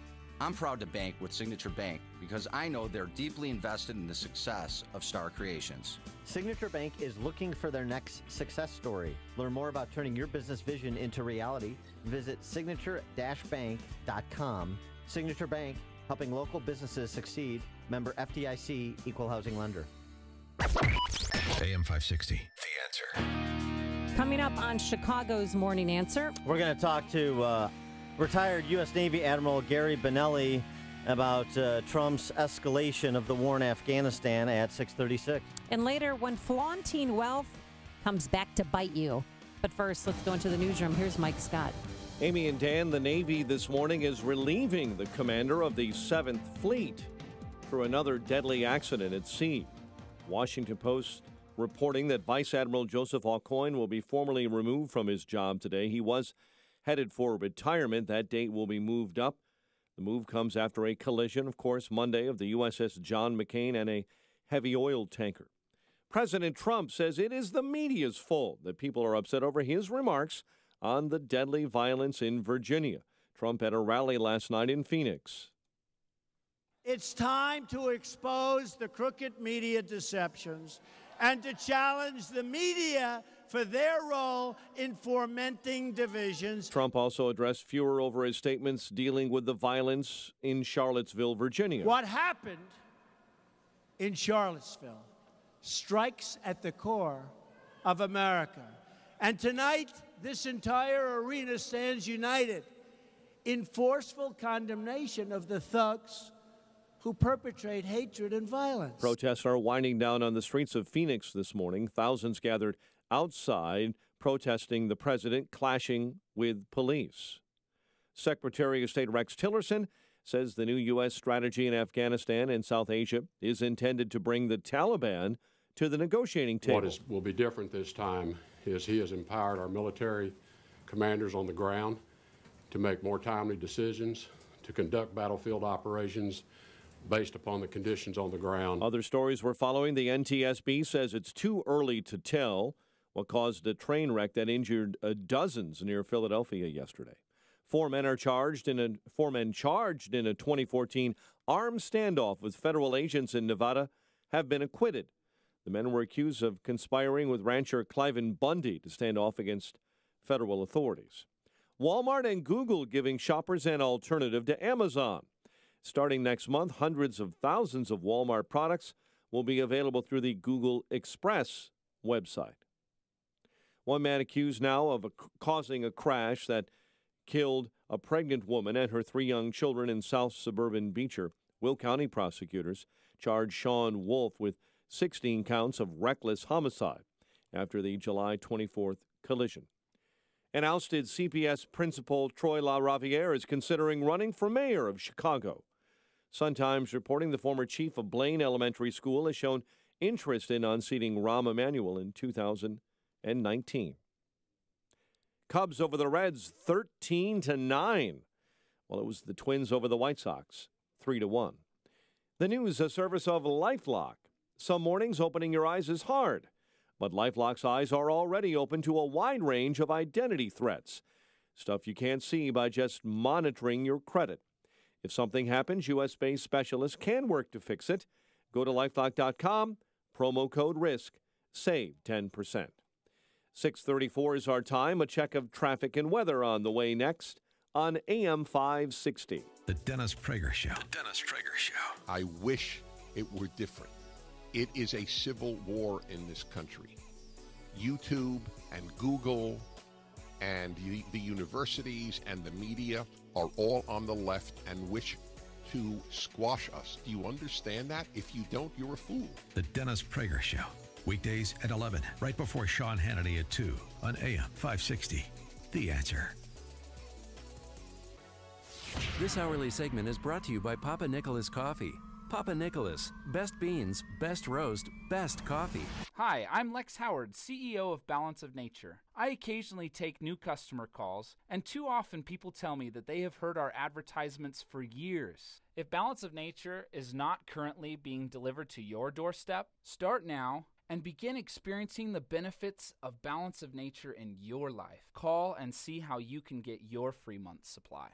I'm proud to bank with Signature Bank because I know they're deeply invested in the success of Star Creations. Signature Bank is looking for their next success story. Learn more about turning your business vision into reality. Visit signature-bank.com. Signature Bank, helping local businesses succeed. Member FDIC, Equal Housing Lender. AM 560, The Answer. Coming up on Chicago's Morning Answer, we're going to talk to retired U.S. Navy Admiral Gary Benelli about Trump's escalation of the war in Afghanistan at 6:36. And later, when flaunting wealth comes back to bite you. But first, let's go into the newsroom. Here's Mike Scott. Amy and Dan, the Navy this morning is relieving the commander of the 7th Fleet through another deadly accident at sea. Washington Post reporting that Vice Admiral Joseph Aucoin will be formally removed from his job today. He was headed for retirement. That date will be moved up. The move comes after a collision, of course, Monday of the USS John McCain and a heavy oil tanker. President Trump says it is the media's fault that people are upset over his remarks on the deadly violence in Virginia. Trump at a rally last night in Phoenix. It's time to expose the crooked media deceptions and to challenge the media for their role in fomenting divisions. Trump also addressed furor over his statements dealing with the violence in Charlottesville, Virginia. What happened in Charlottesville strikes at the core of America. And tonight, this entire arena stands united in forceful condemnation of the thugs who perpetrate hatred and violence. Protests are winding down on the streets of Phoenix this morning. Thousands gathered outside protesting the president clashing with police. Secretary of State Rex Tillerson says the new U.S. strategy in Afghanistan and South Asia is intended to bring the Taliban to the negotiating table. What will be different this time is he has empowered our military commanders on the ground to make more timely decisions, to conduct battlefield operations based upon the conditions on the ground. Other stories we're following. The NTSB says it's too early to tell what caused a train wreck that injured dozens near Philadelphia yesterday. Four men charged in a 2014 armed standoff with federal agents in Nevada have been acquitted. The men were accused of conspiring with rancher Cliven Bundy to stand off against federal authorities. Walmart and Google giving shoppers an alternative to Amazon. Starting next month, hundreds of thousands of Walmart products will be available through the Google Express website. One man accused now of causing a crash that killed a pregnant woman and her 3 young children in South Suburban Beecher. Will County prosecutors charged Sean Wolf with 16 counts of reckless homicide after the July 24th collision. An ousted CPS principal Troy LaRaviere is considering running for mayor of Chicago. Sun-Times reporting the former chief of Blaine Elementary School has shown interest in unseating Rahm Emanuel in 2019. Cubs over the Reds 13-9. Well, it was the Twins over the White Sox 3-1. The news, a service of LifeLock. Some mornings opening your eyes is hard, but LifeLock's eyes are already open to a wide range of identity threats. Stuff you can't see by just monitoring your credit. If something happens, U.S.-based specialists can work to fix it. Go to lifelock.com, promo code RISK, save 10%. 6:34 is our time. A check of traffic and weather on the way next on AM 560. The Dennis Prager Show. The Dennis Prager Show. I wish it were different. It is a civil war in this country. YouTube and Google and the universities and the media are all on the left and wish to squash us. Do you understand that? If you don't, you're a fool. The Dennis Prager Show. Weekdays at 11, right before Sean Hannity at 2 on AM 560. The Answer. This hourly segment is brought to you by Papa Nicholas Coffee. Papa Nicholas, best beans, best roast, best coffee. Hi, I'm Lex Howard, CEO of Balance of Nature. I occasionally take new customer calls, and too often people tell me that they have heard our advertisements for years. If Balance of Nature is not currently being delivered to your doorstep, start now and begin experiencing the benefits of Balance of Nature in your life. Call and see how you can get your free month supply.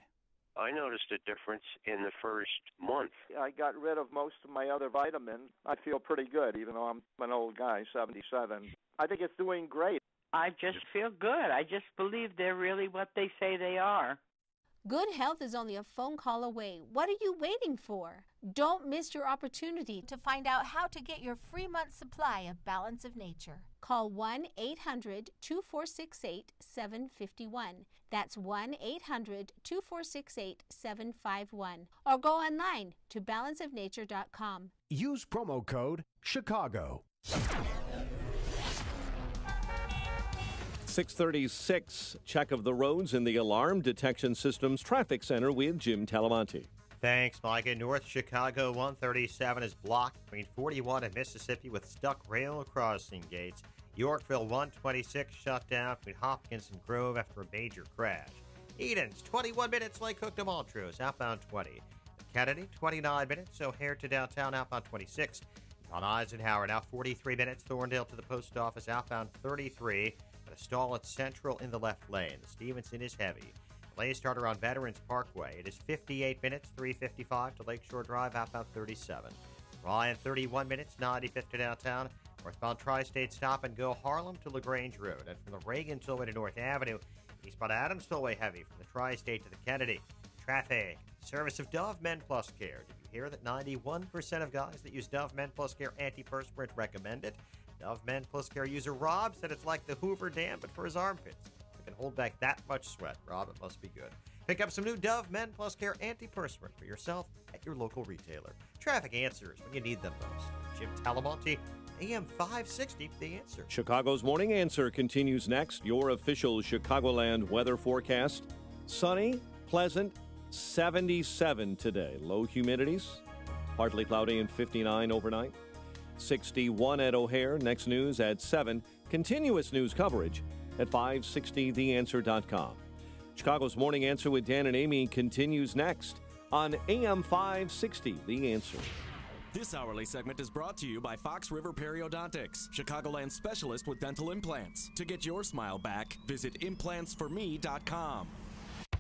I noticed a difference in the first month. I got rid of most of my other vitamins. I feel pretty good, even though I'm an old guy, 77. I think it's doing great. I just feel good. I just believe they're really what they say they are. Good health is only a phone call away. What are you waiting for? Don't miss your opportunity to find out how to get your free month supply of Balance of Nature. Call 1-800-2468-751. That's 1-800-2468-751. Or go online to balanceofnature.com. Use promo code Chicago. 6:36, check of the roads in the Alarm Detection Systems Traffic Center with Jim Talamonte. Thanks, Mike. In North Chicago, 137 is blocked between 41 and Mississippi with stuck rail crossing gates. Yorkville 126 shut down between Hopkins and Grove after a major crash. Edens, 21 minutes, Lake Hook to Montrose, outbound 20. Kennedy, 29 minutes, O'Hare to downtown, outbound 26. On Eisenhower, now 43 minutes, Thorndale to the post office, outbound 33. A stall at Central in the left lane. The Stevenson is heavy. Lane starter on Veterans Parkway. It is 58 minutes, 355 to Lakeshore Drive, outbound 37. Ryan, 31 minutes, 95th to downtown. Northbound Tri-State stop and go Harlem to LaGrange Road. And from the Reagan Tollway to North Avenue, eastbound Adams Tollway heavy from the Tri-State to the Kennedy. Traffic, service of Dove Men Plus Care. hear that 91% of guys that use Dove Men Plus Care antiperspirant recommend it. Dove Men Plus Care user Rob said it's like the Hoover Dam, but for his armpits. It can hold back that much sweat. Rob, it must be good. Pick up some new Dove Men Plus Care antiperspirant for yourself at your local retailer. Traffic answers when you need them most. Jim Talamonte, AM 560, The Answer. Chicago's Morning Answer continues next. Your official Chicagoland weather forecast. Sunny, pleasant, 77 today. Low humidities, partly cloudy and 59 overnight. 61 at O'Hare. Next news at 7. Continuous news coverage at 560theanswer.com. Chicago's Morning Answer with Dan and Amy continues next on AM 560, The Answer. This hourly segment is brought to you by Fox River Periodontics, Chicagoland specialist with dental implants. To get your smile back, visit implantsforme.com.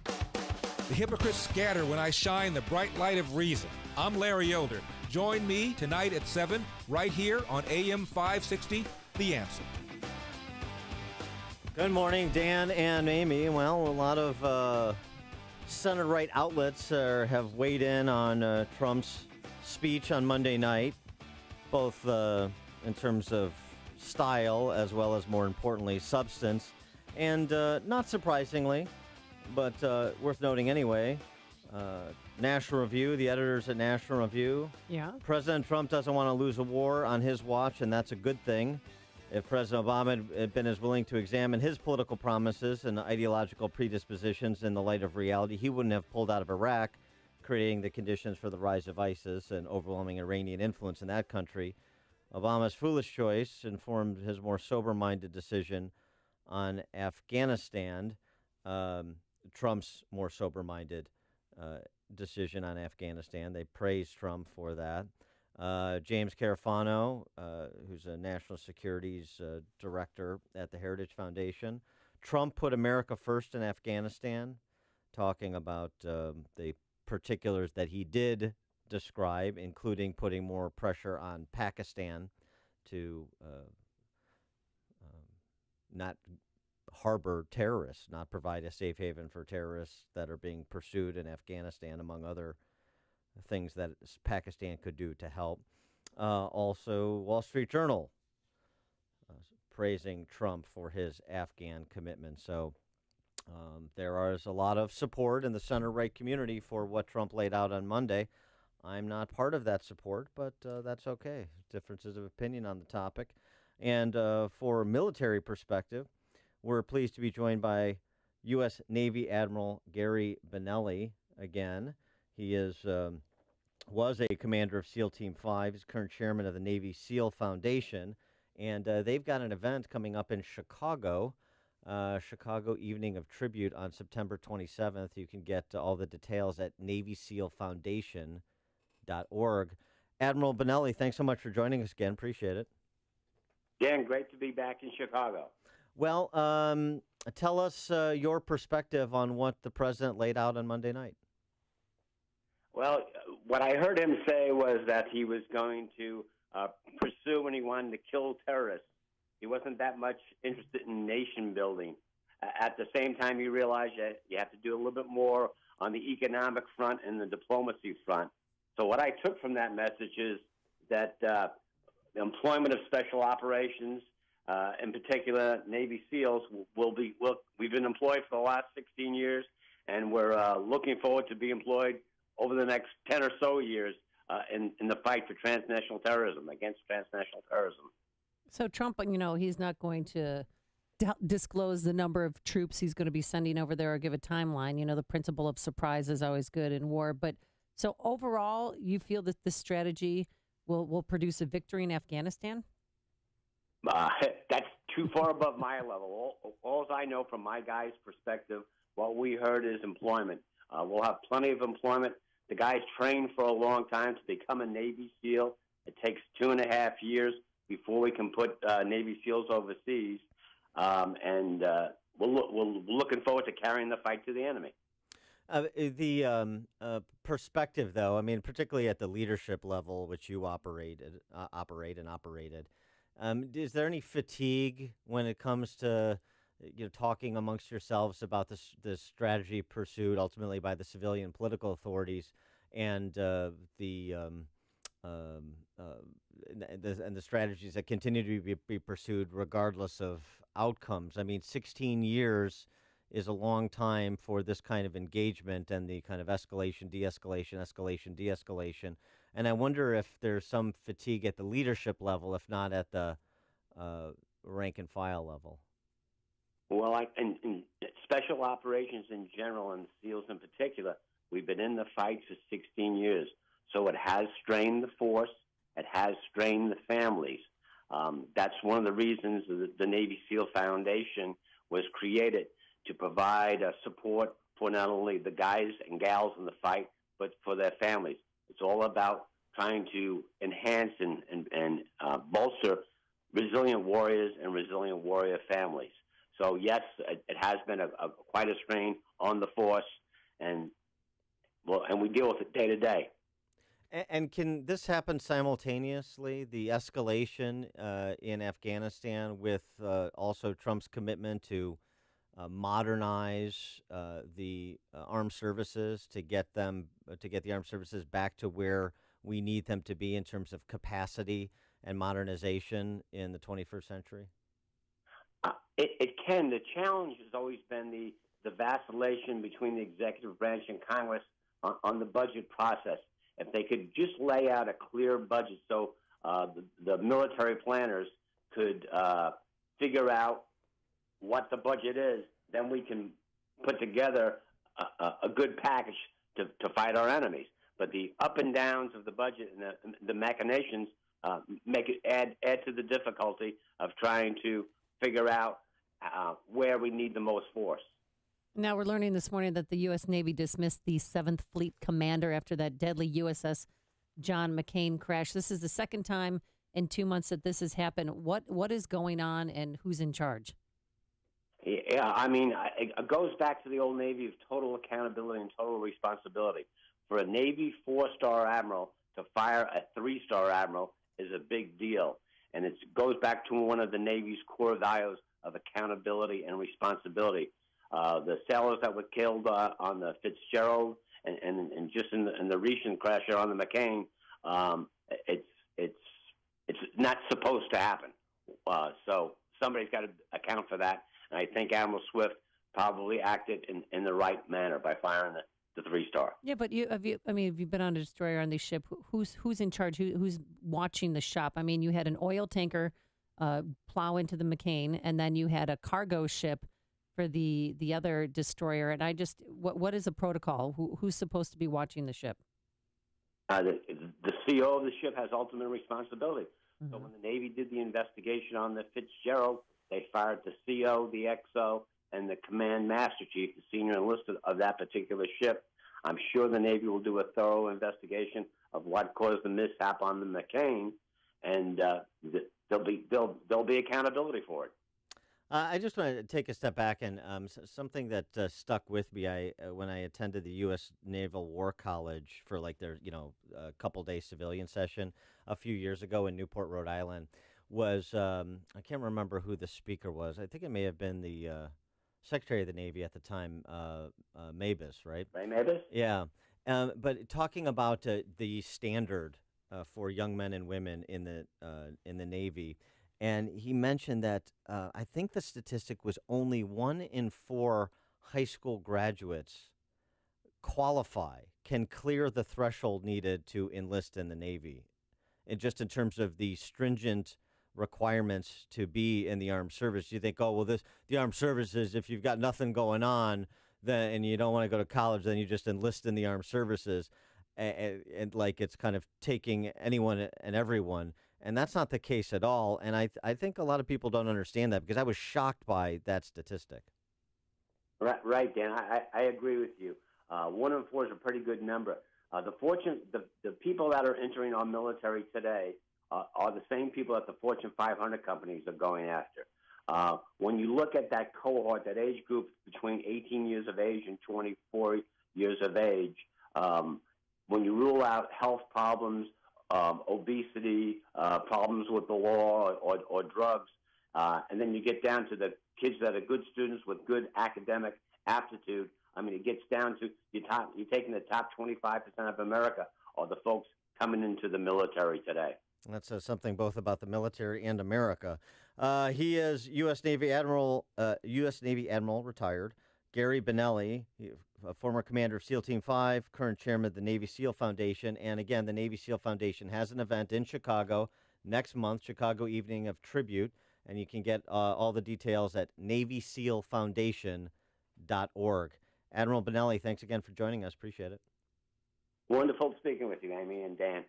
The hypocrites scatter when I shine the bright light of reason. I'm Larry Elder. Join me tonight at 7, right here on AM 560, The Answer. Good morning, Dan and Amy. Well, a lot of center-right outlets have weighed in on Trump's speech on Monday night, both in terms of style as well as, more importantly, substance. And not surprisingly, but worth noting anyway, National Review, the editors at National Review. Yeah. President Trump doesn't want to lose a war on his watch, and that's a good thing. If President Obama had been as willing to examine his political promises and ideological predispositions in the light of reality, he wouldn't have pulled out of Iraq, creating the conditions for the rise of ISIS and overwhelming Iranian influence in that country. Obama's foolish choice informed his more sober-minded decision on Afghanistan. Trump's more sober-minded decision on Afghanistan. They praised Trump for that. James Carafano, who's a national securities director at the Heritage Foundation. Trump put America first in Afghanistan, talking about the particulars that he did describe, including putting more pressure on Pakistan to not harbor terrorists, not provide a safe haven for terrorists that are being pursued in Afghanistan, among other things that Pakistan could do to help. Also, Wall Street Journal praising Trump for his Afghan commitment. So there is a lot of support in the center-right community for what Trump laid out on Monday. I'm not part of that support, but that's okay. Differences of opinion on the topic. And for a military perspective, we're pleased to be joined by U.S. Navy Admiral Gary Benelli again. He was a commander of SEAL Team 5. He's current chairman of the Navy SEAL Foundation. And they've got an event coming up in Chicago, Chicago Evening of Tribute on September 27th. You can get all the details at NavySEALFoundation.org. Admiral Benelli, thanks so much for joining us again. Appreciate it. Dan, great to be back in Chicago. Well, tell us your perspective on what the president laid out on Monday night. Well, what I heard him say was that he was going to pursue and he wanted to kill terrorists. He wasn't that much interested in nation building. At the same time, he realized that you have to do a little bit more on the economic front and the diplomacy front. So what I took from that message is that the employment of special operations, in particular Navy SEALs, we've been employed for the last 16 years, and we're looking forward to be employed over the next 10 or so years in the fight for transnational terrorism, against transnational terrorism. So Trump, he's not going to disclose the number of troops he's going to be sending over there or give a timeline. The principle of surprise is always good in war. But so overall, you feel that this strategy will produce a victory in Afghanistan? That's too far above my level. All I know from my guy's perspective, what we heard is employment. We'll have plenty of employment. The guy's trained for a long time to become a Navy SEAL. It takes 2.5 years before we can put Navy SEALs overseas. And we're looking forward to carrying the fight to the enemy. The perspective, though, particularly at the leadership level, which you operate and operated, is there any fatigue when it comes to talking amongst yourselves about this strategy pursued ultimately by the civilian political authorities? and the strategies that continue to be pursued regardless of outcomes. I mean, 16 years is a long time for this kind of engagement and the kind of escalation, de-escalation, escalation, de-escalation. And I wonder if there's some fatigue at the leadership level, if not at the rank and file level. Well, in special operations in general and SEALs in particular, we've been in the fight for 16 years. So it has strained the force. It has strained the families. That's one of the reasons the Navy SEAL Foundation was created, to provide support for not only the guys and gals in the fight, but for their families. It's all about trying to enhance and bolster resilient warriors and resilient warrior families. So yes, it has been quite a strain on the force, and we deal with it day to day. And can this happen simultaneously, the escalation in Afghanistan with also Trump's commitment to modernize the armed services to get the armed services back to where we need them to be in terms of capacity and modernization in the 21st century? It can. The challenge has always been the vacillation between the executive branch and Congress on the budget process. If they could just lay out a clear budget so the military planners could figure out what the budget is, then we can put together a good package to fight our enemies. But the up and downs of the budget and the machinations make it add to the difficulty of trying to figure out where we need the most force. Now we're learning this morning that the U.S. Navy dismissed the 7th Fleet commander after that deadly USS John McCain crash. This is the second time in 2 months that this has happened. What is going on, and who's in charge? Yeah, I mean, it goes back to the old Navy of total accountability and total responsibility. For a Navy 4-star admiral to fire a 3-star admiral is a big deal. And it goes back to one of the Navy's core values of accountability and responsibility. The sailors that were killed on the Fitzgerald and just in the recent crash on the McCain, it's not supposed to happen. So somebody's got to account for that. And I think Admiral Swift probably acted in the right manner by firing the 3-star. Yeah, but have you been on a destroyer on this ship? Who's in charge? Who's watching the shop? I mean, you had an oil tanker plow into the McCain, and then you had a cargo ship for the other destroyer. And what is the protocol? Who's supposed to be watching the ship? The CO of the ship has ultimate responsibility. Mm-hmm. So when the Navy did the investigation on the Fitzgerald, they fired the CO, the XO, and the command master chief, the senior enlisted of that particular ship. I'm sure the Navy will do a thorough investigation of what caused the mishap on the McCain, and there'll be accountability for it. I just want to take a step back, and something that stuck with me when I attended the U.S. Naval War College for their a couple-day civilian session a few years ago in Newport, Rhode Island, was I can't remember who the speaker was. I think it may have been the Secretary of the Navy at the time, Mabus, right? Ray Mabus? Yeah. But talking about the standard for young men and women in the Navy, and he mentioned that I think the statistic was only 1 in 4 high school graduates can clear the threshold needed to enlist in the Navy, and just in terms of the stringent requirements to be in the armed service. You think, the armed services, if you've got nothing going on, then and you don't want to go to college, then you just enlist in the armed services, and it's kind of taking anyone and everyone, and that's not the case at all. And I think a lot of people don't understand that, because I was shocked by that statistic. Right, Dan. I agree with you. 1 in 4 is a pretty good number. The people that are entering our military today are the same people that the Fortune 500 companies are going after. When you look at that cohort, that age group between 18 years of age and 24 years of age, when you rule out health problems, obesity, problems with the law or drugs, and then you get down to the kids that are good students with good academic aptitude, I mean, it gets down to you're taking the top 25% of America, or the folks coming into the military today. That says something both about the military and America. He is U.S. Navy Admiral retired. Gary Benelli, a former commander of SEAL Team 5, current chairman of the Navy SEAL Foundation. And again, the Navy SEAL Foundation has an event in Chicago next month, Chicago Evening of Tribute. And you can get all the details at NavySealFoundation.org. Admiral Benelli, thanks again for joining us. Appreciate it. Wonderful speaking with you, Amy and Dan.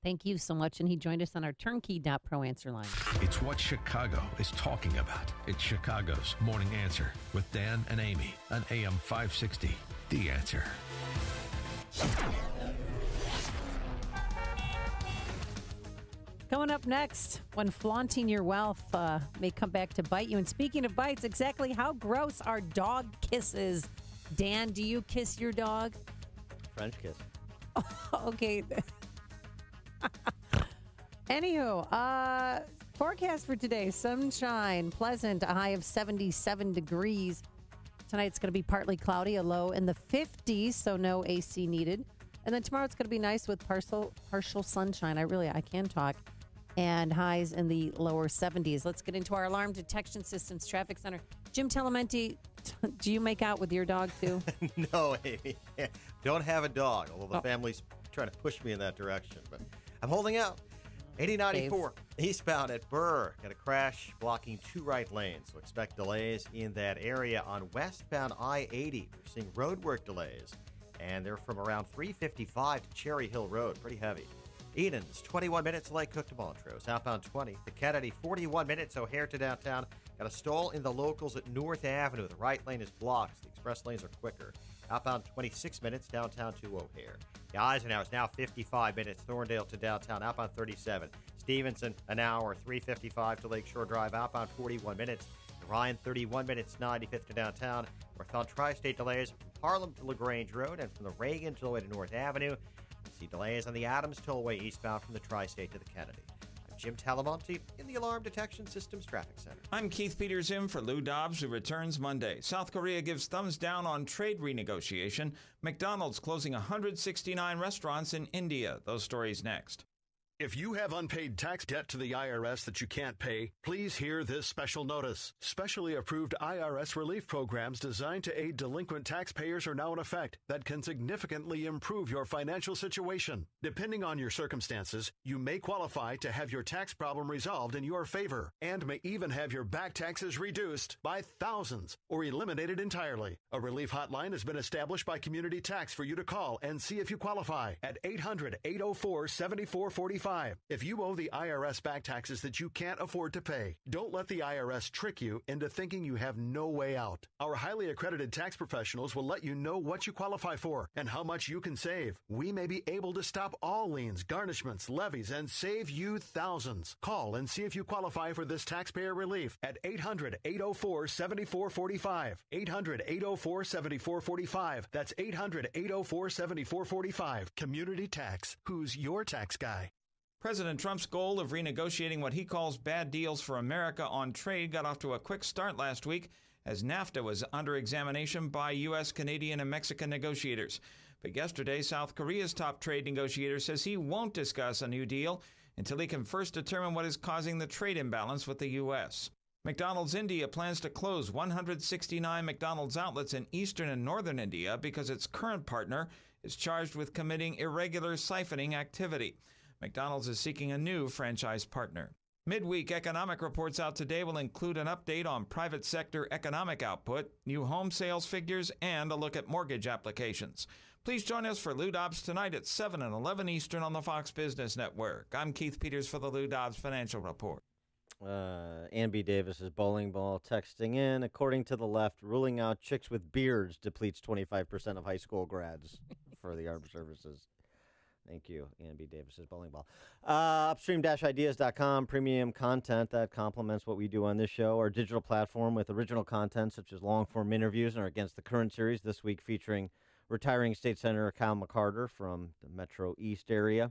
Thank you so much. And he joined us on our turnkey.pro answer line. It's what Chicago is talking about. It's Chicago's Morning Answer with Dan and Amy on AM 560. The Answer. Coming up next, when flaunting your wealth may come back to bite you. And speaking of bites, exactly how gross are dog kisses? Dan, do you kiss your dog? French kiss. Okay. Anywho, forecast for today, sunshine, pleasant, a high of 77 degrees. Tonight it's going to be partly cloudy, a low in the 50s, so no AC needed. And then tomorrow it's going to be nice with partial sunshine. I can talk. And highs in the lower 70s. Let's get into our alarm detection systems traffic center. Jim Telementi, do you make out with your dog too? No, Amy. Don't have a dog, although the family's trying to push me in that direction. But I'm holding out. 8094 eastbound at Burr. Got a crash blocking 2 right lanes. So expect delays in that area. On westbound I-80, we're seeing roadwork delays. And they're from around 355 to Cherry Hill Road. Pretty heavy. Eden's 21 minutes, Lake Cook to Montrose. Outbound 20. The Kennedy 41 minutes, O'Hare to downtown. Got a stall in the locals at North Avenue. The right lane is blocked. The express lanes are quicker. Outbound 26 minutes, downtown to O'Hare. The Eisenhower is now 55 minutes, Thorndale to downtown. Outbound 37. Stevenson, an hour, 355 to Lakeshore Drive. Outbound 41 minutes. The Ryan 31 minutes, 95th to downtown. Northbound Tri-State delays from Harlem to LaGrange Road and from the Reagan Tollway to North Avenue. See delays on the Adams Tollway eastbound from the Tri-State to the Kennedy. I'm Jim Talamonte in the Alarm Detection Systems Traffic Center. I'm Keith Peters in for Lou Dobbs, who returns Monday. South Korea gives thumbs down on trade renegotiation. McDonald's closing 169 restaurants in India. Those stories next. If you have unpaid tax debt to the IRS that you can't pay, please hear this special notice. Specially approved IRS relief programs designed to aid delinquent taxpayers are now in effect that can significantly improve your financial situation. Depending on your circumstances, you may qualify to have your tax problem resolved in your favor and may even have your back taxes reduced by thousands or eliminated entirely. A relief hotline has been established by Community Tax for you to call and see if you qualify at 800-804-7445. If you owe the IRS back taxes that you can't afford to pay, don't let the IRS trick you into thinking you have no way out. Our highly accredited tax professionals will let you know what you qualify for and how much you can save. We may be able to stop all liens, garnishments, levies, and save you thousands. Call and see if you qualify for this taxpayer relief at 800-804-7445. 800-804-7445. That's 800-804-7445. Community Tax. Who's your tax guy? President Trump's goal of renegotiating what he calls bad deals for America on trade got off to a quick start last week as NAFTA was under examination by U.S., Canadian, and Mexican negotiators. But yesterday, South Korea's top trade negotiator says he won't discuss a new deal until he can first determine what is causing the trade imbalance with the U.S. McDonald's India plans to close 169 McDonald's outlets in eastern and northern India because its current partner is charged with committing irregular siphoning activity. McDonald's is seeking a new franchise partner. Midweek economic reports out today will include an update on private sector economic output, new home sales figures, and a look at mortgage applications. Please join us for Lou Dobbs tonight at 7 and 11 Eastern on the Fox Business Network. I'm Keith Peters for the Lou Dobbs Financial Report. Ann B. Davis is bowling ball texting in. According to the left, ruling out chicks with beards depletes 25% of high school grads for the armed services. Thank you, Ann B. Davis's bowling ball. Upstream-ideas.com, premium content that complements what we do on this show. Our digital platform with original content such as long-form interviews and our Against the Current series this week featuring retiring State Senator Kyle McCarter from the Metro East area,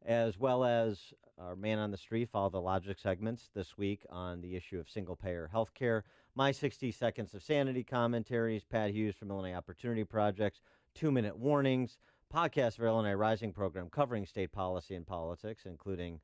as well as our man on the street. Follow the Logic segments this week on the issue of single-payer health care. My 60 Seconds of Sanity commentaries. Pat Hughes from Illinois Opportunity Projects. 2-minute warnings. Podcast of our Illinois Rising program covering state policy and politics, including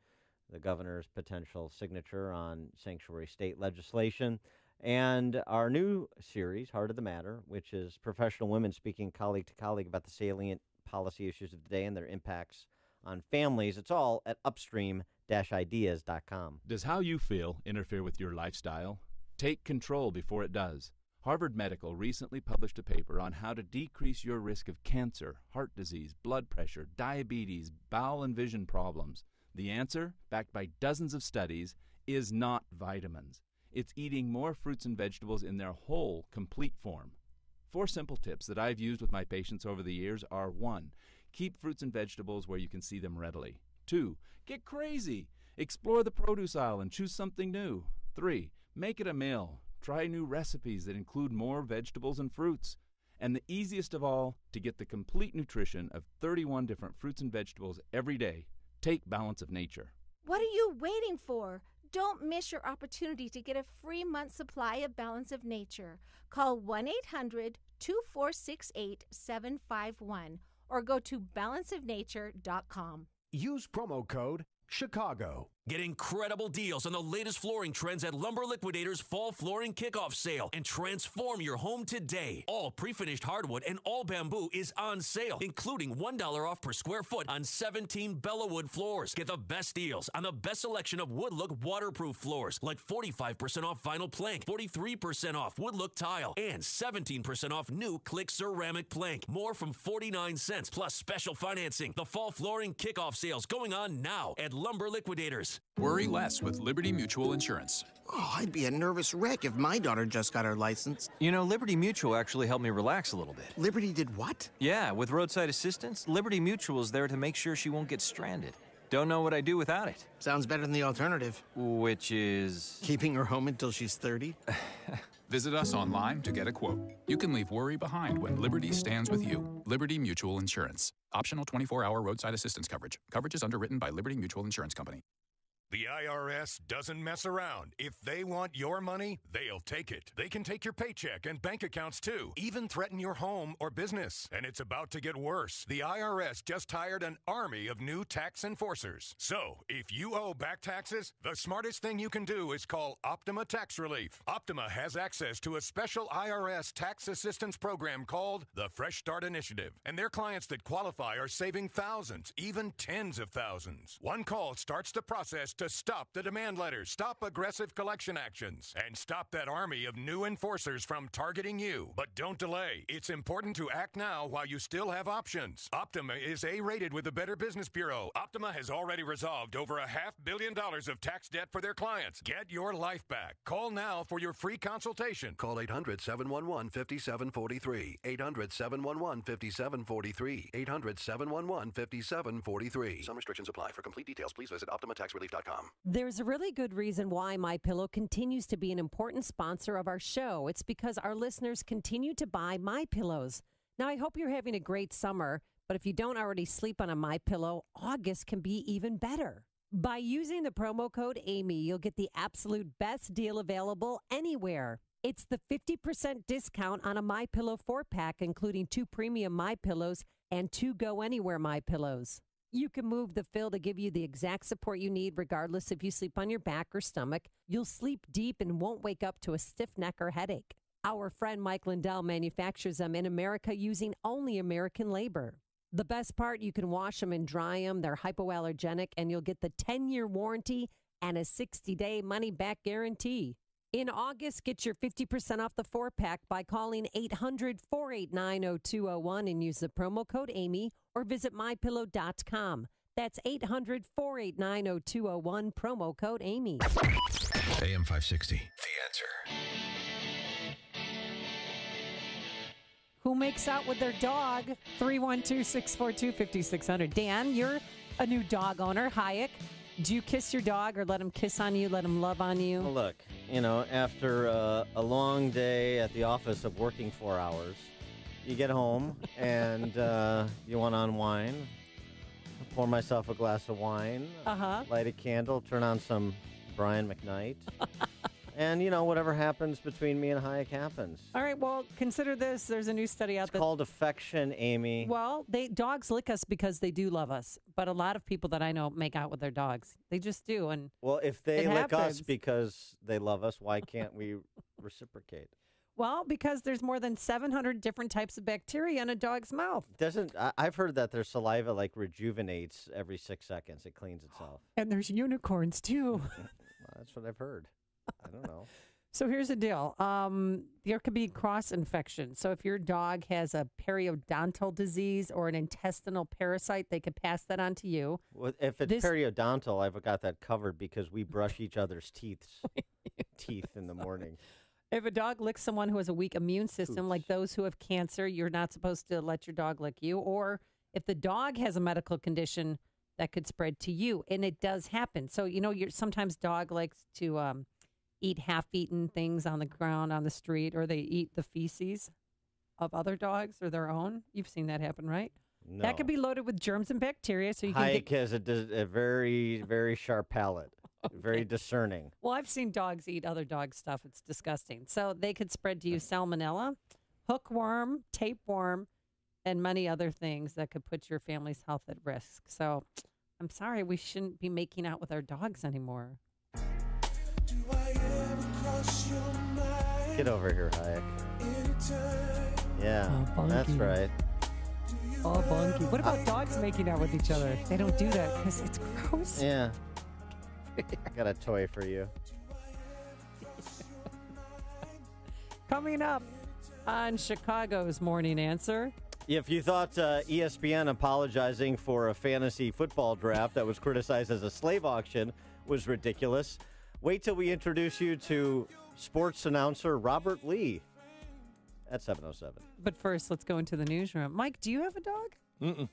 the governor's potential signature on sanctuary state legislation. And our new series, Heart of the Matter, which is professional women speaking colleague to colleague about the salient policy issues of the day and their impacts on families. It's all at upstream-ideas.com. Does how you feel interfere with your lifestyle? Take control before it does. Harvard Medical recently published a paper on how to decrease your risk of cancer, heart disease, blood pressure, diabetes, bowel and vision problems. The answer, backed by dozens of studies, is not vitamins. It's eating more fruits and vegetables in their whole, complete form. 4 simple tips that I've used with my patients over the years are: 1. Keep fruits and vegetables where you can see them readily. 2. Get crazy. Explore the produce aisle and choose something new. 3. Make it a meal. Try new recipes that include more vegetables and fruits. And the easiest of all, to get the complete nutrition of 31 different fruits and vegetables every day, take Balance of Nature. What are you waiting for? Don't miss your opportunity to get a free month supply of Balance of Nature. Call 1-800-2468-751 or go to balanceofnature.com. Use promo code Chicago. Get incredible deals on the latest flooring trends at Lumber Liquidators Fall Flooring Kickoff Sale and transform your home today. All pre-finished hardwood and all bamboo is on sale, including $1 off per square foot on 17 Bellawood floors. Get the best deals on the best selection of Woodlook waterproof floors, like 45% off vinyl plank, 43% off Woodlook tile, and 17% off new Click ceramic plank. More from 49 cents, plus special financing. The Fall Flooring Kickoff Sale's going on now at Lumber Liquidators. Worry less with Liberty Mutual Insurance. Oh, I'd be a nervous wreck if my daughter just got her license. You know, Liberty Mutual actually helped me relax a little bit. Liberty did what? Yeah, with roadside assistance, Liberty Mutual is there to make sure she won't get stranded. Don't know what I'd do without it. Sounds better than the alternative. Which is? Keeping her home until she's 30. Visit us online to get a quote. You can leave worry behind when Liberty stands with you. Liberty Mutual Insurance. Optional 24-hour roadside assistance coverage. Coverage is underwritten by Liberty Mutual Insurance Company. The IRS doesn't mess around. If they want your money, they'll take it. They can take your paycheck and bank accounts too, even threaten your home or business. And it's about to get worse. The IRS just hired an army of new tax enforcers. So, if you owe back taxes, the smartest thing you can do is call Optima Tax Relief. Optima has access to a special IRS tax assistance program called the Fresh Start Initiative. And their clients that qualify are saving thousands, even tens of thousands. One call starts the process to stop the demand letters, stop aggressive collection actions, and stop that army of new enforcers from targeting you. But don't delay. It's important to act now while you still have options. Optima is A-rated with the Better Business Bureau. Optima has already resolved over $500 million of tax debt for their clients. Get your life back. Call now for your free consultation. Call 800-711-5743. 800-711-5743. 800-711-5743. Some restrictions apply. For complete details, please visit OptimaTaxRelief.com. There's a really good reason why MyPillow continues to be an important sponsor of our show. It's because our listeners continue to buy MyPillows. Now, I hope you're having a great summer, but if you don't already sleep on a MyPillow, August can be even better. By using the promo code Amy, you'll get the absolute best deal available anywhere. It's the 50% discount on a MyPillow 4-pack, including 2 premium MyPillows and 2 Go Anywhere MyPillows. You can move the fill to give you the exact support you need, regardless if you sleep on your back or stomach. You'll sleep deep and won't wake up to a stiff neck or headache. Our friend Mike Lindell manufactures them in America using only American labor. The best part, you can wash them and dry them. They're hypoallergenic, and you'll get the 10-year warranty and a 60-day money-back guarantee. In August, get your 50% off the 4-pack by calling 800-489-0201 and use the promo code Amy, or visit MyPillow.com. That's 800-489-0201, promo code Amy. AM 560, The Answer. Who makes out with their dog? 312-642-5600. Dan, you're a new dog owner. Hayek, do you kiss your dog or let him kiss on you, let him love on you? Well, look, after a long day at the office of working 4 hours, you get home and you want to unwind. pour myself a glass of wine, light a candle, turn on some Brian McKnight. And, whatever happens between me and Hayek happens. All right, well, consider this. There's a new study out It's called affection, Amy. Well, dogs lick us because they do love us. But a lot of people that I know make out with their dogs. They just do. And well, if they lick us because they love us, why can't we reciprocate? Well, because there's more than 700 different types of bacteria in a dog's mouth. I've heard that their saliva rejuvenates every 6 seconds. It cleans itself. And there's unicorns, too. Well, that's what I've heard. I don't know. So here's the deal. There could be cross infection. So if your dog has a periodontal disease or an intestinal parasite, they could pass that on to you. Well, if it's periodontal, I've got that covered because we brush each other's teeth in the morning. If a dog licks someone who has a weak immune system, like those who have cancer, you're not supposed to let your dog lick you. Or if the dog has a medical condition, that could spread to you. And it does happen. So, sometimes dog likes to eat half-eaten things on the ground, on the street, or they eat the feces of other dogs or their own. You've seen that happen, right? No. That could be loaded with germs and bacteria. So you can Hayek has a very, very sharp palate, very discerning. Well, I've seen dogs eat other dog stuff. It's disgusting. So they could spread to you salmonella, hookworm, tapeworm, and many other things that could put your family's health at risk. So I'm sorry, we shouldn't be making out with our dogs anymore. Get over here, Hayek. Yeah, that's right. Oh, bunky. What about dogs making out with each other? They don't do that because it's gross. Yeah. I got a toy for you. Coming up on Chicago's Morning Answer. If you thought ESPN apologizing for a fantasy football draft that was criticized as a slave auction was ridiculous, wait till we introduce you to sports announcer Robert Lee at 7:07. But first, let's go into the newsroom. Mike, do you have a dog? Mm-mm.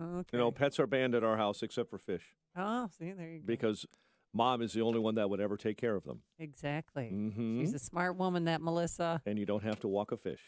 Okay. Pets are banned at our house except for fish. Oh, see, there you go. Because Mom is the only one that would ever take care of them. Exactly. Mm-hmm. She's a smart woman, that Melissa. And you don't have to walk a fish.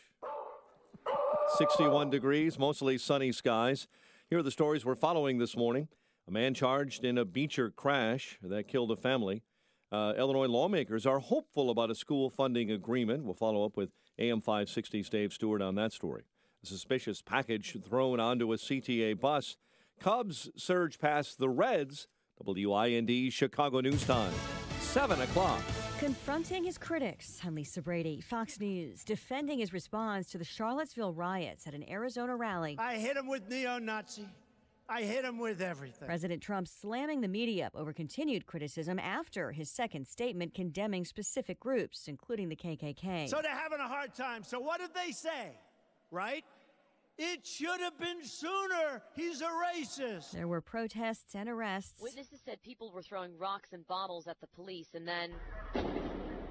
61 degrees, mostly sunny skies. Here are the stories we're following this morning. A man charged in a Beecher crash that killed a family. Illinois lawmakers are hopeful about a school funding agreement. We'll follow up with AM 560's Dave Stewart on that story. A suspicious package thrown onto a CTA bus. Cubs surge past the Reds. WIND Chicago News Time, 7 o'clock. Confronting his critics, I'm Lisa Brady, Fox News, defending his response to the Charlottesville riots at an Arizona rally. I hit him with neo-Nazi. I hit him with everything. President Trump slamming the media over continued criticism after his second statement condemning specific groups, including the KKK. So they're having a hard time. So what did they say, right? It should have been sooner. He's a racist. There were protests and arrests. Witnesses said people were throwing rocks and bottles at the police, and then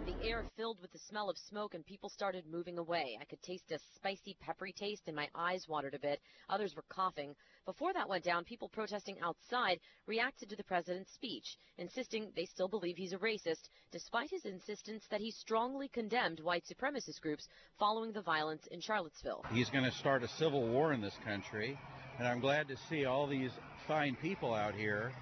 the air filled with the smell of smoke and people started moving away. I could taste a spicy, peppery taste and my eyes watered a bit. Others were coughing. Before that went down, people protesting outside reacted to the president's speech, insisting they still believe he's a racist, despite his insistence that he strongly condemned white supremacist groups following the violence in Charlottesville. He's going to start a civil war in this country, and I'm glad to see all these fine people out here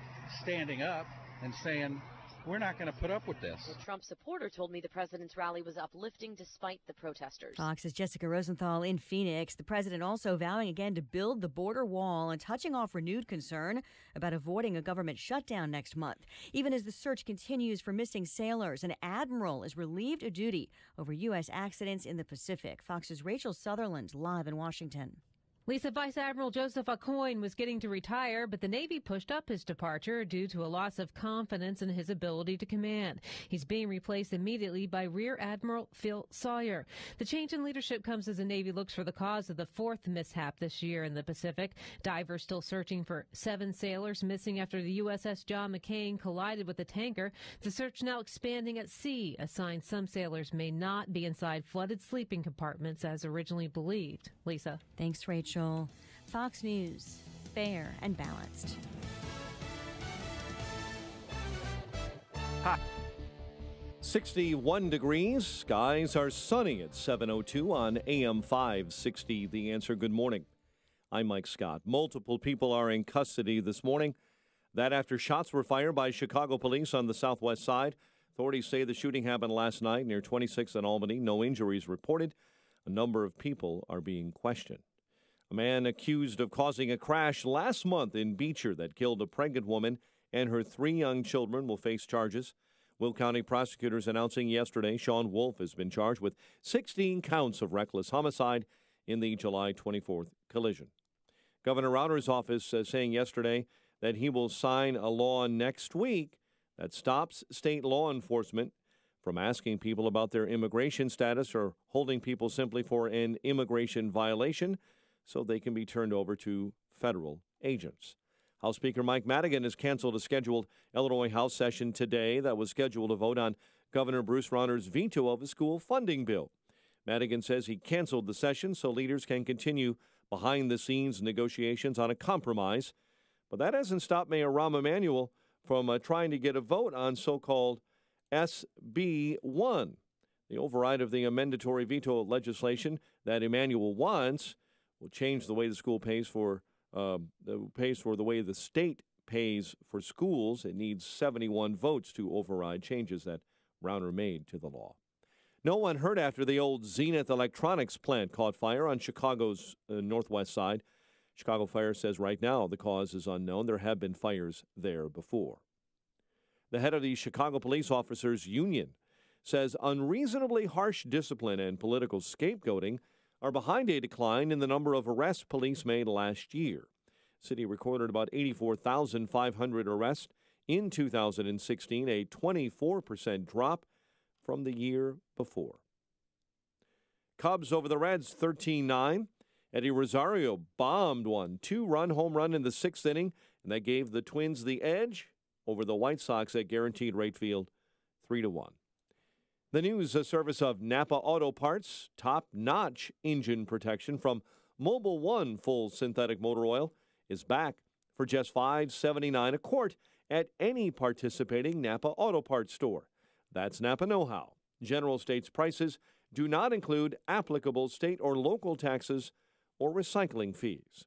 standing up and saying, we're not going to put up with this. A Trump supporter told me the president's rally was uplifting despite the protesters. Fox's Jessica Rosenthal in Phoenix. The president also vowing again to build the border wall and touching off renewed concern about avoiding a government shutdown next month. Even as the search continues for missing sailors, an admiral is relieved of duty over U.S. accidents in the Pacific. Fox's Rachel Sutherland live in Washington. Lisa, Vice Admiral Joseph Aucoin was getting to retire, but the Navy pushed up his departure due to a loss of confidence in his ability to command. He's being replaced immediately by Rear Admiral Phil Sawyer. The change in leadership comes as the Navy looks for the cause of the fourth mishap this year in the Pacific. Divers still searching for 7 sailors missing after the USS John McCain collided with a tanker. The search now expanding at sea. A sign some sailors may not be inside flooded sleeping compartments as originally believed. Lisa. Thanks, Rachel. Fox News, fair and balanced. Hot. 61 degrees. Skies are sunny at 7:02 on AM 560. The Answer. Good morning. I'm Mike Scott. Multiple people are in custody this morning. That after shots were fired by Chicago police on the southwest side. Authorities say the shooting happened last night near 26th and Albany. No injuries reported. A number of people are being questioned. A man accused of causing a crash last month in Beecher that killed a pregnant woman and her 3 young children will face charges. Will County prosecutors announcing yesterday Sean Wolf has been charged with 16 counts of reckless homicide in the July 24th collision. Governor Rauner's office saying yesterday that he will sign a law next week that stops state law enforcement from asking people about their immigration status or holding people simply for an immigration violation so they can be turned over to federal agents. House Speaker Mike Madigan has canceled a scheduled Illinois House session today that was scheduled to vote on Governor Bruce Rauner's veto of a school funding bill. Madigan says he canceled the session so leaders can continue behind-the-scenes negotiations on a compromise. But that hasn't stopped Mayor Rahm Emanuel from trying to get a vote on so-called SB 1, the override of the mandatory veto legislation that Emanuel wants will change the way the school pays for the way the state pays for schools. It needs 71 votes to override changes that Rauner made to the law. No one hurt after the old Zenith Electronics plant caught fire on Chicago's northwest side. Chicago Fire says right now the cause is unknown. There have been fires there before. The head of the Chicago Police Officers Union says unreasonably harsh discipline and political scapegoating are behind a decline in the number of arrests police made last year. The city recorded about 84,500 arrests in 2016, a 24% drop from the year before. Cubs over the Reds 13-9. Eddie Rosario bombed one 2-run home run in the 6th inning, and that gave the Twins the edge over the White Sox at Guaranteed Rate Field 3-1. The news service of Napa Auto Parts, top-notch engine protection from Mobil 1 full synthetic motor oil is back for just $5.79 a quart at any participating Napa Auto Parts store. That's Napa know-how. General States prices do not include applicable state or local taxes or recycling fees.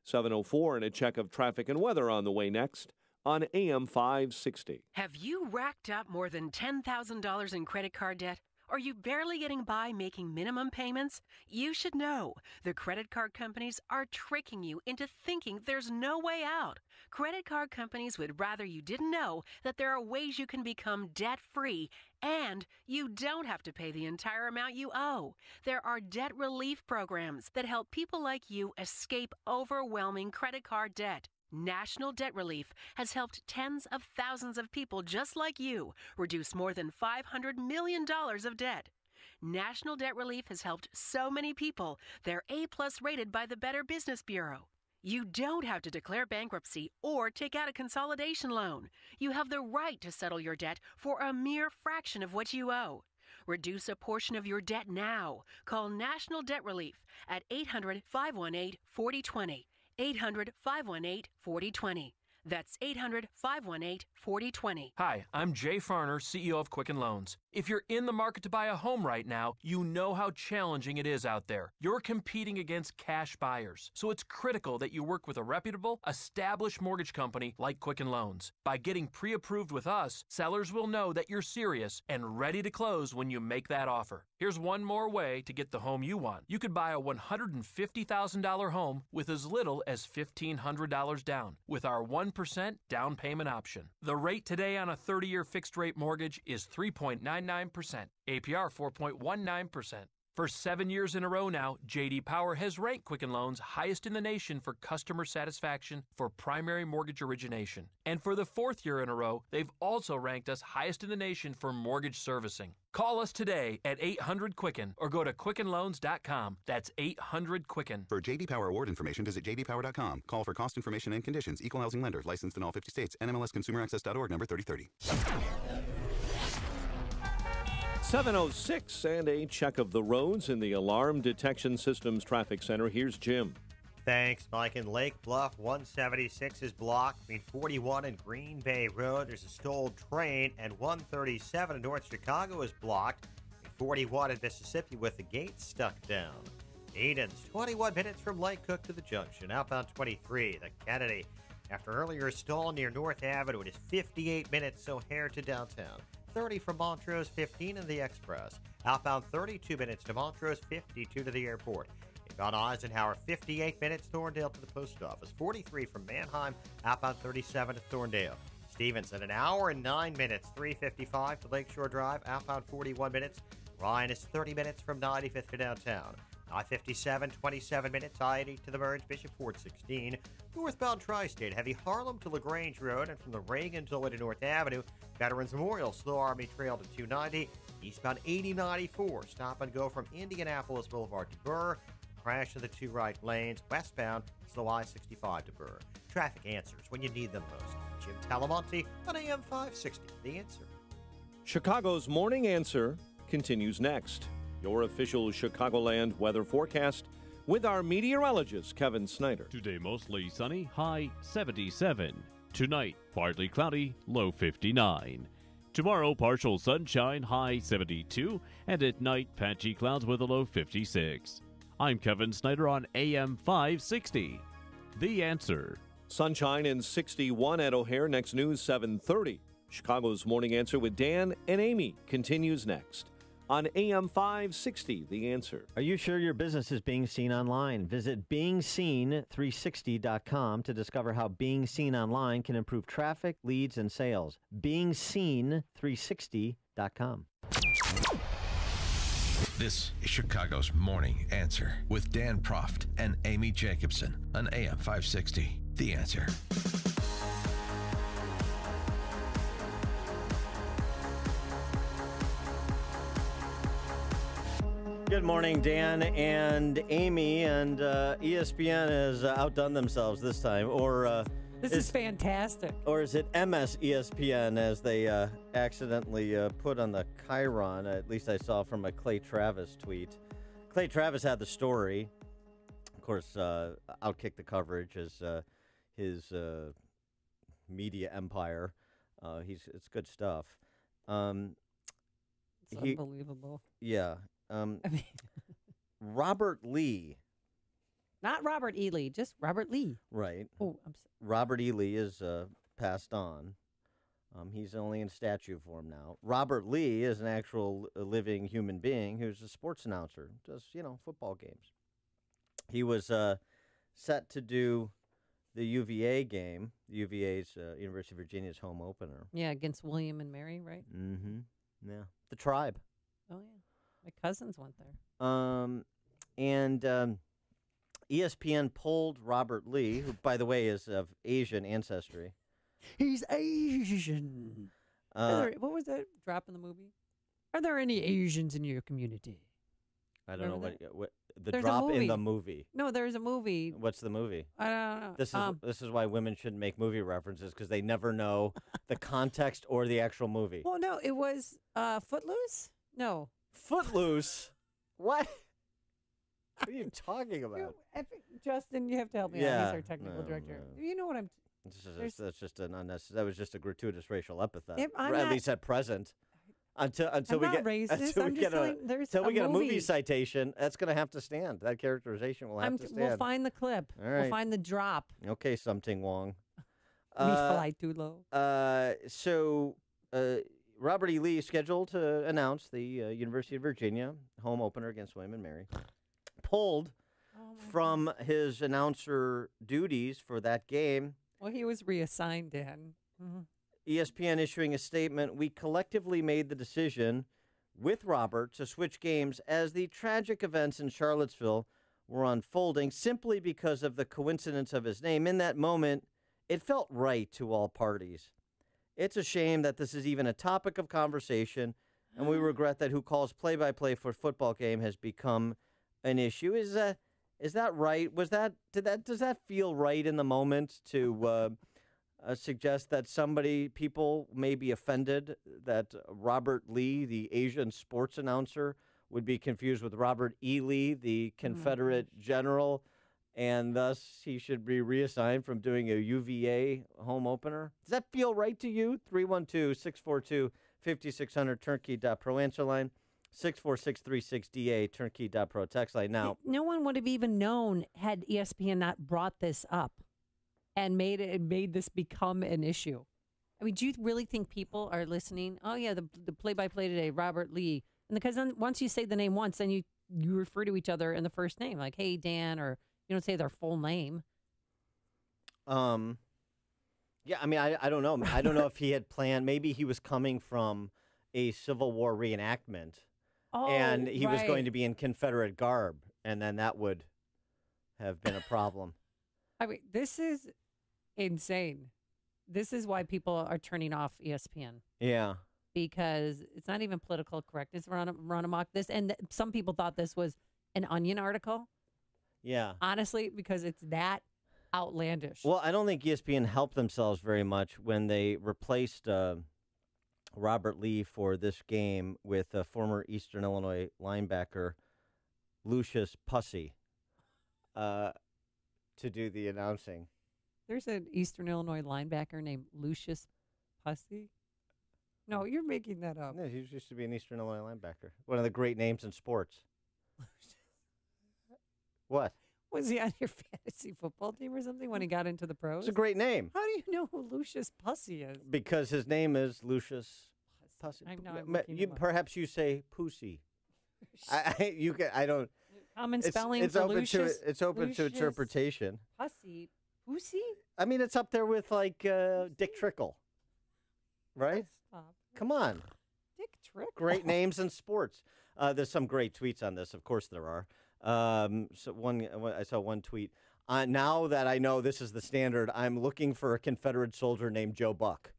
7:04 and a check of traffic and weather on the way next on AM 560. Have you racked up more than $10,000 in credit card debt? Are you barely getting by making minimum payments? You should know the credit card companies are tricking you into thinking there's no way out. Credit card companies would rather you didn't know that there are ways you can become debt-free and you don't have to pay the entire amount you owe. There are debt relief programs that help people like you escape overwhelming credit card debt. National Debt Relief has helped tens of thousands of people just like you reduce more than $500 million of debt. National Debt Relief has helped so many people, they're A-plus rated by the Better Business Bureau. You don't have to declare bankruptcy or take out a consolidation loan. You have the right to settle your debt for a mere fraction of what you owe. Reduce a portion of your debt now. Call National Debt Relief at 800-518-4020. 800-518-4020. That's 800-518-4020. Hi, I'm Jay Farner, CEO of Quicken Loans. If you're in the market to buy a home right now, you know how challenging it is out there. You're competing against cash buyers, so it's critical that you work with a reputable, established mortgage company like Quicken Loans. By getting pre-approved with us, sellers will know that you're serious and ready to close when you make that offer. Here's one more way to get the home you want. You could buy a $150,000 home with as little as $1,500 down with our 1% down payment option. The rate today on a 30-year fixed-rate mortgage is 3.99%, APR 4.19%. For 7 years in a row now, J.D. Power has ranked Quicken Loans highest in the nation for customer satisfaction for primary mortgage origination. And for the 4th year in a row, they've also ranked us highest in the nation for mortgage servicing. Call us today at 800-QUICKEN or go to QuickenLoans.com. That's 800-QUICKEN. For J.D. Power award information, visit jdpower.com. Call for cost information and conditions. Equal housing lender. Licensed in all 50 states. NMLSConsumerAccess.org, number 3030. 7:06 and a check of the roads in the Alarm Detection Systems Traffic Center. Here's Jim. Thanks, Mike. In Lake Bluff, 176 is blocked between 41 and Green Bay Road. There's a stalled train, and 137 in North Chicago is blocked between 41 and Mississippi with the gate stuck down. Edens, 21 minutes from Lake Cook to the junction. Outbound 23, the Kennedy. After earlier stall near North Avenue, it is 58 minutes O'Hare to downtown. 30 from Montrose, 15 in the Express. Outbound 32 minutes to Montrose, 52 to the airport. Inbound Eisenhower, 58 minutes, Thorndale to the post office. 43 from Manheim, outbound 37 to Thorndale. Stevenson, an hour and 9 minutes, 3:55 to Lakeshore Drive, outbound 41 minutes. Ryan is 30 minutes from 95th to downtown. I-57, 27 minutes, I-80 to the merge, Bishop Ford 16. Northbound Tri-State, heavy Harlem to LaGrange Road, and from the Reagan all the way to North Avenue. Veterans Memorial, slow Army Trail to 290. Eastbound 8094, stop and go from Indianapolis Boulevard to Burr. Crash to the two right lanes. Westbound, slow I-65 to Burr. Traffic answers when you need them most. Jim Talamonte on AM 560, The Answer. Chicago's Morning Answer continues next. Your official Chicagoland weather forecast with our meteorologist, Kevin Snyder. Today, mostly sunny, high 77. Tonight, partly cloudy, low 59. Tomorrow, partial sunshine, high 72. And at night, patchy clouds with a low 56. I'm Kevin Snyder on AM 560. The Answer. Sunshine and 61 at O'Hare. Next news, 7:30. Chicago's Morning Answer with Dan and Amy continues next on AM 560, The Answer. Are you sure your business is being seen online? Visit BeingSeen360.com to discover how being seen online can improve traffic, leads, and sales. BeingSeen360.com. This is Chicago's Morning Answer with Dan Proft and Amy Jacobson on AM 560, The Answer. Good morning, Dan and Amy, and ESPN has outdone themselves this time, or this is fantastic. Or is it MS ESPN, as they accidentally put on the Chiron? At least I saw from a Clay Travis tweet. Clay Travis had the story. Of course, Outkick the coverage as his media empire. It's good stuff. It's unbelievable. Yeah. Robert Lee. Not Robert E. Lee, just Robert Lee. Right. Oh, I'm sorry. Robert E. Lee is passed on. He's only in statue form now. Robert Lee is an actual living human being who's a sports announcer, does, football games. He was set to do the UVA game, UVA's University of Virginia's home opener. Yeah, against William and Mary, right? Mm-hmm. Yeah. The Tribe. Oh, yeah. My cousins went there. ESPN pulled Robert Lee, who, by the way, is of Asian ancestry. He's Asian. What was that drop in the movie? Are there any Asians in your community? I don't know what the There's drop in the movie. No, there's a movie. What's the movie? I don't know. This is why women shouldn't make movie references, because they never know the context or the actual movie. Well, no, it was Footloose? No. Footloose? What? What are you talking about? Justin, you have to help me out. He's our technical director. No. You know what I'm... That's just an unnecessary. That was just a gratuitous racial epithet. I'm at not, least at present. Until I'm we not get racist. until I'm we just get saying there's until we get a movie movie citation, that's going to have to stand. That characterization will have to stand. We'll find the clip. All right. We'll find the drop. Okay, something Wong. We fly too low. Robert E. Lee is scheduled to announce the University of Virginia home opener against William and Mary. Pulled from his announcer duties for that game. Well, he was reassigned, Dan. Mm-hmm. ESPN issuing a statement, we collectively made the decision with Robert to switch games as the tragic events in Charlottesville were unfolding simply because of the coincidence of his name. In that moment, it felt right to all parties. It's a shame that this is even a topic of conversation, and we regret that who calls play-by-play for a football game has become an issue. Is that right? Does that feel right in the moment to suggest that people may be offended that Robert Lee, the Asian sports announcer, would be confused with Robert E. Lee, the Confederate general, and thus he should be reassigned from doing a UVA home opener? Does that feel right to you? 312-642-5600, turnkey.pro answer line. 64636DA, turnkey.pro text line. Now, no one would have even known had ESPN not brought this up and made this become an issue. I mean, do you really think people are listening? Oh, yeah, the play-by-play today, Robert Lee. And because then once you say the name once, then you refer to each other in the first name, like, hey, Dan, or you don't say their full name. Yeah, I mean, I don't know. I don't know if he had planned. Maybe he was coming from a Civil War reenactment, and he was going to be in Confederate garb, and then that would have been a problem. I mean, this is insane. This is why people are turning off ESPN. Yeah. Because it's not even political correctness run amok. Some people thought this was an Onion article. Yeah. Honestly, because it's that outlandish. Well, I don't think ESPN helped themselves very much when they replaced Robert Lee for this game with former Eastern Illinois linebacker Lucius Pussy to do the announcing. There's an Eastern Illinois linebacker named Lucius Pussy. No, you're making that up. No, he used to be an Eastern Illinois linebacker. One of the great names in sports. What? Was he on your fantasy football team or something when he got into the pros? It's a great name. How do you know who Lucius Pussy is? Because his name is Lucius Pussy. Perhaps you say Pussy. I don't. Common spelling it's for open Lucius. It's open to interpretation. Pussy. Pussy? I mean, it's up there with like Dick Trickle. Right? Stop. Come on. Dick Trickle. Great names in sports. There's some great tweets on this. Of course there are. I saw one tweet. Now that I know this is the standard, I'm looking for a Confederate soldier named Joe Buck.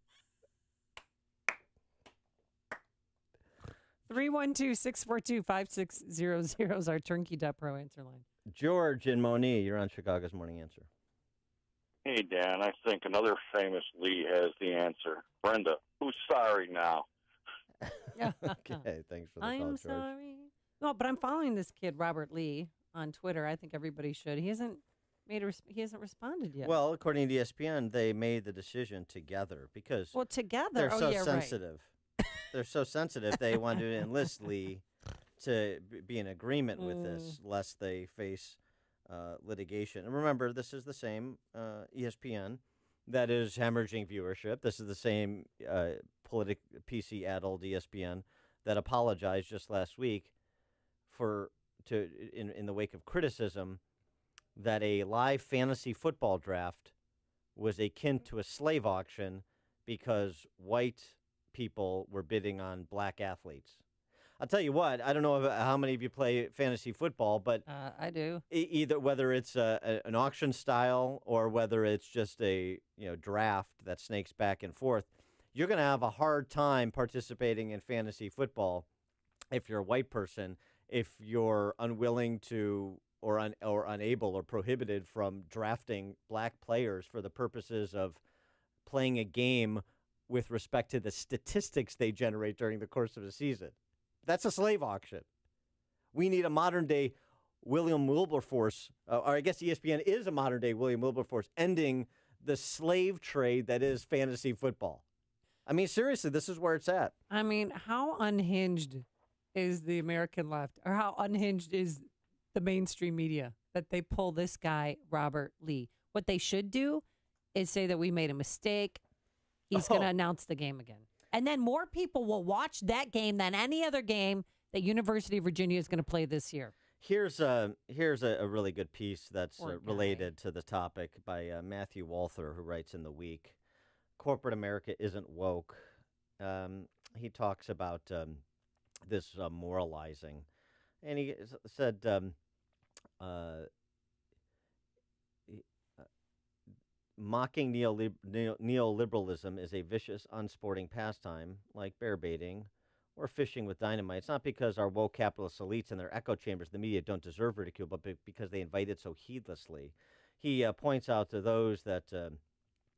312-642-5600 is our turnkey.pro answer line. George in Moni, you're on Chicago's Morning Answer. Hey, Dan, I think another famous Lee has the answer. Brenda, who's sorry now? Okay, thanks for the call, I'm George. sorry. No, but I'm following this kid, Robert Lee, on Twitter. I think everybody should. He hasn't responded yet. Well, according to ESPN, they made the decision together because together they're so yeah, sensitive. They're so sensitive. They wanted to enlist Lee to be in agreement with this, lest they face litigation. And remember, this is the same ESPN that is hemorrhaging viewership. This is the same PC-addled ESPN that apologized just last week in the wake of criticism that a live fantasy football draft was akin to a slave auction because white people were bidding on black athletes. I'll tell you what, I don't know how many of you play fantasy football, but I do. Either whether it's an auction style or whether it's just a draft that snakes back and forth, you're going to have a hard time participating in fantasy football if you're a white person, if you're unwilling to or unable or prohibited from drafting black players for the purposes of playing a game with respect to the statistics they generate during the course of a season. That's a slave auction. We need a modern-day William Wilberforce, or I guess ESPN is a modern-day William Wilberforce, ending the slave trade that is fantasy football. I mean, seriously, this is where it's at. I mean, how unhinged is the American left, or how unhinged is the mainstream media that they pull this guy, Robert Lee? What they should do is say that we made a mistake. He's going to announce the game again. And then more people will watch that game than any other game that University of Virginia is going to play this year. Here's a really good piece that's related to the topic by Matthew Walther, who writes in The Week. Corporate America isn't woke. He talks about this moralizing. And he said, mocking neoliberalism is a vicious, unsporting pastime like bear baiting or fishing with dynamite. It's not because our woke capitalist elites and their echo chambers, the media, don't deserve ridicule, but because they invite it so heedlessly. He points out to those that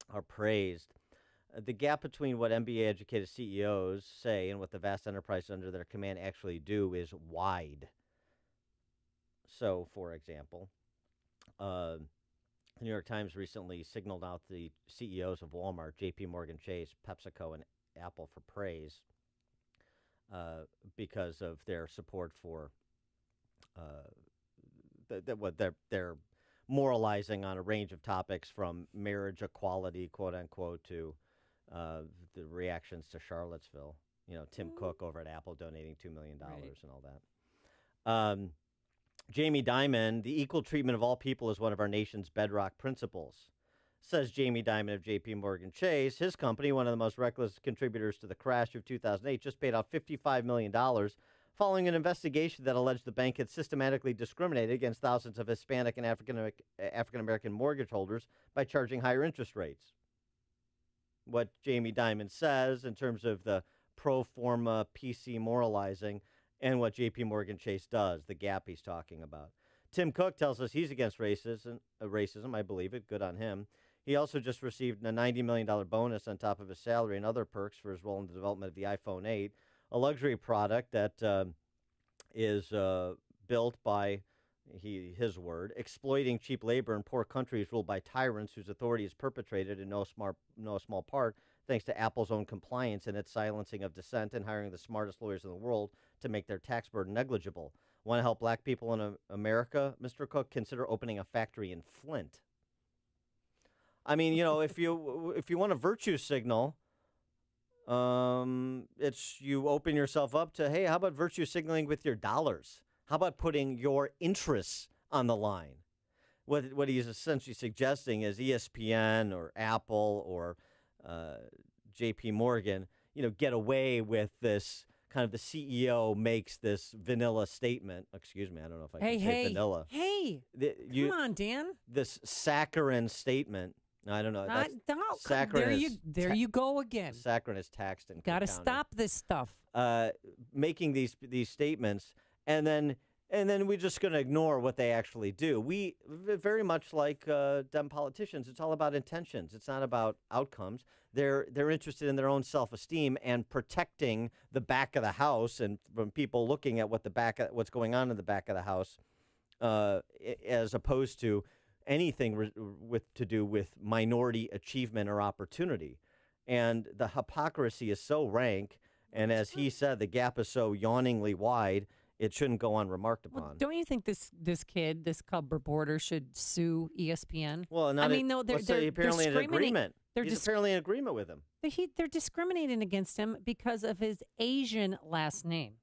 are praised the gap between what MBA-educated CEOs say and what the vast enterprises under their command actually do is wide. So, for example, the New York Times recently signaled out the CEOs of Walmart, J.P. Morgan Chase, PepsiCo, and Apple for praise. because of their support for they're moralizing on a range of topics from marriage equality, quote unquote, to the reactions to Charlottesville. Tim Cook over at Apple donating $2 million and all that. Jamie Dimon, the equal treatment of all people is one of our nation's bedrock principles, says Jamie Dimon of J.P. Morgan Chase. His company, one of the most reckless contributors to the crash of 2008, just paid out $55 million following an investigation that alleged the bank had systematically discriminated against thousands of Hispanic and African-American mortgage holders by charging higher interest rates. What Jamie Dimon says in terms of the pro forma PC moralizing and what J.P. Morgan Chase does, the gap he's talking about. Tim Cook tells us he's against racism. I believe it. Good on him. He also just received a $90 million bonus on top of his salary and other perks for his role in the development of the iPhone 8, a luxury product that is built by, his word, exploiting cheap labor in poor countries ruled by tyrants whose authority is perpetrated in no small part thanks to Apple's own compliance and its silencing of dissent and hiring the smartest lawyers in the world to make their tax burden negligible. Want to help black people in America, Mr. Cook? Consider opening a factory in Flint. I mean, if you want a virtue signal, it's you open yourself up to, hey, how about virtue signaling with your dollars? How about putting your interests on the line? What he's essentially suggesting is ESPN or Apple or J.P. Morgan, get away with this kind of the CEO makes this vanilla statement. Excuse me, I don't know if I can say vanilla. Hey, come on, Dan. This saccharine statement. I don't know. There you go again. Saccharine is taxed and got to stop this stuff. Making these statements, and then we're just going to ignore what they actually do. We very much like Dem politicians. It's all about intentions. It's not about outcomes. They're interested in their own self-esteem and protecting the back of the house, and from people looking at what's going on in the back of the house, as opposed to anything to do with minority achievement or opportunity. And the hypocrisy is so rank, and as he said, the gap is so yawningly wide, it shouldn't go unremarked upon. Well, don't you think this kid, this cub reporter, should sue ESPN? Well, they're apparently in agreement. He's apparently in agreement with him. They're discriminating against him because of his Asian last name.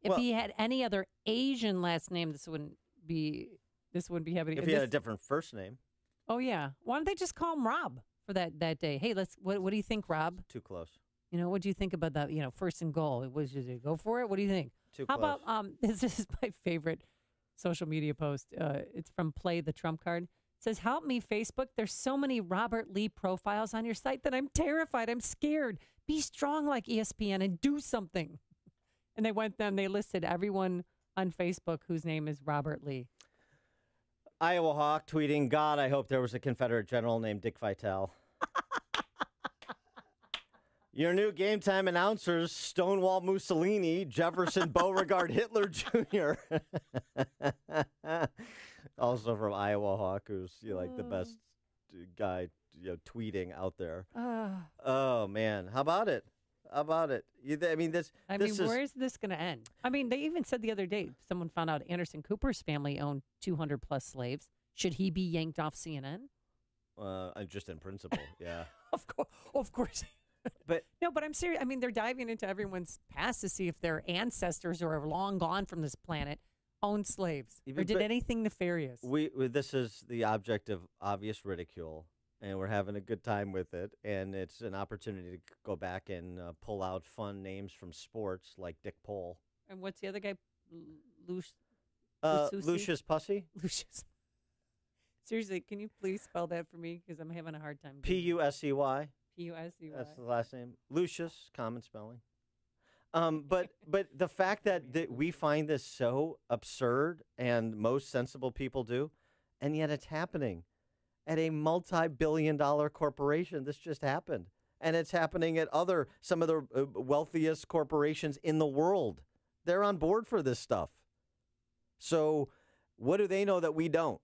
If he had any other Asian last name, this wouldn't be happening. If he had a different first name. Oh yeah. Why don't they just call him Rob for that day? Hey, what do you think, Rob? Too close. What do you think about that? First and goal. Should they go for it? What do you think? Too close. How about this is my favorite social media post. It's from Play the Trump Card. It says, "Help me, Facebook. There's so many Robert Lee profiles on your site that I'm terrified. I'm scared. Be strong like ESPN and do something." And they listed everyone on Facebook whose name is Robert Lee. Iowa Hawk tweeting, "God, I hope there was a Confederate general named Dick Vitale." Your new Game Time announcers, Stonewall Mussolini, Jefferson Beauregard Hitler Jr. Also from Iowa Hawk, who's the best guy tweeting out there. Oh, man. How about it? Where is this going to end? They even said the other day, someone found out Anderson Cooper's family owned 200 plus slaves. Should he be yanked off CNN? Just in principle, yeah. Of course. But I'm serious. They're diving into everyone's past to see if their ancestors who are long gone from this planet owned slaves or did anything nefarious. This is the object of obvious ridicule, and we're having a good time with it. And it's an opportunity to go back and pull out fun names from sports like Dick Pole. And what's the other guy? Lucius Pussy? Lucius. Seriously, can you please spell that for me? Because I'm having a hard time. Pussey. Pussey. That's the last name. Lucius, common spelling. But the fact that we find this so absurd, and most sensible people do, and yet it's happening at a multi-billion-dollar corporation. This just happened, and it's happening at some of the wealthiest corporations in the world. They're on board for this stuff. So, what do they know that we don't?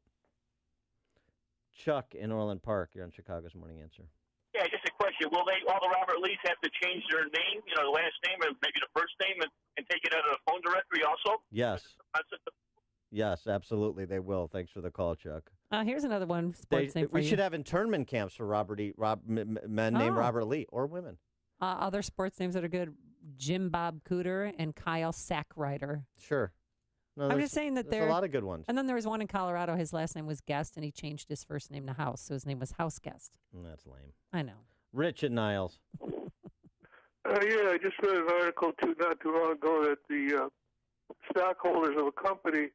Chuck in Orland Park, you're on Chicago's Morning Answer. Yeah, just a question question. Will all the Robert Lees have to change their name, the last name and maybe the first name and take it out of the phone directory also? Yes. Yes, absolutely, they will. Thanks for the call, Chuck. Here's another one. Sports name for we you. should have internment camps for men named Robert Lee or women. Other sports names that are good: Jim Bob Cooter and Kyle Sackrider. Sure. No, I'm just saying that there's a lot of good ones. And then there was one in Colorado. His last name was Guest, and he changed his first name to House, so his name was House Guest. That's lame. I know. Rich at Niles. Yeah, I just read an article not too long ago that the stockholders of a company,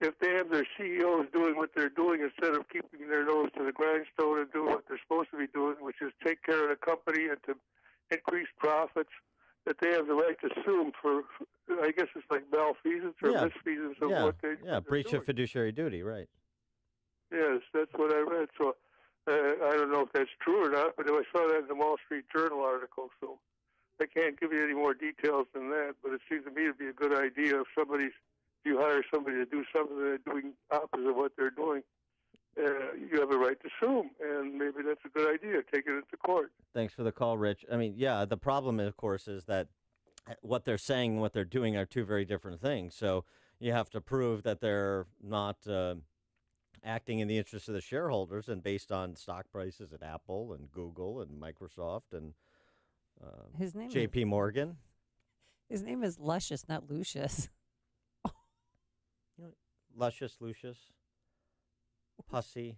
if they have their CEOs doing what they're doing instead of keeping their nose to the grindstone and doing what they're supposed to be doing, which is take care of the company and to increase profits, that they have the right to sue them for, I guess it's like malfeasance or misfeasance of what they breach of fiduciary duty, right? Yes, that's what I read. So I don't know if that's true or not, but I saw that in the Wall Street Journal article, so I can't give you any more details than that, but it seems to me to be a good idea if you hire somebody to do something and they're doing opposite of what they're doing, you have a right to sue them, and maybe that's a good idea, take it into court. Thanks for the call, Rich. I mean, yeah, the problem, of course, is that what they're saying and what they're doing are two very different things. So you have to prove that they're not acting in the interest of the shareholders and based on stock prices at Apple and Google and Microsoft and his name J.P. Morgan. His name is Luscious, not Lucius. Luscious, Lucius, Pussy.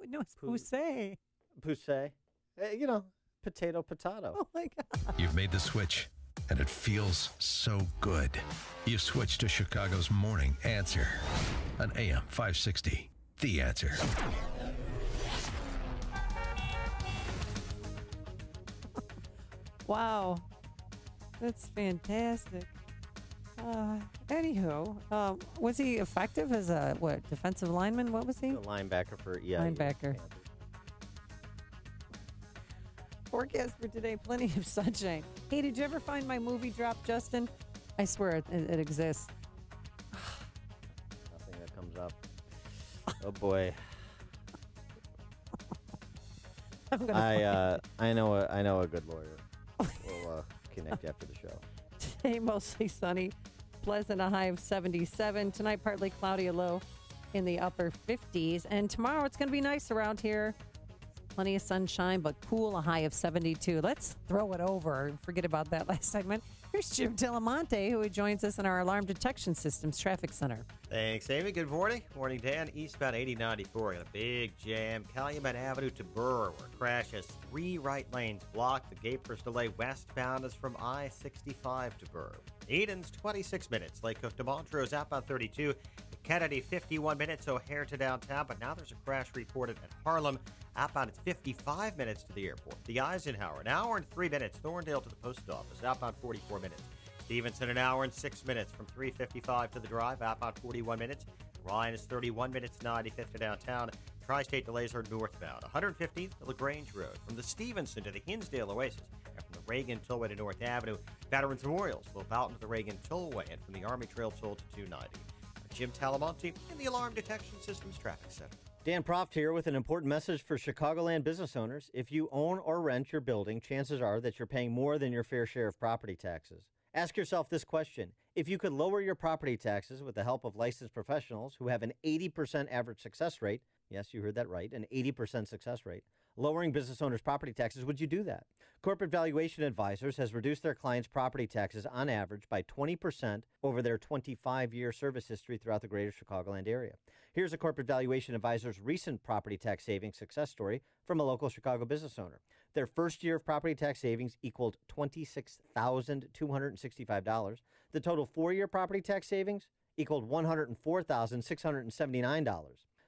No, it's Poussey. Poussey. Potato. Oh, my God. You've made the switch, and it feels so good. You switched to Chicago's Morning Answer on AM 560. The Answer. Wow. That's fantastic. Anywho, was he effective as a, defensive lineman? What was he? A linebacker for, Linebacker. Forecast for today, plenty of sunshine. Hey, did you ever find my movie drop, Justin? I swear it exists. Nothing that comes up. Oh, boy. I know a good lawyer. We'll connect after the show. Today, mostly sunny, pleasant, a high of 77. Tonight, partly cloudy, a low in the upper 50s. And tomorrow, it's going to be nice around here. Plenty of sunshine, but cool, a high of 72. Let's throw it over and forget about that last segment. Here's Jim Delamonte, who joins us in our Alarm Detection Systems Traffic Center. Thanks, Amy. Good morning. Morning, Dan. Eastbound 8094. Got a big jam. Calumet Avenue to Burr, where crash has 3 right lanes blocked. The gate first delay westbound is from I-65 to Burr. Eden's 26 minutes. Lake Cook to Montrose, outbound 32. Kennedy, 51 minutes. O'Hare to downtown, but now there's a crash reported at Harlem. Outbound, it's 55 minutes to the airport. The Eisenhower, an hour and 3 minutes. Thorndale to the post office, outbound 44 minutes. Stevenson, an hour and 6 minutes from 355 to the drive, outbound 41 minutes. Ryan is 31 minutes, 95th to downtown. Tri-state delays are northbound. 115th to LaGrange Road, from the Stevenson to the Hinsdale Oasis, and from the Reagan Tollway to North Avenue. Veterans Memorials will out into the Reagan Tollway, and from the Army Trail Toll to 290. Jim Talamonte in the Alarm Detection Systems Traffic Center. Dan Proft here with an important message for Chicagoland business owners. If you own or rent your building, chances are that you're paying more than your fair share of property taxes. Ask yourself this question. If you could lower your property taxes with the help of licensed professionals who have an 80% average success rate, yes, you heard that right, an 80% success rate, lowering business owners' property taxes, would you do that? Corporate Valuation Advisors has reduced their clients' property taxes on average by 20% over their 25-year service history throughout the greater Chicagoland area. Here's a Corporate Valuation Advisor's recent property tax savings success story from a local Chicago business owner. Their first year of property tax savings equaled $26,265. The total 4-year property tax savings equaled $104,679.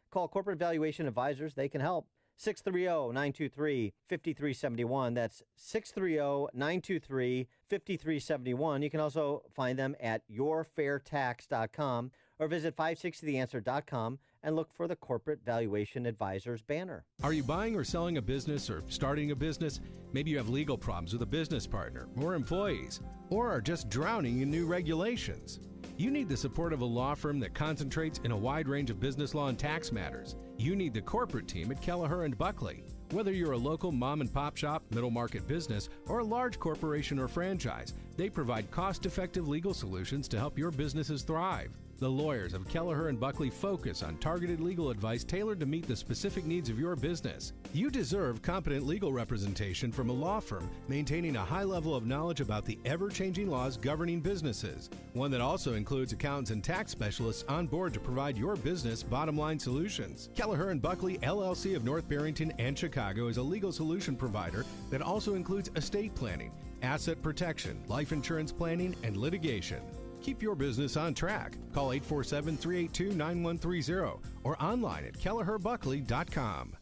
Call Corporate Valuation Advisors. They can help. 630-923-5371. That's 630-923-5371. You can also find them at yourfairtax.com or visit 560theanswer.com and look for the Corporate Valuation Advisors banner. Are you buying or selling a business or starting a business? Maybe you have legal problems with a business partner or employees, or are just drowning in new regulations. You need the support of a law firm that concentrates in a wide range of business law and tax matters. You need the corporate team at Kelleher and Buckley. Whether you're a local mom and pop shop, middle market business, or a large corporation or franchise, they provide cost-effective legal solutions to help your businesses thrive. The lawyers of Kelleher and Buckley focus on targeted legal advice tailored to meet the specific needs of your business. You deserve competent legal representation from a law firm maintaining a high level of knowledge about the ever-changing laws governing businesses. One that also includes accountants and tax specialists on board to provide your business bottom-line solutions. Kelleher and Buckley, LLC of North Barrington and Chicago is a legal solution provider that also includes estate planning, asset protection, life insurance planning, and litigation. Keep your business on track. Call 847-382-9130 or online at kelleherbuckley.com.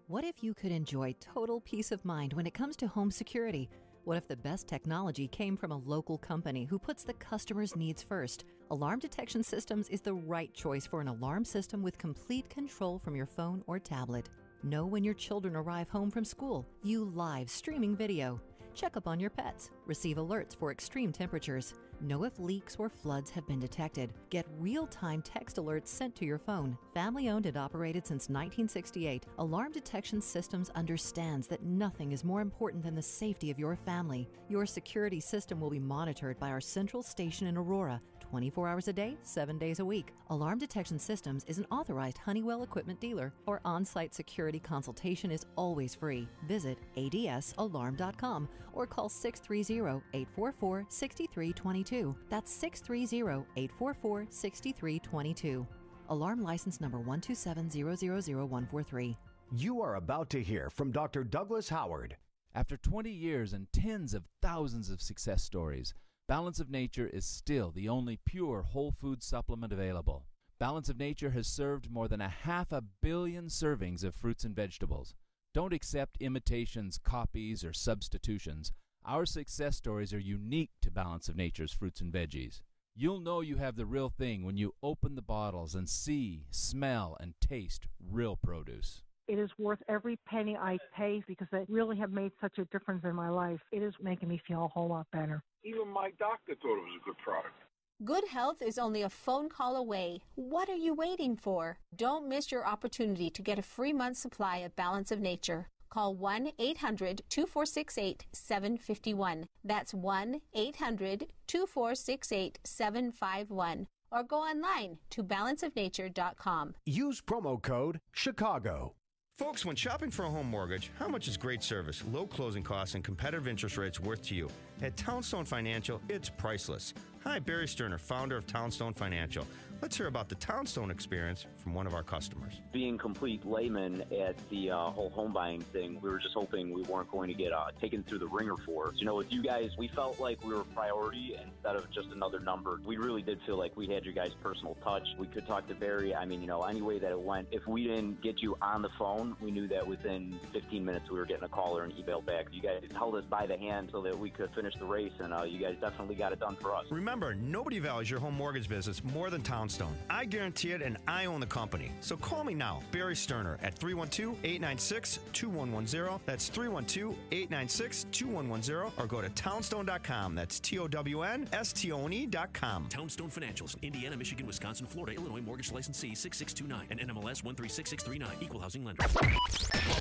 What if you could enjoy total peace of mind when it comes to home security? What if the best technology came from a local company who puts the customer's needs first? Alarm Detection Systems is the right choice for an alarm system with complete control from your phone or tablet. Know when your children arrive home from school. View live streaming video. Check up on your pets. Receive alerts for extreme temperatures. Know if leaks or floods have been detected. Get real-time text alerts sent to your phone. Family-owned and operated since 1968, Alarm Detection Systems understands that nothing is more important than the safety of your family. Your security system will be monitored by our central station in Aurora, 24 hours a day, 7 days a week. Alarm Detection Systems is an authorized Honeywell equipment dealer. Our on-site security consultation is always free. Visit adsalarm.com or call 630-844-6322. That's 630-844-6322. Alarm license number 127000143. You are about to hear from Dr. Douglas Howard. After 20 years and tens of thousands of success stories, Balance of Nature is still the only pure whole food supplement available. Balance of Nature has served more than 500 million servings of fruits and vegetables. Don't accept imitations, copies, or substitutions. Our success stories are unique to Balance of Nature's fruits and veggies. You'll know you have the real thing when you open the bottles and see, smell, and taste real produce. It is worth every penny I pay because they really have made such a difference in my life. It is making me feel a whole lot better. Even my doctor thought it was a good product. Good health is only a phone call away. What are you waiting for? Don't miss your opportunity to get a free month supply of Balance of Nature. Call 1-800-2468-751. That's 1-800-2468-751. Or go online to balanceofnature.com. Use promo code Chicago. Folks, when shopping for a home mortgage, how much is great service, low closing costs, and competitive interest rates worth to you? At Townstone Financial, it's priceless. Hi, Barry Sterner, founder of Townstone Financial. Let's hear about the Townstone experience from one of our customers. Being complete layman at the whole home buying thing, we were just hoping we weren't going to get taken through the ringer for. You know, with you guys, we felt like we were a priority instead of just another number. We really did feel like we had your guys' personal touch. We could talk to Barry. I mean, you know, any way that it went. If we didn't get you on the phone, we knew that within 15 minutes we were getting a call or an email back. You guys held us by the hand so that we could finish the race, and you guys definitely got it done for us. Remember, nobody values your home mortgage business more than Townstone. I guarantee it, and I own the company. So call me now, Barry Sterner, at 312-896-2110. That's 312-896-2110. Or go to townstone.com. That's TOWNSTONE.com. Townstone Financials, Indiana, Michigan, Wisconsin, Florida, Illinois, mortgage license C 6629 and NMLS 136639, equal housing lender.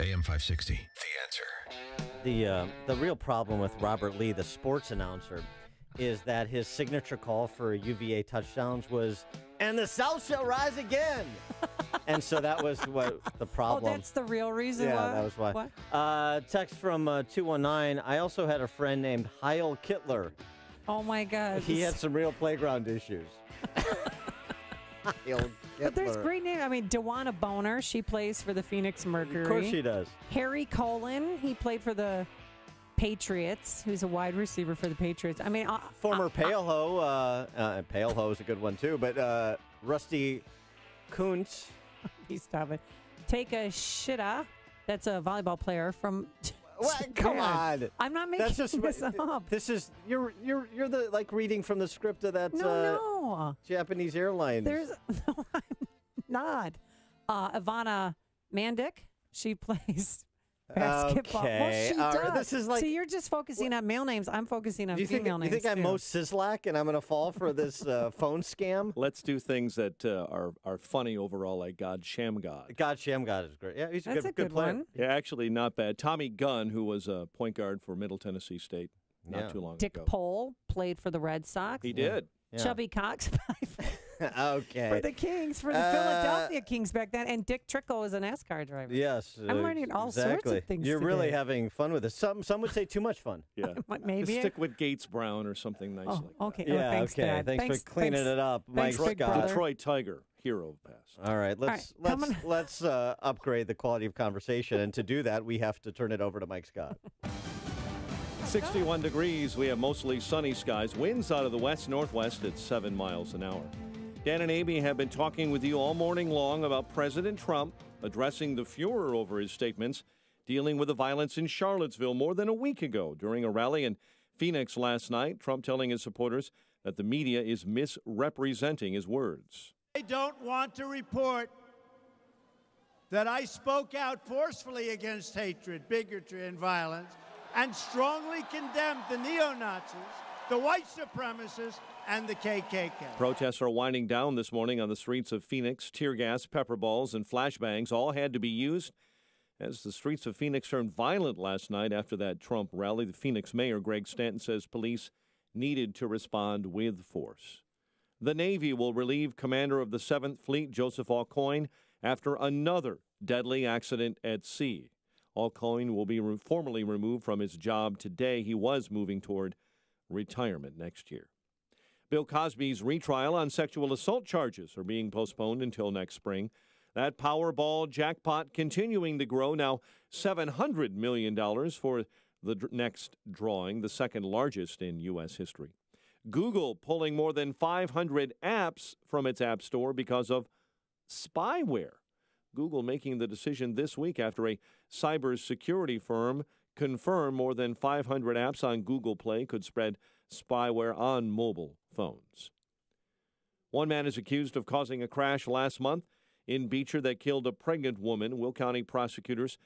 AM 560, The Answer. The real problem with Robert Lee, the sports announcer, is that his signature call for UVA touchdowns was, "And the South shall rise again." And so that was what the problem. Oh, that's the real reason why? Yeah, that was why. What? Text from 219. I also had a friend named Heil Kittler. Oh, my God. He had some real playground issues. Heil But there's Kittler. great names. I mean, Dewana Boner, she plays for the Phoenix Mercury. Of course she does. Harry Colin, he played for the Patriots, who's a wide receiver for the Patriots. I mean, former Paleho. Paleho is a good one, too. But Rusty Kuntz. Stop it. Take a shitta. That's a volleyball player from. What? Come on! I'm not making this up. This is you're the like reading from the script of that no. Japanese Airlines. No, I'm not. Ivana Mandic. She plays basketball. Okay. Well, she All does. right, this is like- See, you're just focusing on male names. I'm focusing on female names. You think I'm too. Mo Sislak and I'm going to fall for this phone scam? Let's do things that are funny overall, like God Shamgod. God Shamgod is great. Yeah, he's That's a a good good player. one. Yeah, actually not bad. Tommy Gunn, who was a point guard for Middle Tennessee State not Yeah. too long Dick ago. Pole played for the Red Sox. He did. Yeah. Chubby Cox Okay. for the Kings, for the Philadelphia Kings back then, and Dick Trickle was a NASCAR driver. Yes. I'm learning all sorts of things You're really today. having fun with this. Some would say too much fun. Yeah. Maybe. Stick with Gates Brown or something nice like that. Okay. Yeah, thanks, okay. Dad. Thanks for cleaning it up, Thanks, Mike Big Scott. Brother. Detroit Tiger, hero of pass. All right, right, let's upgrade the quality of conversation, and to do that, we have to turn it over to Mike Scott. 61 degrees. We have mostly sunny skies. Winds out of the west-northwest at 7 miles an hour. Dan and Amy have been talking with you all morning long about President Trump addressing the furor over his statements, dealing with the violence in Charlottesville more than a week ago during a rally in Phoenix last night. Trump telling his supporters that the media is misrepresenting his words. I don't want to report that I spoke out forcefully against hatred, bigotry, and violence, and strongly condemned the neo-Nazis, the white supremacists, and the KKK. Protests are winding down this morning on the streets of Phoenix. Tear gas, pepper balls, and flashbangs all had to be used as the streets of Phoenix turned violent last night after that Trump rally. The Phoenix mayor, Greg Stanton, says police needed to respond with force. The Navy will relieve Commander of the 7th Fleet, Joseph Aucoin, after another deadly accident at sea. Aucoin will be formally removed from his job today. He was moving toward retirement next year. Bill Cosby's retrial on sexual assault charges are being postponed until next spring. That Powerball jackpot continuing to grow, now $700 million for the next drawing, the second largest in U.S. history. Google pulling more than 500 apps from its app store because of spyware. Google making the decision this week after a cybersecurity firm confirmed more than 500 apps on Google Play could spread spyware on mobile phones. One man is accused of causing a crash last month in Beecher that killed a pregnant woman. Will County prosecutors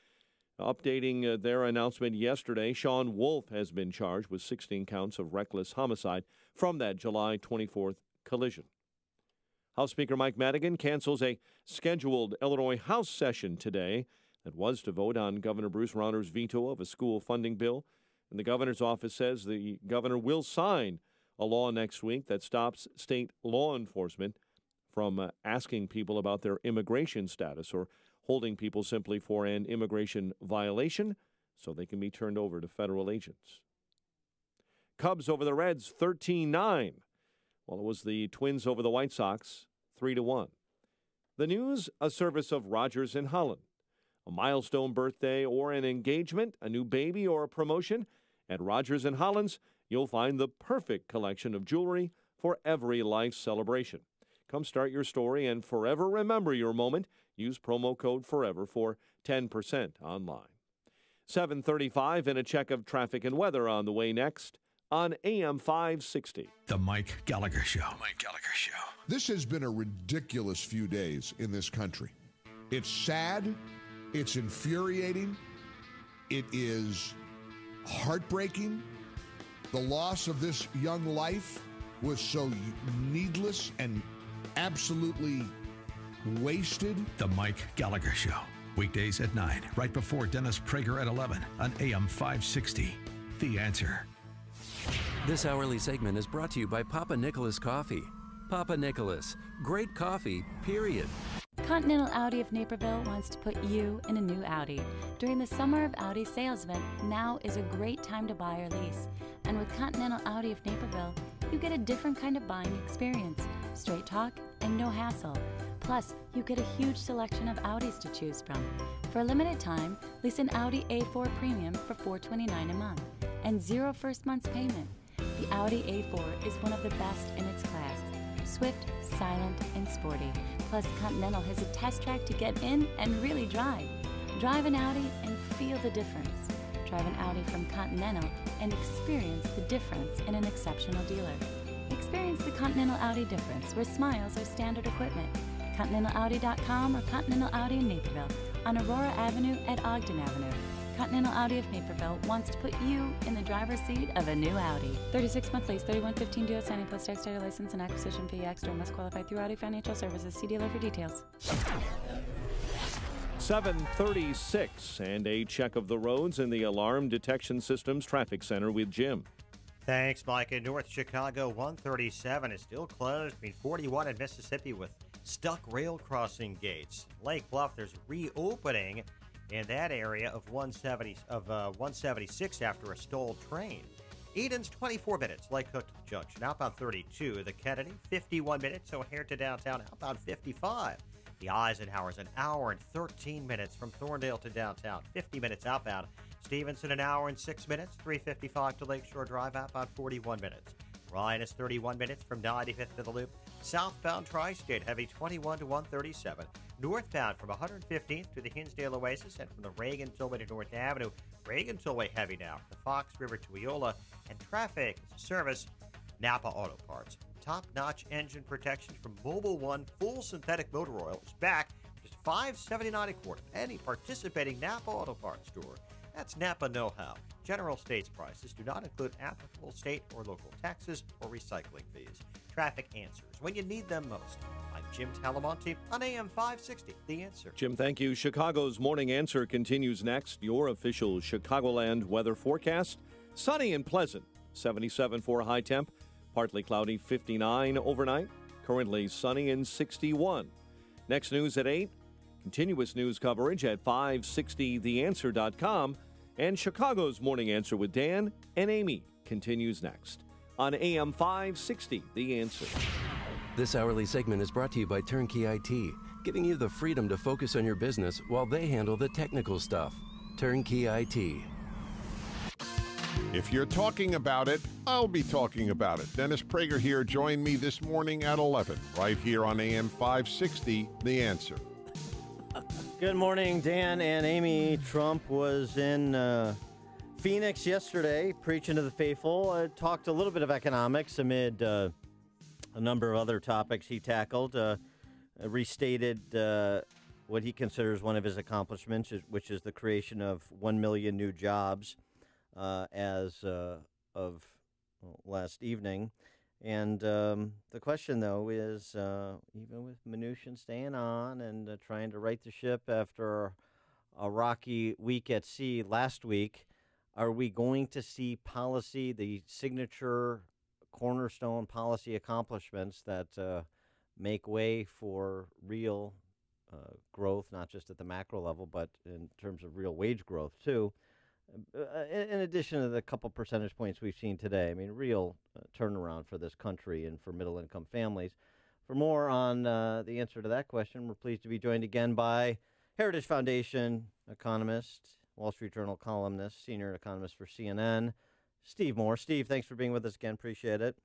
updating their announcement yesterday. Sean Wolf has been charged with 16 counts of reckless homicide from that July 24th collision. House Speaker Mike Madigan cancels a scheduled Illinois House session today that was to vote on Governor Bruce Rauner's veto of a school funding bill. And the governor's office says the governor will sign a law next week that stops state law enforcement from asking people about their immigration status or holding people simply for an immigration violation so they can be turned over to federal agents. Cubs over the Reds 13-9. Well, it was the Twins over the White Sox 3-1. The news, a service of Rogers and Holland. A milestone birthday or an engagement, a new baby or a promotion. At Rogers and Holland's, you'll find the perfect collection of jewelry for every life celebration. Come start your story and forever remember your moment. Use promo code FOREVER for 10% online. 7:35 and a check of traffic and weather on the way next on AM 560. The Mike Gallagher Show. Mike Gallagher Show. This has been a ridiculous few days in this country. It's sad. It's infuriating. It is heartbreaking. The loss of this young life was so needless and absolutely wasted. The Mike Gallagher Show. Weekdays at 9, right before Dennis Prager at 11 on AM 560. The Answer. This hourly segment is brought to you by Papa Nicholas Coffee. Papa Nicholas, great coffee, period. Continental Audi of Naperville wants to put you in a new Audi. During the Summer of Audi sales event, now is a great time to buy or lease. And with Continental Audi of Naperville, you get a different kind of buying experience. Straight talk and no hassle. Plus, you get a huge selection of Audis to choose from. For a limited time, lease an Audi A4 Premium for $429 a month and 0 first month's payment. The Audi A4 is one of the best in its class. Swift, silent, and sporty. Plus, Continental has a test track to get in and really drive. Drive an Audi and feel the difference. Drive an Audi from Continental and experience the difference in an exceptional dealer. Experience the Continental Audi difference where smiles are standard equipment. ContinentalAudi.com or Continental Audi in Naperville on Aurora Avenue at Ogden Avenue. Continental Audi of Naperville wants to put you in the driver's seat of a new Audi. 36-month lease, $31.15 due outstanding plus tax, title, license, and acquisition fee. Extra must qualify through Audi Financial Services. See dealer for details. 7:36 and a check of the roads in the Alarm Detection Systems Traffic Center with Jim. Thanks, Mike. In North Chicago, 137 is still closed between 41 and Mississippi with stuck rail crossing gates. Lake Bluff, there's reopening in that area of 176 after a stalled train. Eden's 24 minutes, Lake Cook to the Junction. Outbound 32, the Kennedy, 51 minutes, O'Hare to downtown. Outbound 55. The Eisenhower's an hour and 13 minutes from Thorndale to downtown. 50 minutes outbound. Stevenson, an hour and 6 minutes. 355 to Lakeshore Drive, outbound 41 minutes. Ryan is 31 minutes from 95th to the Loop. Southbound Tri-State, heavy 21 to 137. Northbound from 115th to the Hinsdale Oasis and from the Reagan Tollway to North Avenue. Reagan Tollway heavy now from the Fox River to Eola. And traffic service, Napa Auto Parts. Top-notch engine protection from Mobil 1 full synthetic motor oil is back, just $5.79 a quart. Any participating Napa Auto Parts store. That's Napa know-how. General states prices do not include applicable state or local taxes or recycling fees. Traffic answers when you need them most. I'm Jim Talamonte on AM 560, The Answer. Jim, thank you. Chicago's Morning Answer continues next. Your official Chicagoland weather forecast. Sunny and pleasant. 77 for high temp. Partly cloudy, 59 overnight. Currently sunny and 61. Next news at 8. Continuous news coverage at 560theanswer.com. And Chicago's Morning Answer with Dan and Amy continues next on AM 560, The Answer. This hourly segment is brought to you by Turnkey IT, giving you the freedom to focus on your business while they handle the technical stuff. Turnkey IT. If you're talking about it, I'll be talking about it. Dennis Prager here. Join me this morning at 11, right here on AM 560, The Answer. Good morning, Dan and Amy. Trump was in Phoenix yesterday, preaching to the faithful. Talked a little bit of economics amid a number of other topics he tackled. Restated what he considers one of his accomplishments, which is the creation of 1 million new jobs as of last evening. And the question, though, is even with Mnuchin staying on and trying to right the ship after a rocky week at sea last week, are we going to see policy, the signature cornerstone policy accomplishments that make way for real growth, not just at the macro level, but in terms of real wage growth, too? In addition to the couple percentage points we've seen today, I mean, real turnaround for this country and for middle-income families. For more on the answer to that question, we're pleased to be joined again by Heritage Foundation economist, Wall Street Journal columnist, senior economist for CNN, Steve Moore. Steve, thanks for being with us again. Appreciate it.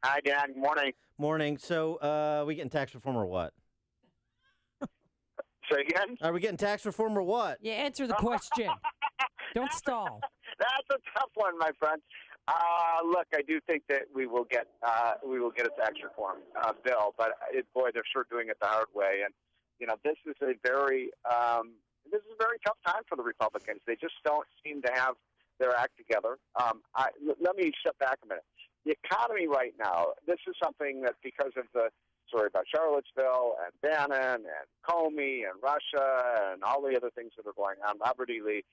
Hi, Dan. Good morning. Morning. So we getting tax reform or what? Say again? Are we getting tax reform or what? Yeah, answer the question. Don't stall. That's a tough one, my friend. Look, I do think that we will get a tax reform bill, but boy, they're sure doing it the hard way. And this is a very tough time for the Republicans. They just don't seem to have their act together. Let me step back a minute. The economy right now. This is something that because of the story about Charlottesville and Bannon and Comey and Russia and all the other things that are going on, Robert E. Lee.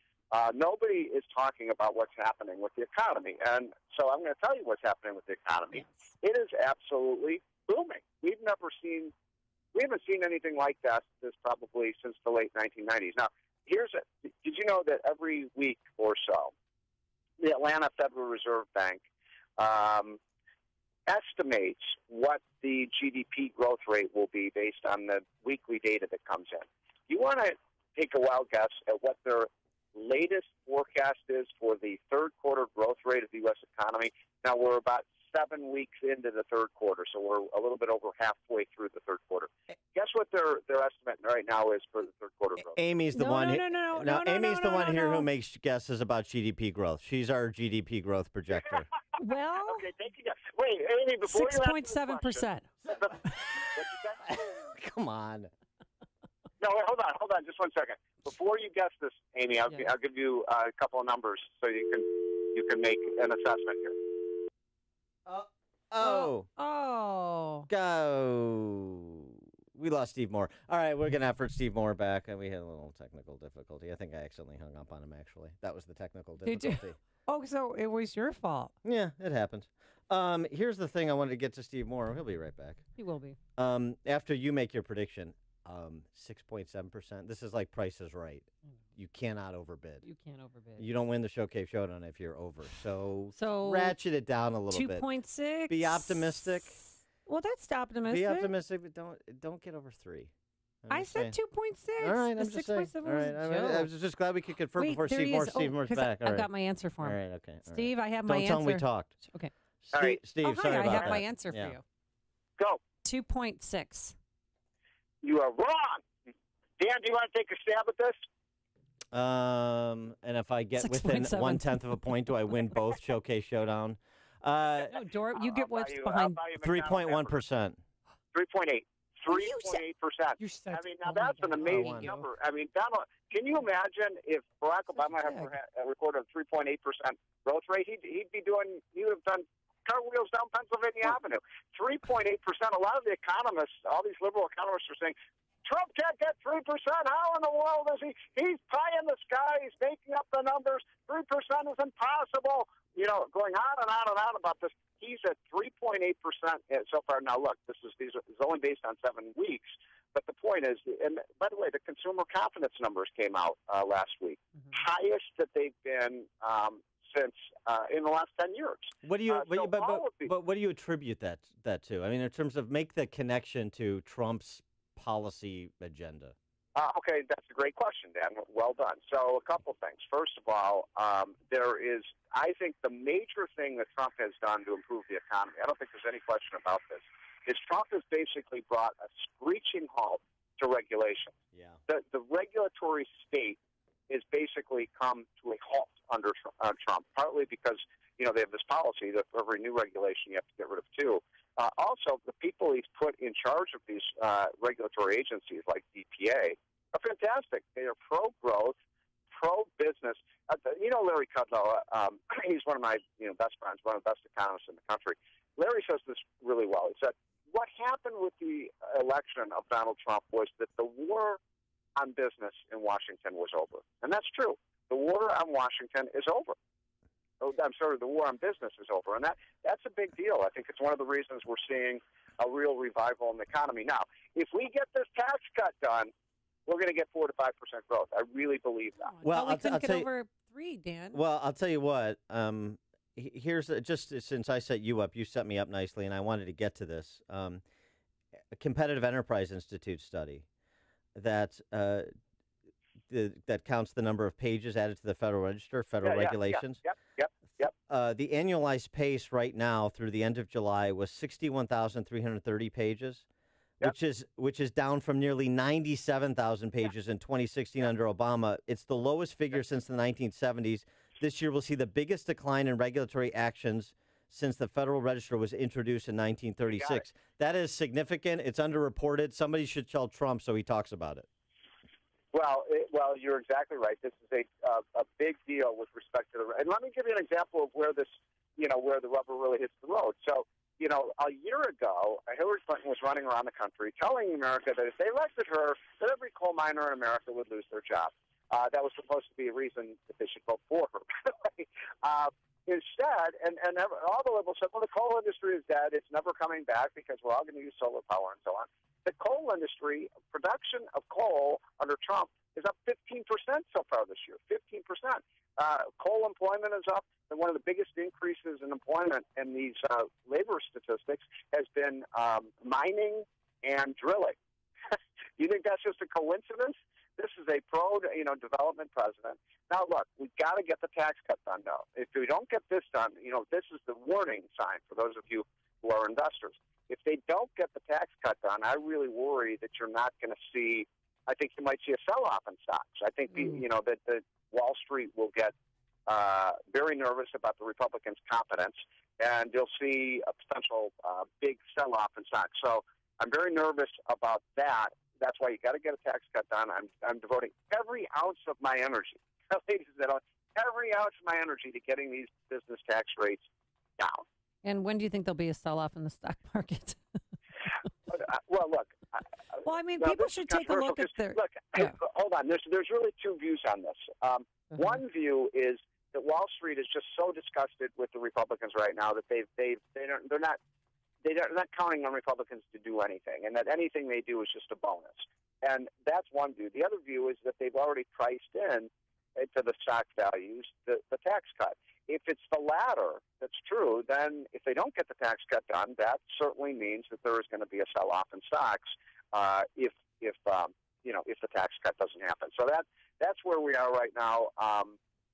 Nobody is talking about what's happening with the economy. And so I'm going to tell you what's happening with the economy. It is absolutely booming. We haven't seen anything like this probably since the late 1990s. Now, did you know that every week or so, the Atlanta Federal Reserve Bank estimates what the GDP growth rate will be based on the weekly data that comes in? You want to take a wild guess at what their latest forecast is for the third quarter growth rate of the U.S. economy? Now, we're about 7 weeks into the third quarter, so we're a little bit over halfway through the third quarter. Guess what their estimate right now is for the third quarter growth? Amy's the one. Amy's the one here who makes guesses about GDP growth. She's our GDP growth projector. Well, okay, thank you. Wait, Amy, before 6.7%. What'd you say? Come on. No, wait, hold on, just 1 second. Before you guess this, Amy, I'll give you a couple of numbers so you can make an assessment here. Go. We lost Steve Moore. All right, we're going to effort Steve Moore back, and we had a little technical difficulty. I think I accidentally hung up on him, actually. That was the technical difficulty. Did you? Oh, so it was your fault. Yeah, it happened. Here's the thing I wanted to get to Steve Moore. He'll be right back. He will be. After you make your prediction, 6.7%. This is like Price is Right. You cannot overbid. You can't overbid. You don't win the Showcase Showdown if you're over. So ratchet it down a little bit. 2.6. Be optimistic. Well, that's optimistic. Be optimistic, but don't get over 3. I said 2.6. All right, the I'm just saying. 6.7 All right, I was just glad we could confirm before Steve Moore's back. I've got my answer for him. All right, okay. Steve, I have my answer. Don't tell him we talked. Okay. Steve, sorry I about have that. my answer for you. Go. 2.6. You are wrong. Dan, do you want to take a stab at this? And if I get within 1/10 of a point, do I win both Showcase Showdown? No, Dor, you get what's behind 3.1%. 3.8. 3.8%. I mean, now that's an amazing number. I mean, Donald, can you imagine if Barack Obama had recorded a 3.8% growth rate? He would have done cartwheels down Pennsylvania Avenue. 3.8%. A lot of the economists, all these liberal economists are saying, Trump can't get 3%. How in the world is he? He's pie in the sky. He's making up the numbers. 3% is impossible. You know, going on and on and on about this. He's at 3.8% so far. Now, look, this is only based on 7 weeks. But the point is, and by the way, the consumer confidence numbers came out last week, highest that they've been since in the last 10 years. What do you? But what do you attribute that to? I mean, in terms of make the connection to Trump's policy agenda. Okay, that's a great question, Dan. Well done. So a couple things. First of all, I think the major thing that Trump has done to improve the economy, I don't think there's any question about this, is Trump has basically brought a screeching halt to regulation. Yeah. The regulatory state has basically come to a halt under Trump, partly because, they have this policy that for every new regulation you have to get rid of 2. Also, the people he's put in charge of these regulatory agencies like DPA are fantastic. They are pro-growth, pro-business. Larry Kudlow, he's one of my best friends, one of the best economists in the country. Larry says this really well. He said, what happened with the election of Donald Trump was that the war on business in Washington was over. And that's true. The war on Washington is over. The war on business is over. And that's a big deal. I think it's one of the reasons we're seeing a real revival in the economy. Now, if we get this tax cut done, we're going to get 4 to 5% growth. I really believe that. Well, we couldn't get over 3, Dan. Well, I'll tell you what. Here's just since I set you up, you set me up nicely, and I wanted to get to this. A Competitive Enterprise Institute study that that counts the number of pages added to the Federal Register, federal regulations. Yep. The annualized pace right now through the end of July was 61,330 pages, which is down from nearly 97,000 pages in 2016 under Obama. It's the lowest figure since the 1970s. This year we'll see the biggest decline in regulatory actions since the Federal Register was introduced in 1936. That is significant. It's underreported. Somebody should tell Trump so he talks about it. Well, you're exactly right. This is a big deal with respect to and let me give you an example of where this, where the rubber really hits the road. So, a year ago, Hillary Clinton was running around the country telling America that if they elected her, that every coal miner in America would lose their job. That was supposed to be a reason that they should vote for her. Instead, and all the liberals said, well, the coal industry is dead. It's never coming back because we're all going to use solar power and so on. The coal industry, production of coal under Trump is up 15% so far this year, 15%. Coal employment is up. And one of the biggest increases in employment in these labor statistics has been mining and drilling. You think that's just a coincidence? This is a pro-development president. Now, look, we've got to get the tax cut done, though. If we don't get this done, this is the warning sign for those of you who are investors. If they don't get the tax cut done, I really worry that you're not going to see. I think you might see a sell-off in stocks. I think that the Wall Street will get very nervous about the Republicans' competence, and you'll see a potential big sell-off in stocks. So I'm very nervous about that. That's why you got to get a tax cut done. I'm devoting every ounce of my energy, ladies and gentlemen, every ounce of my energy to getting these business tax rates down. And when do you think there'll be a sell-off in the stock market? Well, look. Well, I mean, people should take a look at their. Look, hold on. There's really two views on this. One view is that Wall Street is just so disgusted with the Republicans right now that they're not counting on Republicans to do anything, and that anything they do is just a bonus. And that's one view. The other view is that they've already priced in to the stock values the tax cut. If it's the latter that's true, then if they don't get the tax cut done, that certainly means that there is going to be a sell-off in stocks if the tax cut doesn't happen. So that's where we are right now.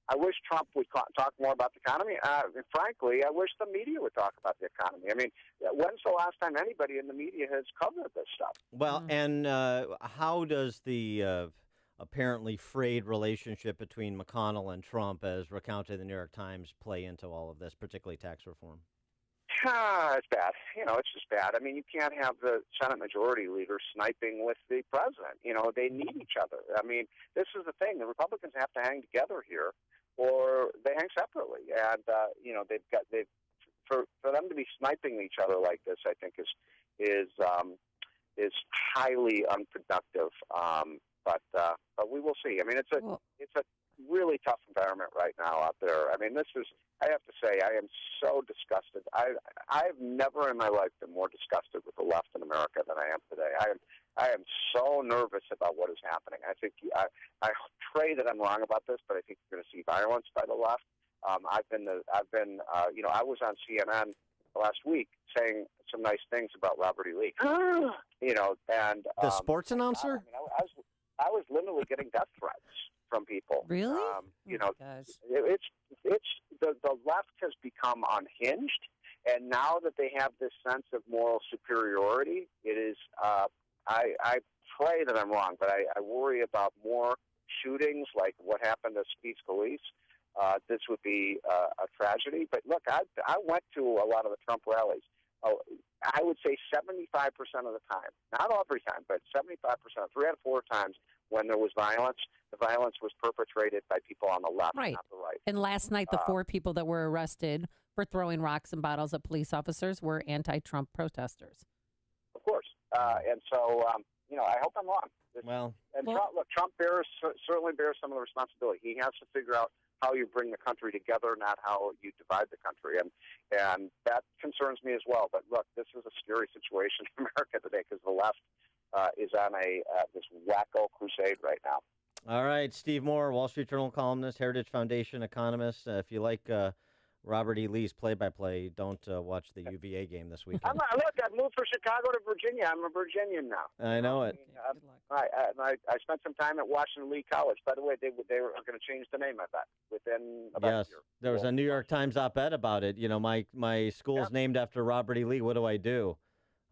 I wish Trump would talk more about the economy. Frankly, I wish the media would talk about the economy. I mean, when's the last time anybody in the media has covered this stuff? Well, and how does the apparently frayed relationship between McConnell and Trump, as recounted in the New York Times, play into all of this, particularly tax reform? It's bad. It's just bad. I mean, you can't have the Senate Majority Leader sniping with the president. They need each other. I mean, this is the thing. The Republicans have to hang together here, or they hang separately. And for them to be sniping each other like this, I think is highly unproductive. But we will see. I mean, it's a really tough environment right now out there. I mean, I have to say, I am so disgusted. I've never in my life been more disgusted with the left in America than I am today. I am so nervous about what is happening. I think I pray that I'm wrong about this, but I think you're going to see violence by the left. I was on CNN last week saying some nice things about Robert E. Lee. And the sports announcer. I was literally getting death threats from people. Really? It's the left has become unhinged, and now that they have this sense of moral superiority, it is. I pray that I'm wrong, but I worry about more shootings like what happened to Steve Scalise. This would be a tragedy. But look, I went to a lot of the Trump rallies. I would say 75% of the time, not every time, but 75%, 3 out of 4 times when there was violence, the violence was perpetrated by people on the left, not the right. And last night, the 4 people that were arrested for throwing rocks and bottles at police officers were anti-Trump protesters. Of course. And so, I hope I'm wrong. Trump certainly bears some of the responsibility. He has to figure out how you bring the country together, not how you divide the country. And that concerns me as well. But look, this is a scary situation in America today because the left is on this wacko crusade right now. All right, Steve Moore, Wall Street Journal columnist, Heritage Foundation economist. If you like Robert E. Lee's play-by-play, don't watch the UVA game this weekend. Look, I've moved from Chicago to Virginia. I'm a Virginian now. I know it. I spent some time at Washington Lee College. By the way, they were going to change the name, I bet, within about a year. There was a New York Times op-ed about it. My school's named after Robert E. Lee. What do I do?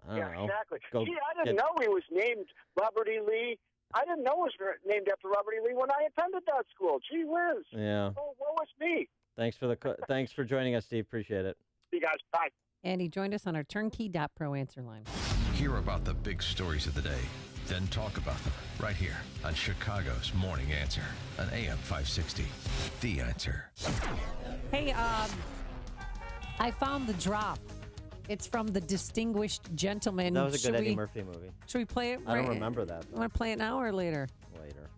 I don't know. Exactly. I didn't know he was named Robert E. Lee. I didn't know it was named after Robert E. Lee when I attended that school. Gee whiz. Yeah. Oh, what was me? Thanks for joining us, Steve. Appreciate it. See you guys. Bye. And he joined us on our turnkey.pro answer line. Hear about the big stories of the day, then talk about them right here on Chicago's Morning Answer on AM 560. The Answer. Hey, I found the drop. It's from The Distinguished Gentleman. That was a good Eddie Murphy movie. Should we play it? I don't remember that. You want to play it now or later? Later.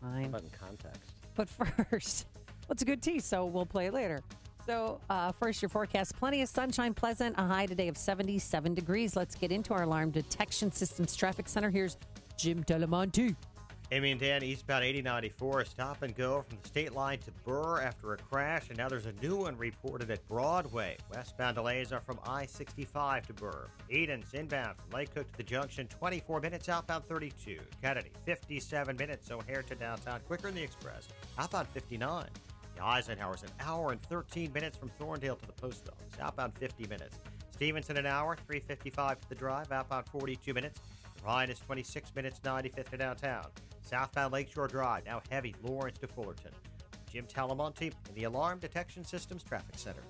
Fine. But in context. But first, it's a good tease, so we'll play it later. So first, your forecast. Plenty of sunshine, pleasant. A high today of 77 degrees. Let's get into our alarm detection systems traffic center. Here's Jim Delamonte. Amy and Dan, eastbound 8094, stop and go from the state line to Burr after a crash, and now there's a new one reported at Broadway. Westbound delays are from I-65 to Burr. Edens inbound from Lake Cook to the junction, 24 minutes, outbound 32. Kennedy, 57 minutes, O'Hare to downtown, quicker than the express. Outbound 59. The Eisenhower's an hour and 13 minutes from Thorndale to the post office, outbound 50 minutes. Stevenson an hour, 3:55 to the drive, outbound 42 minutes. Ryan is 26 minutes, 95th to downtown. Southbound Lakeshore Drive, now heavy, Lawrence to Fullerton. Jim Talamonte in the Alarm Detection Systems Traffic Center.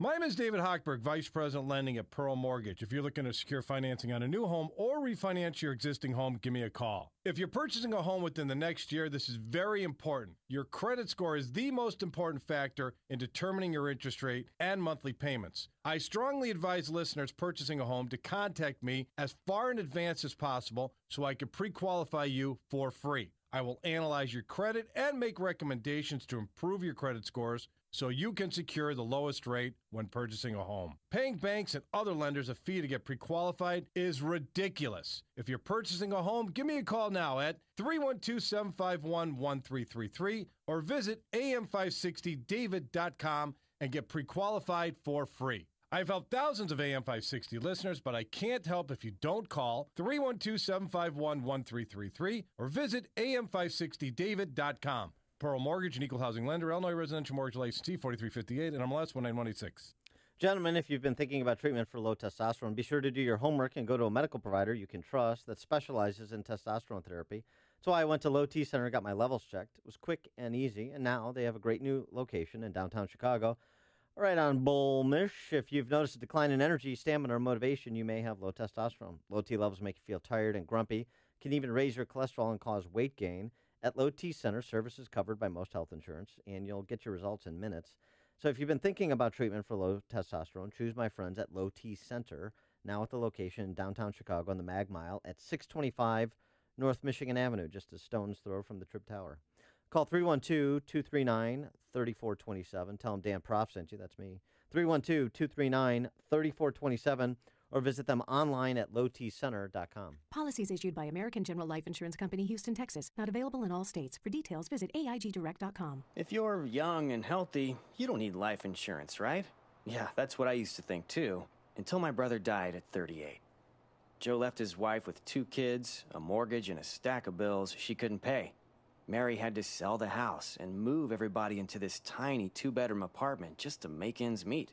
My name is David Hochberg, Vice President Lending at Pearl Mortgage. If you're looking to secure financing on a new home or refinance your existing home, give me a call. If you're purchasing a home within the next year, this is very important. Your credit score is the most important factor in determining your interest rate and monthly payments. I strongly advise listeners purchasing a home to contact me as far in advance as possible so I can pre-qualify you for free. I will analyze your credit and make recommendations to improve your credit scores so you can secure the lowest rate when purchasing a home. Paying banks and other lenders a fee to get pre-qualified is ridiculous. If you're purchasing a home, give me a call now at 312-751-1333 or visit am560david.com and get pre-qualified for free. I've helped thousands of AM560 listeners, but I can't help if you don't call 312-751-1333 or visit am560david.com. Pearl Mortgage, an equal housing lender, Illinois Residential Mortgage Licensee 4358 and MLS 19186. Gentlemen, if you've been thinking about treatment for low testosterone, be sure to do your homework and go to a medical provider you can trust that specializes in testosterone therapy. That's why I went to Low T Center and got my levels checked. It was quick and easy, and now they have a great new location in downtown Chicago, right on Bullmish. If you've noticed a decline in energy, stamina, or motivation, you may have low testosterone. Low T levels make you feel tired and grumpy, can even raise your cholesterol and cause weight gain. At Low T Center, service is covered by most health insurance, and you'll get your results in minutes. So if you've been thinking about treatment for low testosterone, choose my friends at Low T Center, now at the location in downtown Chicago on the Mag Mile at 625 North Michigan Avenue, just a stone's throw from the Trib Tower. Call 312-239-3427. Tell them Dan Prof sent you. That's me. 312-239-3427. Or visit them online at lowtcenter.com. Policies issued by American General Life Insurance Company, Houston, Texas. Not available in all states. For details, visit AIGdirect.com. If you're young and healthy, you don't need life insurance, right? Yeah, that's what I used to think, too. Until my brother died at 38. Joe left his wife with 2 kids, a mortgage, and a stack of bills she couldn't pay. Mary had to sell the house and move everybody into this tiny 2-bedroom apartment just to make ends meet.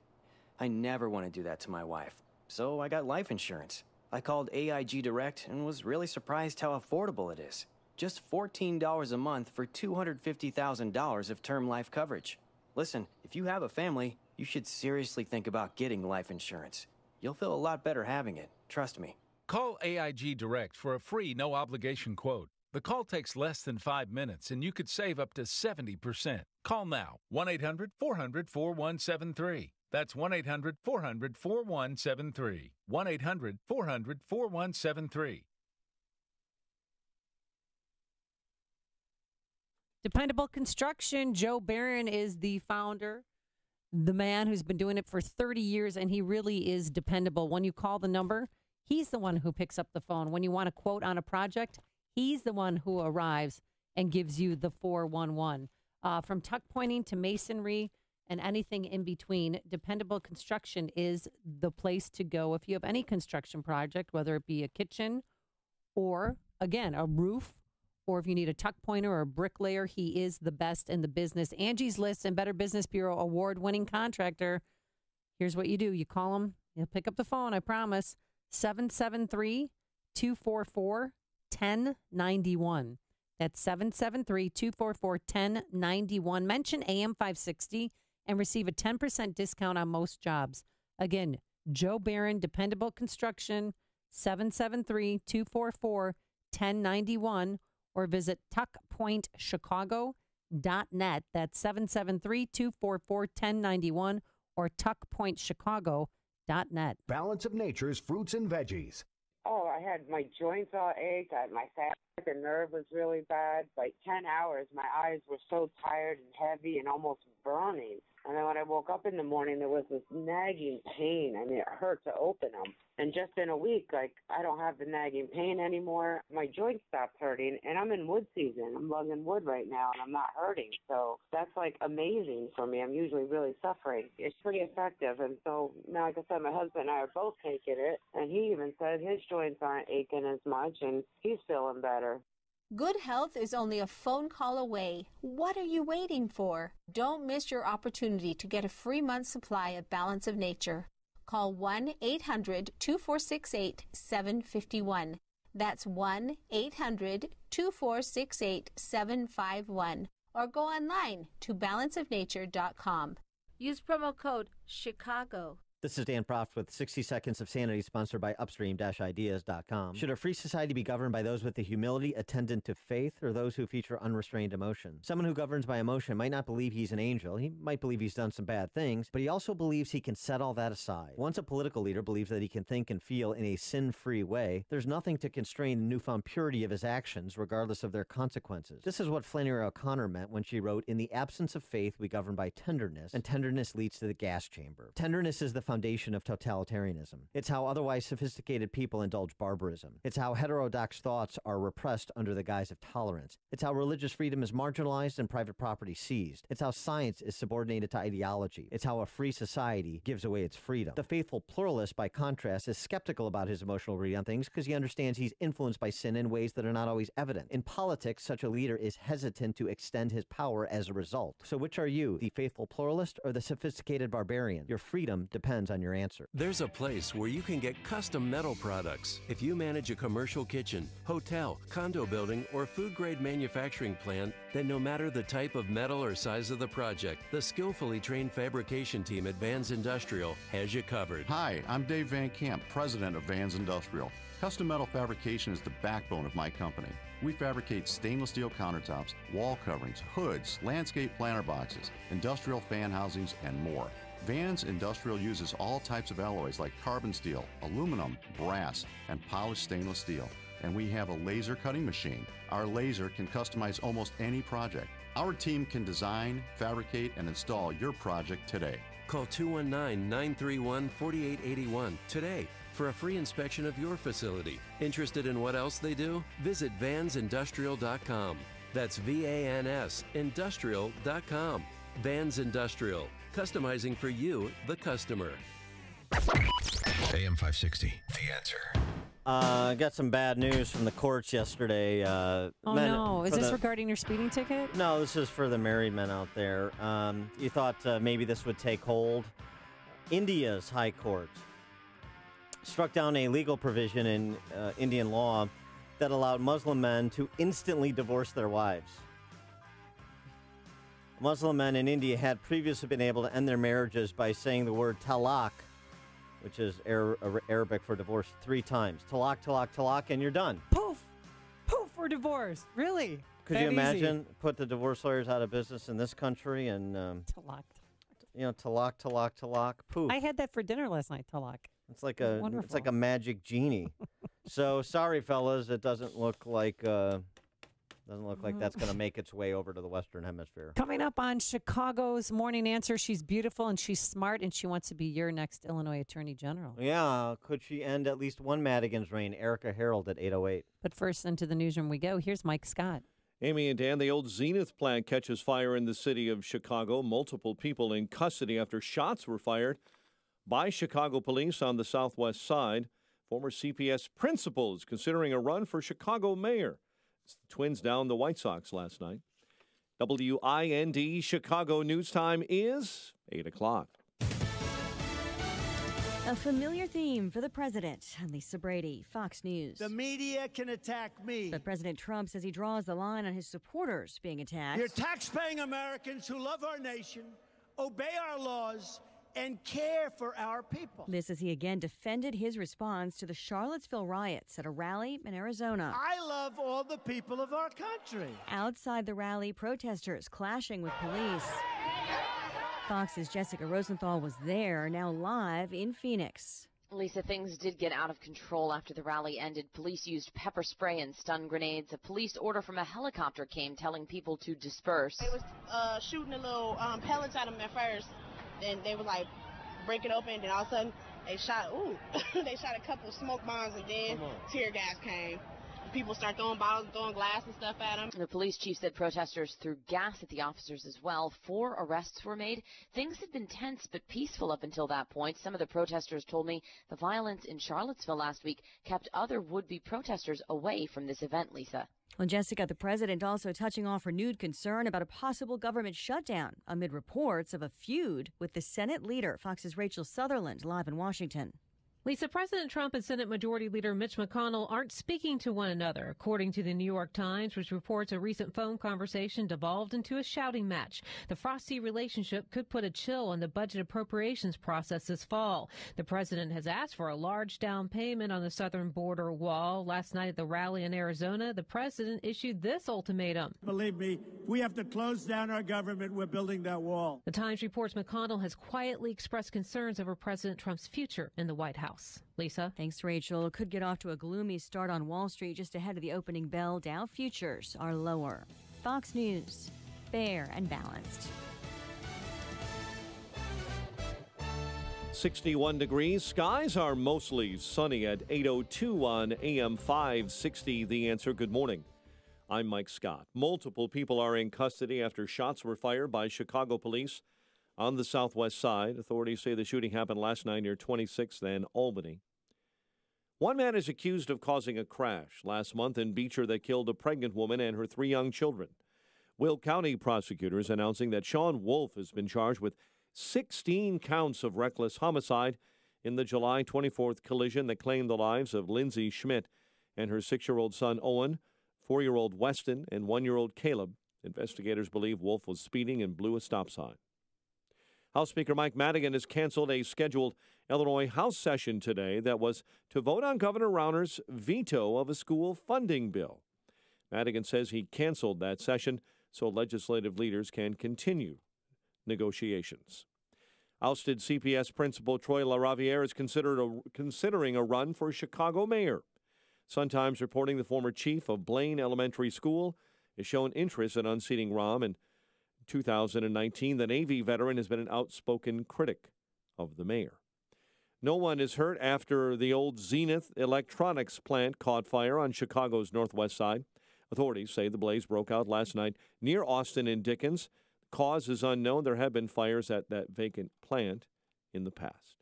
I never want to do that to my wife. So I got life insurance. I called AIG Direct and was really surprised how affordable it is. Just $14 a month for $250,000 of term life coverage. Listen, if you have a family, you should seriously think about getting life insurance. You'll feel a lot better having it. Trust me. Call AIG Direct for a free no-obligation quote. The call takes less than 5 minutes, and you could save up to 70%. Call now. 1-800-400-4173. That's 1-800-400-4173. 1-800-400-4173. Dependable Construction. Joe Barron is the founder, the man who's been doing it for 30 years, and he really is dependable. When you call the number, he's the one who picks up the phone. When you want a quote on a project, he's the one who arrives and gives you the 411. From tuck pointing to masonry and anything in between, Dependable Construction is the place to go if you have any construction project, whether it be a kitchen or, again, a roof, or if you need a tuck pointer or a bricklayer. He is the best in the business. Angie's List and Better Business Bureau award-winning contractor. Here's what you do. You call him. He'll pick up the phone, I promise. 773-244-1091. That's 773-244-1091. Mention AM560 and receive a 10% discount on most jobs. Again, Joe Barron, Dependable Construction, 773-244-1091, or visit tuckpointchicago.net. That's 773-244-1091 or tuckpointchicago.net. Balance of Nature's fruits and veggies. Oh, I had my joints all ached. My sciatic nerve was really bad. Like 10 hours, my eyes were so tired and heavy and almost burning. And then when I woke up in the morning, there was this nagging pain. I mean, it hurt to open them. And just in a week, like, I don't have the nagging pain anymore. My joints stopped hurting, and I'm in wood season. I'm lugging wood right now, and I'm not hurting. So that's, like, amazing for me. I'm usually really suffering. It's pretty effective. And so now, like I said, my husband and I are both taking it, and he even said his joints aren't aching as much, and he's feeling better. Good health is only a phone call away. What are you waiting for? Don't miss your opportunity to get a free month's supply of Balance of Nature. Call 1-800-2468-751. That's 1-800-2468-751. Or go online to balanceofnature.com. Use promo code CHICAGO. This is Dan Proft with 60 Seconds of Sanity, sponsored by Upstream-Ideas.com. Should a free society be governed by those with the humility attendant to faith, or those who feature unrestrained emotion? Someone who governs by emotion might not believe he's an angel. He might believe he's done some bad things, but he also believes he can set all that aside. Once a political leader believes that he can think and feel in a sin-free way, there's nothing to constrain the newfound purity of his actions, regardless of their consequences. This is what Flannery O'Connor meant when she wrote, "In the absence of faith, we govern by tenderness, and tenderness leads to the gas chamber." Tenderness is the foundation of totalitarianism. It's how otherwise sophisticated people indulge barbarism. It's how heterodox thoughts are repressed under the guise of tolerance. It's how religious freedom is marginalized and private property seized. It's how science is subordinated to ideology. It's how a free society gives away its freedom. The faithful pluralist, by contrast, is skeptical about his emotional read on things because he understands he's influenced by sin in ways that are not always evident. In politics, such a leader is hesitant to extend his power as a result. So which are you, the faithful pluralist or the sophisticated barbarian? Your freedom depends on your answer. There's a place where you can get custom metal products. If you manage a commercial kitchen, hotel, condo building, or food-grade manufacturing plant, then no matter the type of metal or size of the project, the skillfully trained fabrication team at Vans Industrial has you covered. Hi, I'm Dave Van Camp, president of Vans Industrial. Custom metal fabrication is the backbone of my company. We fabricate stainless steel countertops, wall coverings, hoods, landscape planter boxes, industrial fan housings, and more. Vans Industrial uses all types of alloys like carbon steel, aluminum, brass, and polished stainless steel. And we have a laser cutting machine. Our laser can customize almost any project. Our team can design, fabricate, and install your project today. Call 219-931-4881 today for a free inspection of your facility. Interested in what else they do? Visit vansindustrial.com. That's V-A-N-S, industrial.com. Vans Industrial. Customizing for you, the customer. AM 560, The Answer. Got some bad news from the courts yesterday. Oh, no. Is this regarding your speeding ticket? No, this is for the married men out there. You thought maybe this would take hold. India's High Court struck down a legal provision in Indian law that allowed Muslim men to instantly divorce their wives. Muslim men in India had previously been able to end their marriages by saying the word talaq, which is Arabic for divorce, 3 times. Talaq, talaq, talaq, and you're done. Poof! Poof, we're divorced. Really? Could you imagine put the divorce lawyers out of business in this country and talaq. Talaq, talaq, talaq, poof. I had that for dinner last night, talaq. It's like a magic genie. So sorry, fellas, it doesn't look like that's going to make its way over to the Western Hemisphere. Coming up on Chicago's Morning Answer, she's beautiful and she's smart and she wants to be your next Illinois Attorney General. Yeah, could she end at least one Madigan's reign? Erica Harold at 8:08. But first, into the newsroom we go. Here's Mike Scott. Amy and Dan, the old Zenith plant catches fire in the city of Chicago. Multiple people in custody after shots were fired by Chicago police on the southwest side. Former CPS principal is considering a run for Chicago mayor. The Twins down the White Sox last night. WIND Chicago News Time is 8 o'clock. A familiar theme for the president. Lisa Brady, Fox News. The media can attack me. But President Trump says he draws the line on his supporters being attacked. You're tax-paying Americans who love our nation, obey our laws, and care for our people. This as he again defended his response to the Charlottesville riots at a rally in Arizona. I love all the people of our country. Outside the rally, protesters clashing with police. Fox's Jessica Rosenthal was there, now live in Phoenix. Lisa, things did get out of control after the rally ended. Police used pepper spray and stun grenades. A police order from a helicopter came telling people to disperse. They was shooting the little pellets at them at first. Then they were like break it open, and all of a sudden they shot they shot a couple of smoke bombs, and then tear gas came. People start throwing bottles, throwing glass and stuff at them. The police chief said protesters threw gas at the officers as well. 4 arrests were made. Things had been tense but peaceful up until that point. Some of the protesters told me the violence in Charlottesville last week kept other would-be protesters away from this event, Lisa. Well, Jessica, the president also touching off renewed concern about a possible government shutdown amid reports of a feud with the Senate leader. Fox's Rachel Sutherland live in Washington. Lisa, President Trump and Senate Majority Leader Mitch McConnell aren't speaking to one another, according to the New York Times, which reports a recent phone conversation devolved into a shouting match. The frosty relationship could put a chill on the budget appropriations process this fall. The president has asked for a large down payment on the southern border wall. Last night at the rally in Arizona, the president issued this ultimatum. Believe me, if we have to close down our government, we're building that wall. The Times reports McConnell has quietly expressed concerns over President Trump's future in the White House. Lisa? Thanks, Rachel. Could get off to a gloomy start on Wall Street just ahead of the opening bell. Dow futures are lower. Fox News, fair and balanced. 61 degrees. Skies are mostly sunny at 8:02 on AM 560. The Answer. Good morning. I'm Mike Scott. Multiple people are in custody after shots were fired by Chicago police on the southwest side. Authorities say the shooting happened last night near 26th and Albany. One man is accused of causing a crash last month in Beecher that killed a pregnant woman and her 3 young children. Will County prosecutors announcing that Sean Wolf has been charged with 16 counts of reckless homicide in the July 24th collision that claimed the lives of Lindsay Schmidt and her 6-year-old son Owen, 4-year-old Weston, and 1-year-old Caleb. Investigators believe Wolf was speeding and blew a stop sign. House Speaker Mike Madigan has canceled a scheduled Illinois House session today that was to vote on Governor Rauner's veto of a school funding bill. Madigan says he canceled that session so legislative leaders can continue negotiations. Ousted CPS principal Troy LaRaviere is considering a run for Chicago mayor. Sun-Times reporting the former chief of Blaine Elementary School has shown interest in unseating Rahm. In 2019, the Navy veteran has been an outspoken critic of the mayor. No one is hurt after the old Zenith Electronics plant caught fire on Chicago's northwest side. Authorities say the blaze broke out last night near Austin and Dickens. The cause is unknown. There have been fires at that vacant plant in the past.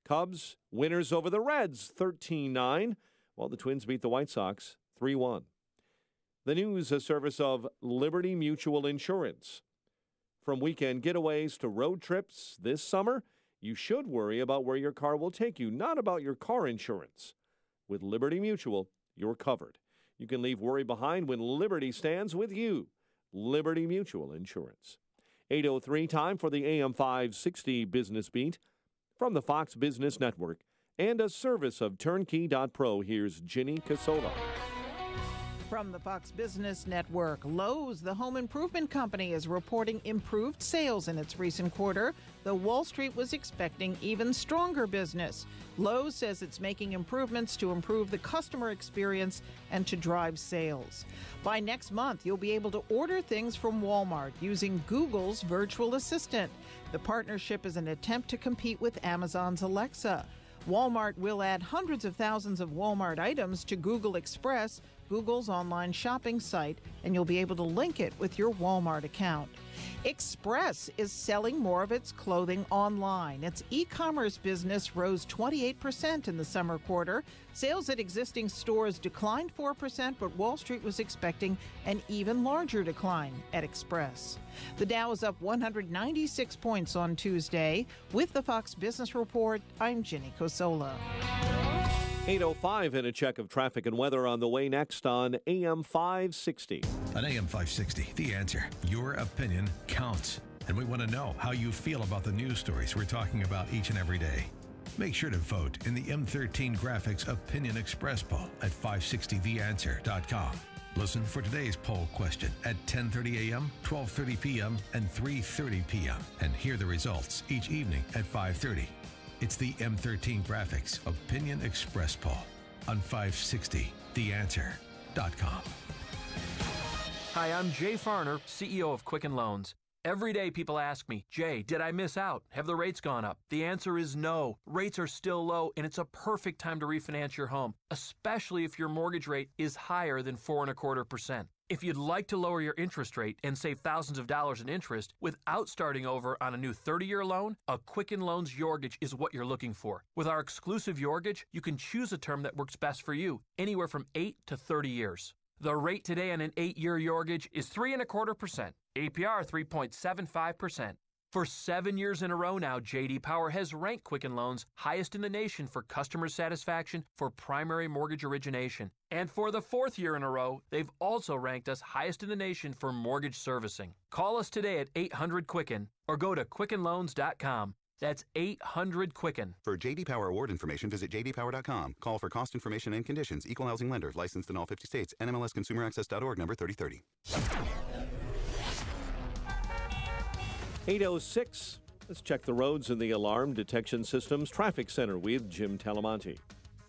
Cubs winners over the Reds 13-9, while the Twins beat the White Sox 3-1. The news, a service of Liberty Mutual Insurance. From weekend getaways to road trips this summer, you should worry about where your car will take you, not about your car insurance. With Liberty Mutual, you're covered. You can leave worry behind when Liberty stands with you. Liberty Mutual Insurance. 8:03, time for the AM 560 Business Beat. From the Fox Business Network and a service of Turnkey.pro, here's Ginny Casola. From the Fox Business Network, Lowe's, the home improvement company, is reporting improved sales in its recent quarter, though Wall Street was expecting even stronger business. Lowe's says it's making improvements to improve the customer experience and to drive sales. By next month, you'll be able to order things from Walmart using Google's virtual assistant. The partnership is an attempt to compete with Amazon's Alexa. Walmart will add hundreds of thousands of Walmart items to Google Express, Google's online shopping site, and you'll be able to link it with your Walmart account. Express is selling more of its clothing online. Its e-commerce business rose 28% in the summer quarter. Sales at existing stores declined 4%, but Wall Street was expecting an even larger decline at Express. The Dow is up 196 points on Tuesday. With the Fox Business Report, I'm Ginny Cosola. 8:05 and a check of traffic and weather on the way next on AM 560. On AM 560, The Answer. Your opinion counts. And we want to know how you feel about the news stories we're talking about each and every day. Make sure to vote in the M13 Graphics Opinion Express poll at 560theanswer.com. Listen for today's poll question at 10:30 a.m., 12:30 p.m., and 3:30 p.m. And hear the results each evening at 5:30. It's the M13 Graphics Opinion Express poll on 560theanswer.com. Hi, I'm Jay Farner, CEO of Quicken Loans. Every day people ask me, Jay, did I miss out? Have the rates gone up? The answer is no. Rates are still low, and it's a perfect time to refinance your home, especially if your mortgage rate is higher than 4.25%. If you'd like to lower your interest rate and save thousands of dollars in interest without starting over on a new 30-year loan, a Quicken Loans Yorgage is what you're looking for. With our exclusive Yorgage, you can choose a term that works best for you, anywhere from 8 to 30 years. The rate today on an 8-year Yorgage is 3.25%, APR 3.75%. For 7 years in a row now, J.D. Power has ranked Quicken Loans highest in the nation for customer satisfaction for primary mortgage origination. And for the 4th year in a row, they've also ranked us highest in the nation for mortgage servicing. Call us today at 800-QUICKEN or go to QuickenLoans.com. That's 800-QUICKEN. For J.D. Power award information, visit jdpower.com. Call for cost information and conditions. Equal housing lender. Licensed in all 50 states. NMLSConsumerAccess.org. Number 3030. 8:06. Let's check the roads and the alarm detection systems. Traffic Center with Jim Talamonte.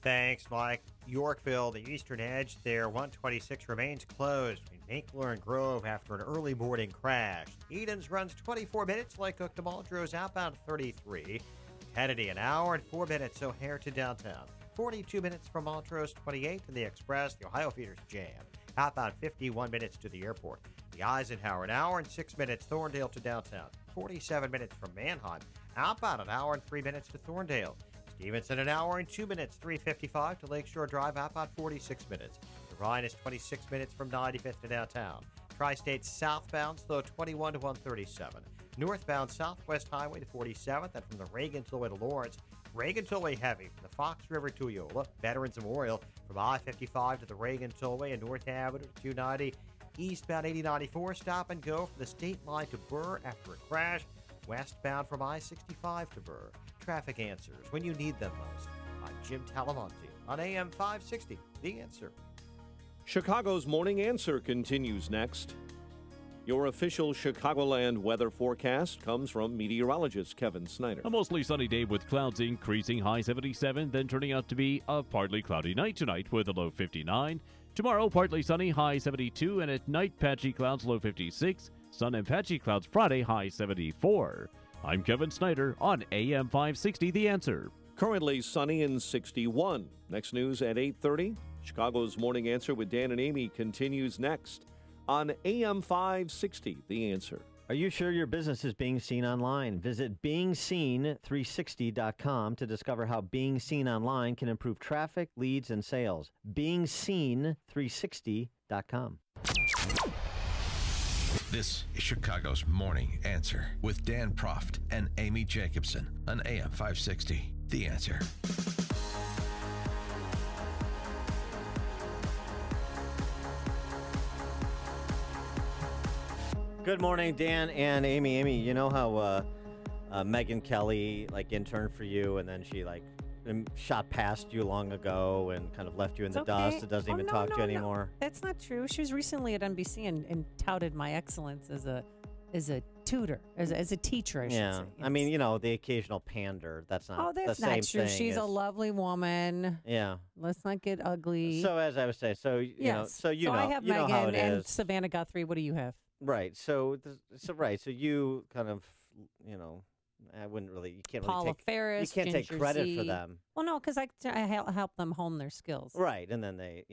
Thanks, Mike. Yorkville, the eastern edge there, 126 remains closed between Mankler and Grove after an early morning crash. Edens runs 24 minutes, Lake Cook to Muldrow's outbound 33. Kennedy, an hour and 4 minutes, O'Hare to downtown. 42 minutes from Montrose, 28 to the Express. The Ohio Feeder's jam. Outbound 51 minutes to the airport. The Eisenhower, an hour and 6 minutes, Thorndale to downtown. 47 minutes from Mannheim. Outbound, an hour and 3 minutes to Thorndale. Stevenson, an hour and 2 minutes, 3:55 to Lakeshore Drive, outbound 46 minutes. The Rhine is 26 minutes from 95th to downtown. Tri-State southbound, slow 21 to 137. Northbound Southwest Highway to 47th, and from the Reagan Tollway to Lawrence. Reagan Tollway heavy from the Fox River to Eola. Veterans Memorial from I-55 to the Reagan Tollway and North Avenue to 290. Eastbound 8094, stop and go from the state line to Burr after a crash. Westbound from I-65 to Burr. Traffic answers when you need them most. I'm Jim Talamonte on AM 560. The Answer. Chicago's Morning Answer continues next. Your official Chicagoland weather forecast comes from meteorologist Kevin Snyder. A mostly sunny day with clouds increasing, high 77, then turning out to be a partly cloudy night tonight with a low 59. Tomorrow, partly sunny, high 72, and at night, patchy clouds, low 56. Sun and patchy clouds Friday, high 74. I'm Kevin Snyder on AM 560, The Answer. Currently sunny and 61. Next news at 8:30. Chicago's Morning Answer with Dan and Amy continues next on AM 560, The Answer. Are you sure your business is being seen online? Visit BeingSeen360.com to discover how being seen online can improve traffic, leads, and sales. BeingSeen360.com. This is Chicago's Morning Answer with Dan Proft and Amy Jacobson on AM 560. The Answer. Good morning, Dan and Amy. Amy, you know how Megyn Kelly interned for you, and then she shot past you long ago and kind of left you in the dust. It doesn't even talk to you anymore. That's not true. She was recently at NBC and touted my excellence as a tutor, as a teacher, I should say. Yes. I mean, the occasional pander. That's not that's the same not true. thing. She's a lovely woman. Yeah. Let's not get ugly. So as I was saying, I have you know Megyn how it and is. Savannah Guthrie. What do you have? Right. So you kind of, I wouldn't really. You can't Paula really take. Ferris, you can't Ginger take credit Z. for them. Well, no, because I help them hone their skills. Right, and then they,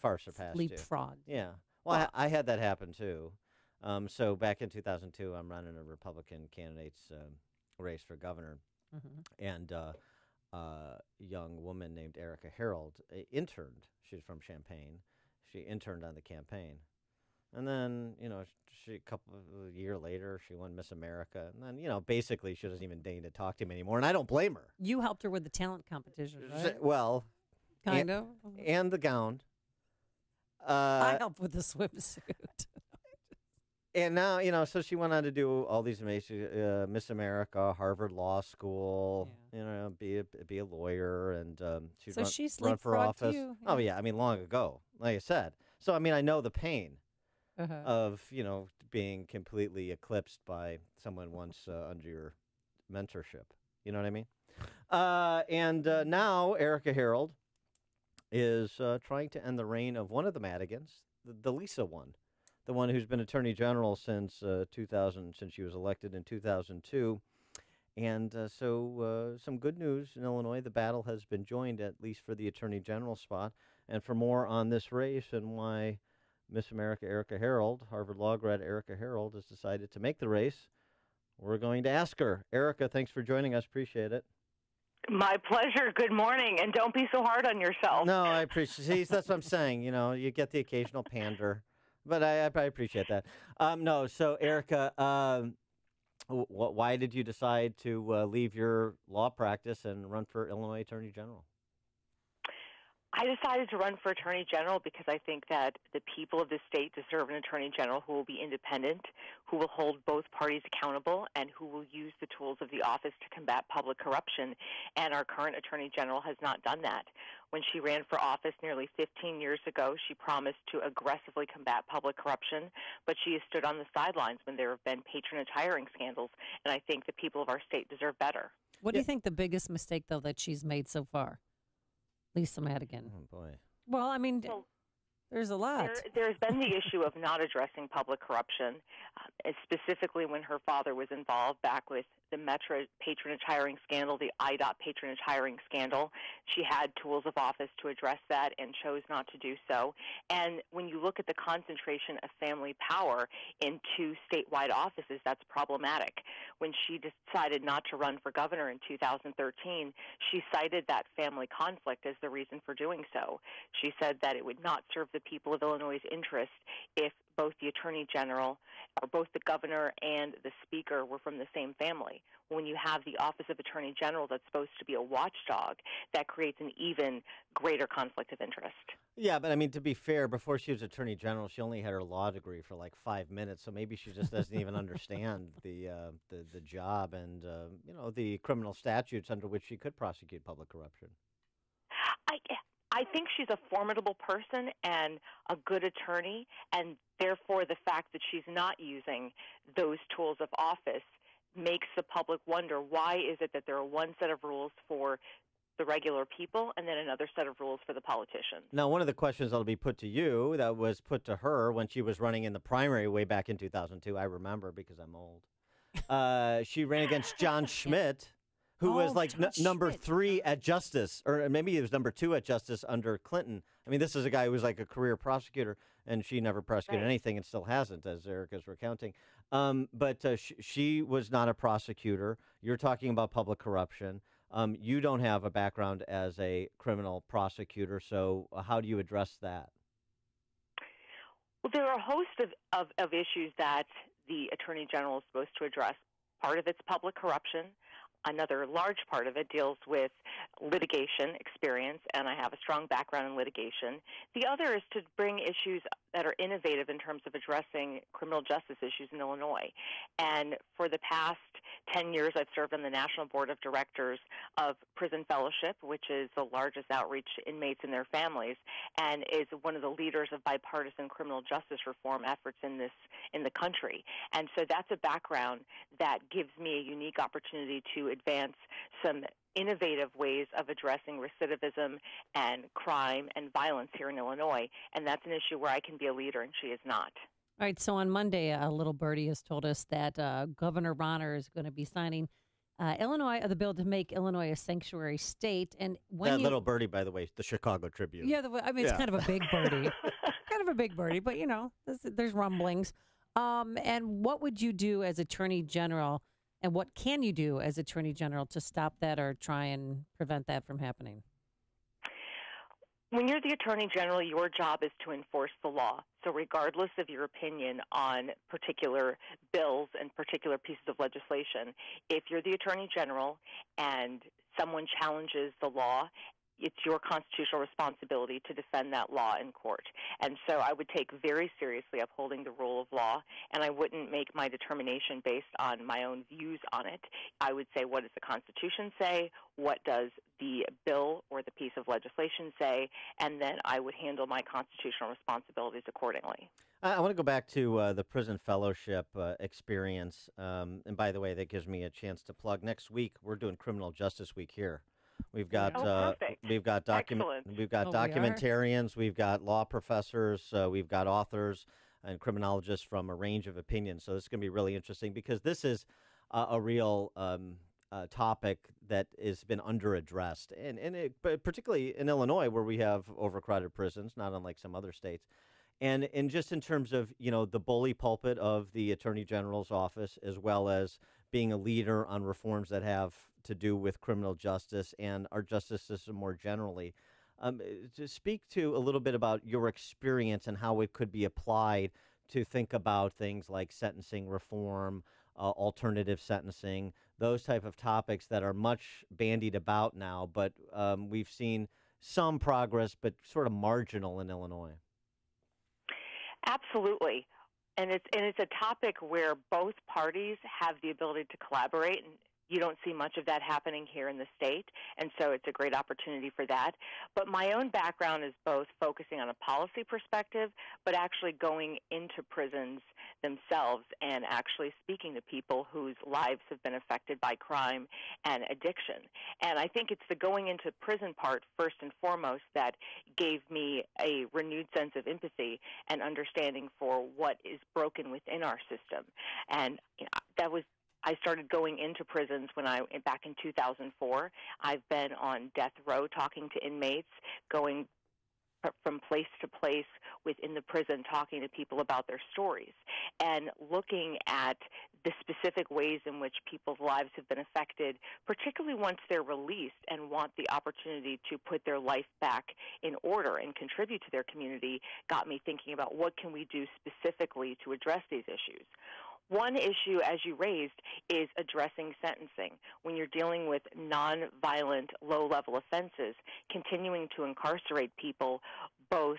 far surpassed you. Leapfrog. Yeah. Well, I had that happen too. So back in 2002, I'm running a Republican candidate's race for governor, and a young woman named Erica Harold interned. She's from Champaign. She interned on the campaign. And then, a couple of years later, she won Miss America. And then, basically she doesn't even deign to talk to him anymore. And I don't blame her. You helped her with the talent competition, right? Well, kind of. And the gown. I helped with the swimsuit. And now, so she went on to do all these amazing Miss America, Harvard Law School, be a lawyer, and she's run for office. You. Oh yeah, I mean long ago, like I said. So I mean, I know the pain of being completely eclipsed by someone once under your mentorship. You know what I mean? And now Erica Harold is trying to end the reign of one of the Madigans, the Lisa one. The one who's been Attorney General since 2000, since she was elected in 2002. And so some good news in Illinois. The battle has been joined, at least for the Attorney General spot. And for more on this race and why Miss America Erica Harold, Harvard Law grad Erica Harold, has decided to make the race, we're going to ask her. Erica, thanks for joining us. Appreciate it. My pleasure. Good morning. And don't be so hard on yourself. No, I appreciate it. That's what I'm saying. You get the occasional pander. But I appreciate that. No, so Erica, Why did you decide to leave your law practice and run for Illinois Attorney General? I decided to run for Attorney General because I think that the people of the state deserve an Attorney General who will be independent, who will hold both parties accountable, and who will use the tools of the office to combat public corruption. And our current Attorney General has not done that. When she ran for office nearly 15 years ago, she promised to aggressively combat public corruption, but she has stood on the sidelines when there have been patronage hiring scandals, and I think the people of our state deserve better. What do you think the biggest mistake, though, that she's made so far? Lisa Madigan. Oh, boy. Well, I mean, there's a lot. There's been the issue of not addressing public corruption, specifically when her father was involved back with the Metro patronage hiring scandal, the IDOT patronage hiring scandal. She had tools of office to address that and chose not to do so. And when you look at the concentration of family power in two statewide offices, that's problematic. When she decided not to run for governor in 2013, she cited that family conflict as the reason for doing so. She said that it would not serve the people of Illinois' interest if both the Attorney General or both the governor and the speaker were from the same family. When you have the Office of Attorney General that's supposed to be a watchdog, that creates an even greater conflict of interest. Yeah, but I mean, to be fair, before she was Attorney General, she only had her law degree for like 5 minutes, so maybe she just doesn't even understand the job and the criminal statutes under which she could prosecute public corruption. I think she's a formidable person and a good attorney, and therefore the fact that she's not using those tools of office makes the public wonder, why is it that there are one set of rules for the regular people and then another set of rules for the politicians? Now, one of the questions that'll be put to you that was put to her when she was running in the primary way back in 2002, I remember because I'm old. She ran against John Schmidt, who was like number 3 at justice, or maybe he was number 2 at justice under Clinton. I mean, this is a guy who was like a career prosecutor, and she never prosecuted anything and still hasn't, as Erica's recounting. But she was not a prosecutor. You're talking about public corruption. You don't have a background as a criminal prosecutor, so how do you address that? Well, there are a host of issues that the Attorney General is supposed to address. Part of it's public corruption. Another large part of it deals with litigation experience, and I have a strong background in litigation. The other is to bring issues that are innovative in terms of addressing criminal justice issues in Illinois. And for the past 10 years, I've served on the National Board of Directors of Prison Fellowship, which is the largest outreach to inmates and their families, and is one of the leaders of bipartisan criminal justice reform efforts in the country. And so that's a background that gives me a unique opportunity to advance some innovative ways of addressing recidivism and crime and violence here in Illinois, and that's an issue where I can be a leader and she is not. All right, so on Monday, a little birdie has told us that Governor Bonner is going to be signing the bill to make Illinois a sanctuary state. And when little birdie, by the way, the Chicago Tribune. Yeah, it's kind of a big birdie. Kind of a big birdie, but, there's rumblings. And what would you do as Attorney General, and what can you do as Attorney General to stop that or try and prevent that from happening? When you're the Attorney General, your job is to enforce the law. So regardless of your opinion on particular bills and particular pieces of legislation, if you're the Attorney General and someone challenges the law, it's your constitutional responsibility to defend that law in court. And so I would take very seriously upholding the rule of law, and I wouldn't make my determination based on my own views on it. I would say, what does the Constitution say? What does the bill or the piece of legislation say? And then I would handle my constitutional responsibilities accordingly. I want to go back to the prison fellowship experience. And by the way, that gives me a chance to plug. Next week, we're doing Criminal Justice Week here. We've got documentarians, we've got law professors, we've got authors and criminologists from a range of opinions. So this is going to be really interesting because this is a real topic that has been underaddressed, but particularly in Illinois where we have overcrowded prisons, not unlike some other states. And just in terms of, the bully pulpit of the Attorney General's office, as well as being a leader on reforms that have to do with criminal justice and our justice system more generally. To speak to a little bit about your experience and how it could be applied to think about things like sentencing reform, alternative sentencing, those type of topics that are much bandied about now, but we've seen some progress, but sort of marginal in Illinois. Absolutely. And it's a topic where both parties have the ability to collaborate, and you don't see much of that happening here in the state, and so it's a great opportunity for that. But my own background is both focusing on a policy perspective, but actually going into prisons themselves and actually speaking to people whose lives have been affected by crime and addiction. And I think it's the going into prison part, first and foremost, that gave me a renewed sense of empathy and understanding for what is broken within our system. And I started going into prisons back in 2004. I've been on death row talking to inmates, going from place to place within the prison, talking to people about their stories and looking at the specific ways in which people's lives have been affected, particularly once they're released and want the opportunity to put their life back in order and contribute to their community, got me thinking about what can we do specifically to address these issues. One issue, as you raised, is addressing sentencing. When you're dealing with nonviolent, low-level offenses, continuing to incarcerate people both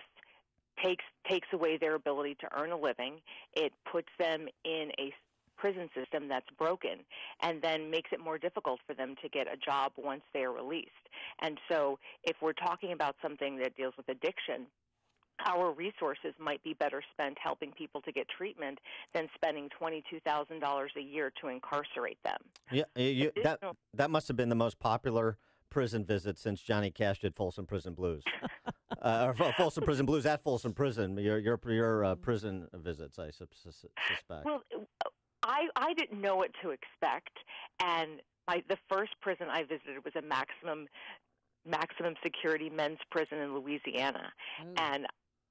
takes away their ability to earn a living. It puts them in a prison system that's broken, and then makes it more difficult for them to get a job once they are released. And so if we're talking about something that deals with addiction, our resources might be better spent helping people to get treatment than spending $22,000 a year to incarcerate them. Yeah, that must have been the most popular prison visit since Johnny Cash did Folsom Prison Blues. Folsom Prison Blues at Folsom Prison, your prison visits, I suspect. Well, I didn't know what to expect, and the first prison I visited was a maximum security men's prison in Louisiana, and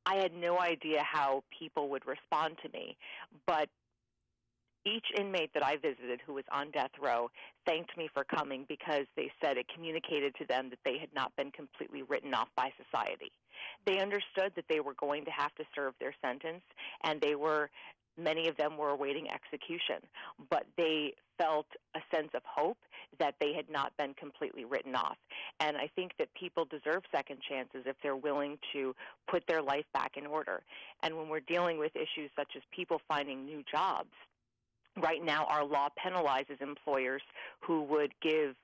I had no idea how people would respond to me, but each inmate that I visited who was on death row thanked me for coming because they said it communicated to them that they had not been completely written off by society. They understood that they were going to have to serve their sentence, and many of them were awaiting execution, but they felt a sense of hope that they had not been completely written off. And I think that people deserve second chances if they're willing to put their life back in order. And when we're dealing with issues such as people finding new jobs, right now our law penalizes employers who would give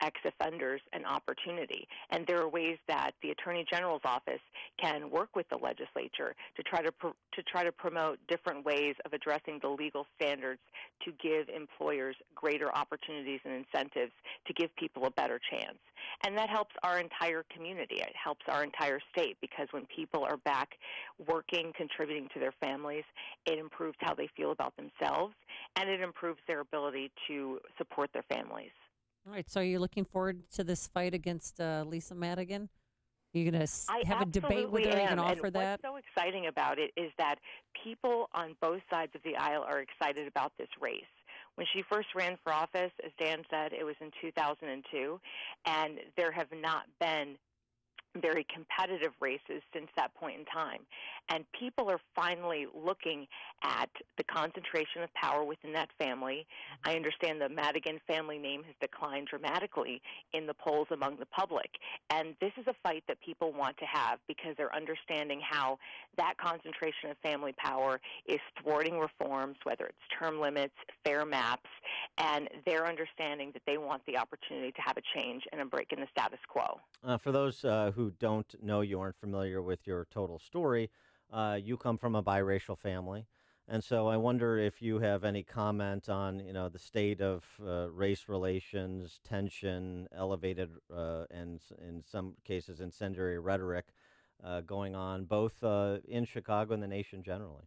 ex-offenders an opportunity. And there are ways that the Attorney General's office can work with the legislature to try to promote different ways of addressing the legal standards to give employers greater opportunities and incentives to give people a better chance. And that helps our entire community. It helps our entire state because when people are back working, contributing to their families, it improves how they feel about themselves, and it improves their ability to support their families. All right, so you're looking forward to this fight against Lisa Madigan? You're going to have a debate with her? Are you going to offer that? What's so exciting about it is that people on both sides of the aisle are excited about this race. When she first ran for office, as Dan said, it was in 2002, and there have not been very competitive races since that point in time. And people are finally looking at the concentration of power within that family. I understand the Madigan family name has declined dramatically in the polls among the public. And this is a fight that people want to have because they're understanding how that concentration of family power is thwarting reforms, whether it's term limits, fair maps, and they're understanding that they want the opportunity to have a change and a break in the status quo. For those who don't know you, aren't familiar with your total story, you come from a biracial family. And so I wonder if you have any comment on, the state of race relations, tension, elevated, and in some cases incendiary rhetoric going on both in Chicago and the nation generally.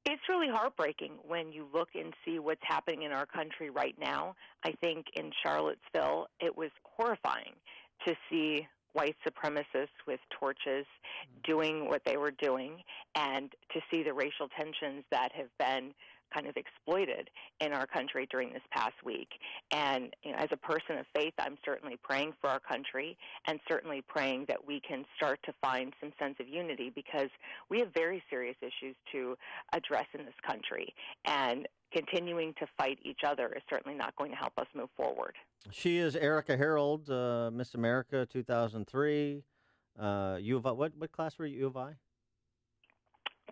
It's really heartbreaking when you look and see what's happening in our country right now. I think in Charlottesville, it was horrifying to see white supremacists with torches doing what they were doing and to see the racial tensions that have been kind of exploited in our country during this past week. And as a person of faith, I'm certainly praying for our country and certainly praying that we can start to find some sense of unity, because we have very serious issues to address in this country. And continuing to fight each other is certainly not going to help us move forward. She is Erica Harold, Miss America 2003. U of I, what class were you, U of I?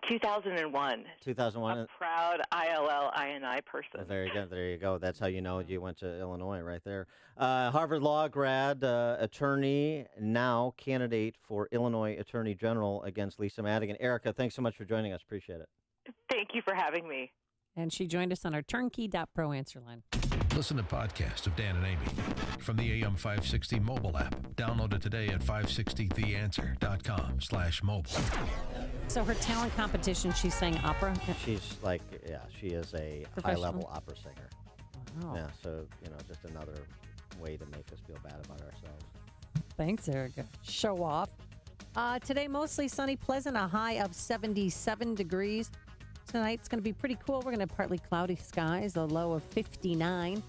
2001. 2001. A proud ILL-INI person. Oh, there you go. That's how you know you went to Illinois right there. Harvard Law grad, attorney, now candidate for Illinois Attorney General against Lisa Madigan. Erica, thanks so much for joining us. Appreciate it. Thank you for having me. And she joined us on our turnkey.pro answer line. Listen to podcasts of Dan and Amy from the AM 560 mobile app. Download it today at 560theanswer.com/mobile. So her talent competition, she sang opera? She's like, she is a high-level opera singer. Wow. Yeah, so, just another way to make us feel bad about ourselves. Thanks, Erica. Show off. Today, mostly sunny, pleasant, a high of 77 degrees. Tonight, it's going to be pretty cool. We're going to have partly cloudy skies, a low of 59.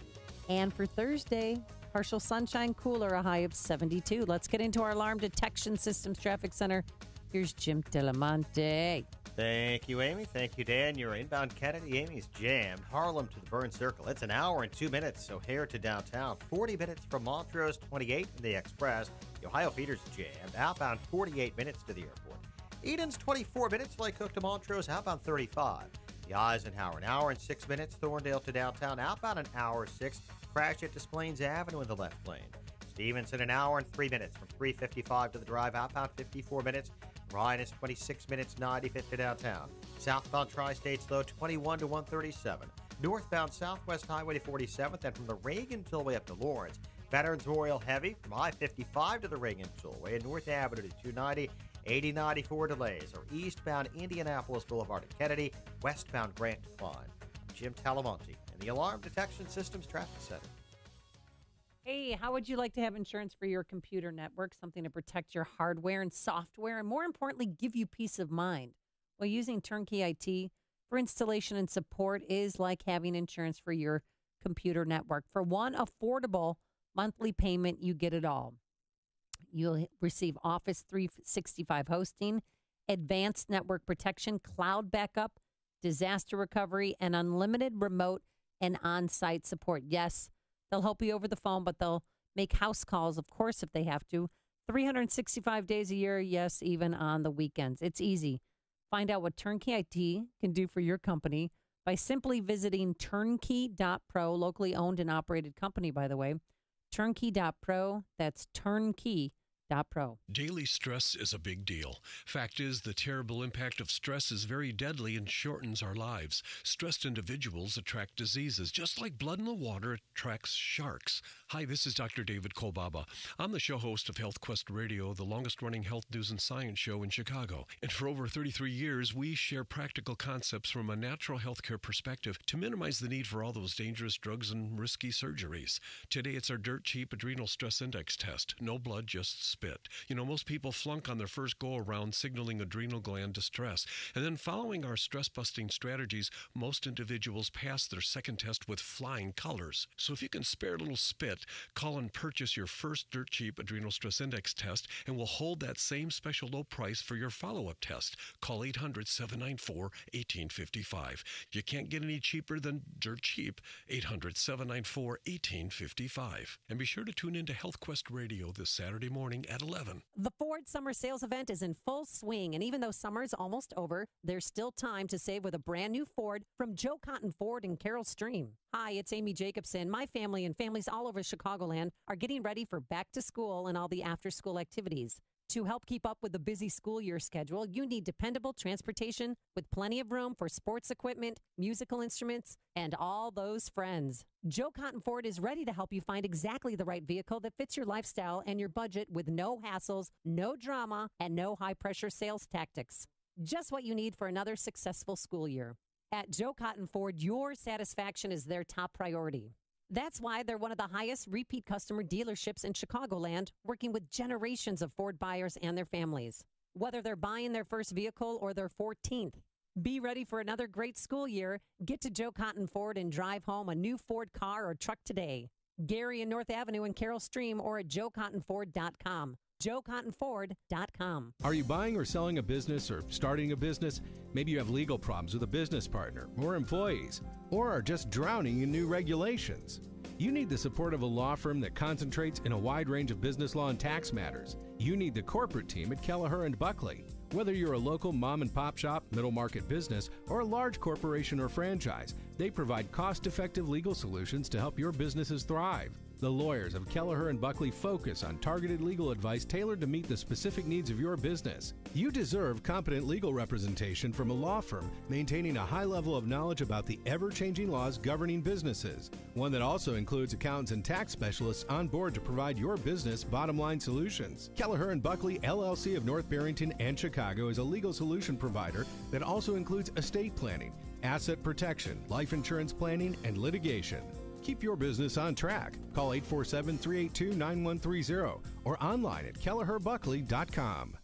And for Thursday, partial sunshine, cooler, a high of 72. Let's get into our alarm detection systems traffic center. Here's Jim Delamonte. Thank you, Amy. Thank you, Dan. You're inbound Kennedy. Amy's jammed. Harlem to the Burn Circle. It's an hour and 2 minutes. O'Hare to downtown. 40 minutes from Montrose, 28 in the Express. The Ohio Feeder's jammed. Outbound 48 minutes to the airport. Eden's 24 minutes. Lake Cook to Montrose. Outbound 35. The Eisenhower, an hour and 6 minutes. Thorndale to downtown. Outbound an hour 6. Crash at Des Plaines Avenue in the left lane. Stevenson, an hour and 3 minutes from 355 to the drive. Outbound 54 minutes. Ryan is 26 minutes, 95th to downtown. Southbound Tri-State slow, 21 to 137. Northbound Southwest Highway to 47th, and from the Reagan Tollway up to Lawrence. Veterans Memorial heavy from I-55 to the Reagan Tollway and North Avenue to 290. 80-94 delays are eastbound Indianapolis Boulevard to Kennedy, westbound Grant to Klein. Jim Talamonte in the Alarm Detection Systems Traffic Center. Hey, how would you like to have insurance for your computer network? Something to protect your hardware and software, and more importantly, give you peace of mind. Well, using Turnkey IT for installation and support is like having insurance for your computer network. For one affordable monthly payment, you get it all. You'll receive Office 365 hosting, advanced network protection, cloud backup, disaster recovery, and unlimited remote and on-site support. Yes, they'll help you over the phone, but they'll make house calls, of course, if they have to. 365 days a year, yes, even on the weekends. It's easy. Find out what Turnkey IT can do for your company by simply visiting turnkey.pro, locally owned and operated company, by the way. Turnkey.pro, that's turnkey.pro. Daily stress is a big deal. Fact is, the terrible impact of stress is very deadly and shortens our lives. Stressed individuals attract diseases, just like blood in the water attracts sharks. Hi, this is Dr. David Kolbaba. I'm the show host of Health Quest Radio, the longest-running health news and science show in Chicago. And for over 33 years, we share practical concepts from a natural healthcare perspective to minimize the need for all those dangerous drugs and risky surgeries. Today, it's our dirt-cheap adrenal stress index test. No blood, just spit. You know, most people flunk on their first go-around signaling adrenal gland distress. And then following our stress-busting strategies, most individuals pass their second test with flying colors. So if you can spare a little spit, call and purchase your first dirt-cheap adrenal stress index test, and we'll hold that same special low price for your follow-up test. Call 800-794-1855. You can't get any cheaper than dirt cheap. 800-794-1855. And be sure to tune in to Health Quest Radio this Saturday morning at 11. The Ford Summer Sales Event is in full swing, and even though summer's almost over, there's still time to save with a brand new Ford from Joe Cotton Ford in Carroll Stream. Hi, it's Amy Jacobson. My family and families all over Chicagoland are getting ready for back to school and all the after-school activities. To help keep up with the busy school year schedule, you need dependable transportation with plenty of room for sports equipment, musical instruments, and all those friends. Joe Cotton Ford is ready to help you find exactly the right vehicle that fits your lifestyle and your budget with no hassles, no drama, and no high-pressure sales tactics. Just what you need for another successful school year. At Joe Cotton Ford, your satisfaction is their top priority. That's why they're one of the highest repeat customer dealerships in Chicagoland, working with generations of Ford buyers and their families. Whether they're buying their first vehicle or their 14th, Be ready for another great school year. Get to Joe Cotton Ford and drive home a new Ford car or truck today. Gary and North Avenue and Carroll Stream or at joecottonford.com. joecottonford.com. Are you buying or selling a business or starting a business? Maybe you have legal problems with a business partner or employees, or are just drowning in new regulations. You need the support of a law firm that concentrates in a wide range of business law and tax matters. You need the corporate team at Kelleher and Buckley. Whether you're a local mom and pop shop, middle market business, or a large corporation or franchise, they provide cost-effective legal solutions to help your businesses thrive. The lawyers of Kelleher and Buckley focus on targeted legal advice tailored to meet the specific needs of your business. You deserve competent legal representation from a law firm maintaining a high level of knowledge about the ever-changing laws governing businesses. One that also includes accountants and tax specialists on board to provide your business bottom-line solutions. Kelleher and Buckley, LLC of North Barrington and Chicago is a legal solution provider that also includes estate planning, asset protection, life insurance planning, and litigation. Keep your business on track. Call 847-382-9130 or online at kelleherbuckley.com.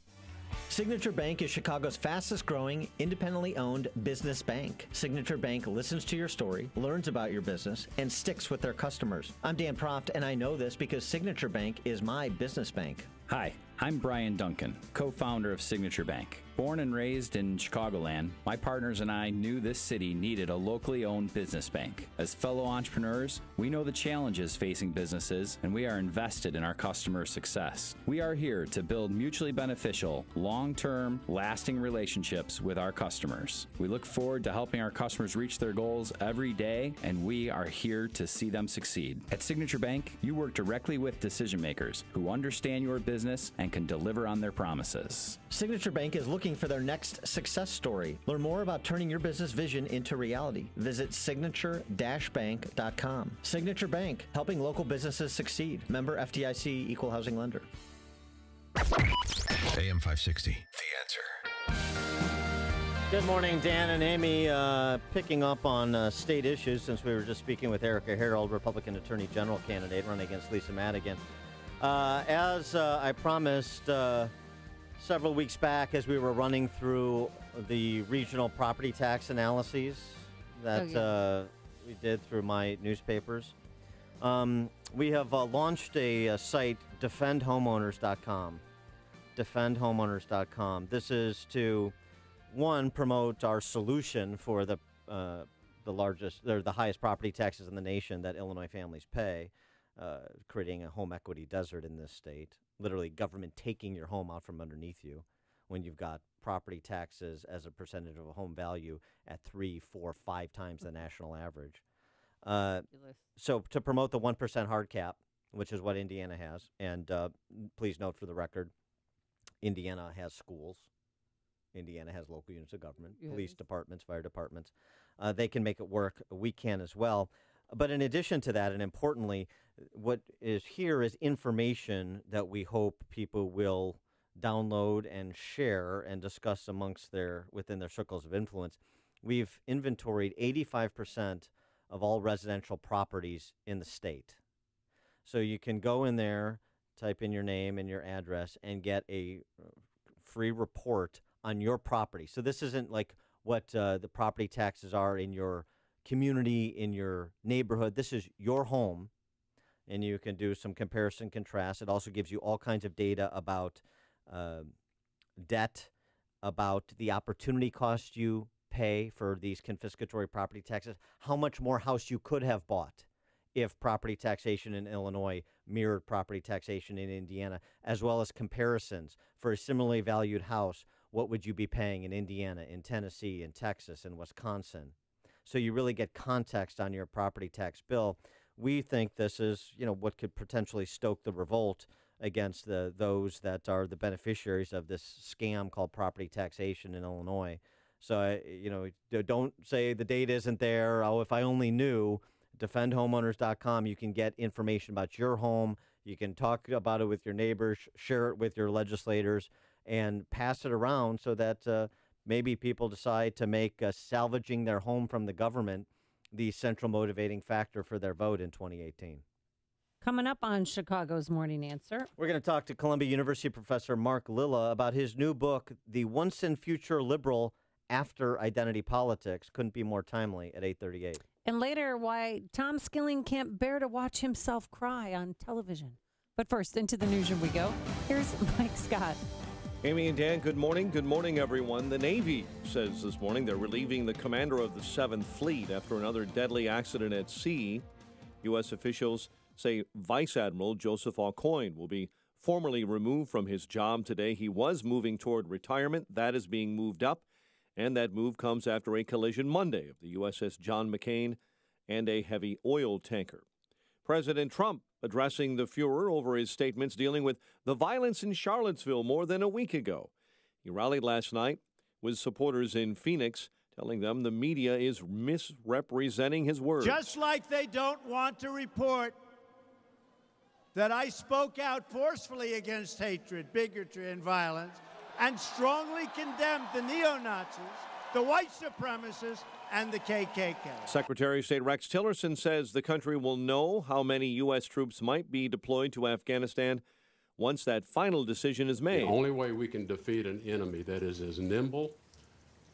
Signature Bank is Chicago's fastest growing, independently owned business bank. Signature Bank listens to your story, learns about your business, and sticks with their customers. I'm Dan Proft, and I know this because Signature Bank is my business bank. Hi, I'm Brian Duncan, co-founder of Signature Bank. Born and raised in Chicagoland, my partners and I knew this city needed a locally owned business bank. As fellow entrepreneurs, we know the challenges facing businesses, and we are invested in our customers' success. We are here to build mutually beneficial, long-term, lasting relationships with our customers. We look forward to helping our customers reach their goals every day, and we are here to see them succeed. At Signature Bank, you work directly with decision makers who understand your business and can deliver on their promises. Signature Bank is looking for their next success story. Learn more about turning your business vision into reality. Visit signature-bank.com. Signature Bank, helping local businesses succeed. Member FDIC, Equal Housing Lender. AM 560, The Answer. Good morning, Dan and Amy. Picking up on state issues, since we were just speaking with Erica Harold, Republican Attorney General candidate running against Lisa Madigan. As I promised several weeks back, as we were running through the regional property tax analyses that we did through my newspapers, we have launched a site, defendhomeowners.com. Defendhomeowners.com. This is to, one, promote our solution for the highest property taxes in the nation that Illinois families pay. Creating a home equity desert in this state, literally government taking your home out from underneath you when you've got property taxes as a percentage of a home value at 3, 4, 5 times the national average. So to promote the 1% hard cap, which is what Indiana has, and please note for the record, Indiana has schools. Indiana has local units of government, police departments, fire departments. They can make it work. We can as well. But in addition to that, and importantly, what is here is information that we hope people will download and share and discuss within their circles of influence. We've inventoried 85% of all residential properties in the state. So you can go in there, type in your name and your address, and get a free report on your property. So this isn't like what the property taxes are in your community, in your neighborhood. This is your home, and you can do some comparison contrast. It also gives you all kinds of data about debt, about the opportunity cost you pay for these confiscatory property taxes, how much more house you could have bought if property taxation in Illinois mirrored property taxation in Indiana, as well as comparisons for a similarly valued house. What would you be paying in Indiana, in Tennessee, in Texas, in Wisconsin? So you really get context on your property tax bill. We think this is, what could potentially stoke the revolt against those that are the beneficiaries of this scam called property taxation in Illinois. So, don't say the data isn't there. Oh, if I only knew. Defendhomeowners.com. You can get information about your home. You can talk about it with your neighbors, share it with your legislators, and pass it around so that maybe people decide to make salvaging their home from the government the central motivating factor for their vote in 2018. Coming up on Chicago's Morning Answer, we're going to talk to Columbia University professor Mark Lilla about his new book, The Once and Future Liberal after Identity Politics. Couldn't be more timely at 8:38. And later, why Tom Skilling can't bear to watch himself cry on television. But first, into the newsroom we go. Here's Mike Scott. Amy and Dan, good morning. Good morning, everyone. The Navy says this morning they're relieving the commander of the 7th Fleet after another deadly accident at sea. U.S. officials say Vice Admiral Joseph Aucoin will be formally removed from his job today. He was moving toward retirement. That is being moved up, and that move comes after a collision Monday of the USS John McCain and a heavy oil tanker. President Trump addressing the Fuhrer over his statements dealing with the violence in Charlottesville more than a week ago. He rallied last night with supporters in Phoenix, telling them the media is misrepresenting his words. Just like they don't want to report that I spoke out forcefully against hatred, bigotry, and violence, and strongly condemned the neo-Nazis, the white supremacists, and the KKK. Secretary of State Rex Tillerson says the country will know how many U.S. troops might be deployed to Afghanistan once that final decision is made. The only way we can defeat an enemy that is as nimble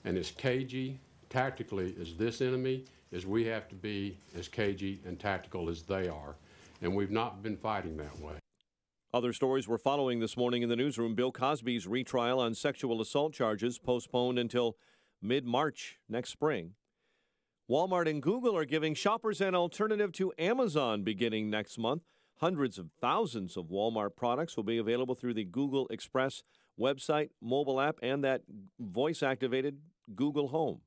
and as cagey tactically as this enemy is we have to be as cagey and tactical as they are. And we've not been fighting that way. Other stories we're following this morning in the newsroom. Bill Cosby's retrial on sexual assault charges postponed until mid-March next spring. Walmart and Google are giving shoppers an alternative to Amazon beginning next month. Hundreds of thousands of Walmart products will be available through the Google Express website, mobile app, and that voice-activated Google Home.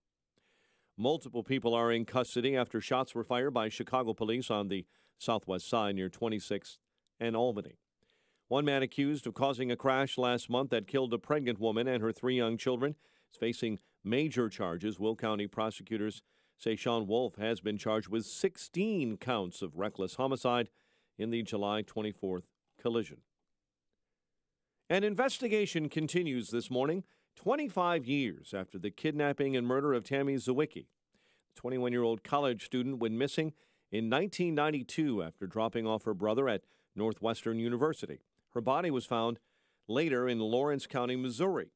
Multiple people are in custody after shots were fired by Chicago police on the southwest side near 26th and Albany. One man accused of causing a crash last month that killed a pregnant woman and her 3 young children is facing major charges. Will County prosecutors say Sean Wolf has been charged with 16 counts of reckless homicide in the July 24th collision. An investigation continues this morning, 25 years after the kidnapping and murder of Tammy Zawicki. The 21-year-old college student went missing in 1992 after dropping off her brother at Northwestern University. Her body was found later in Lawrence County, Missouri.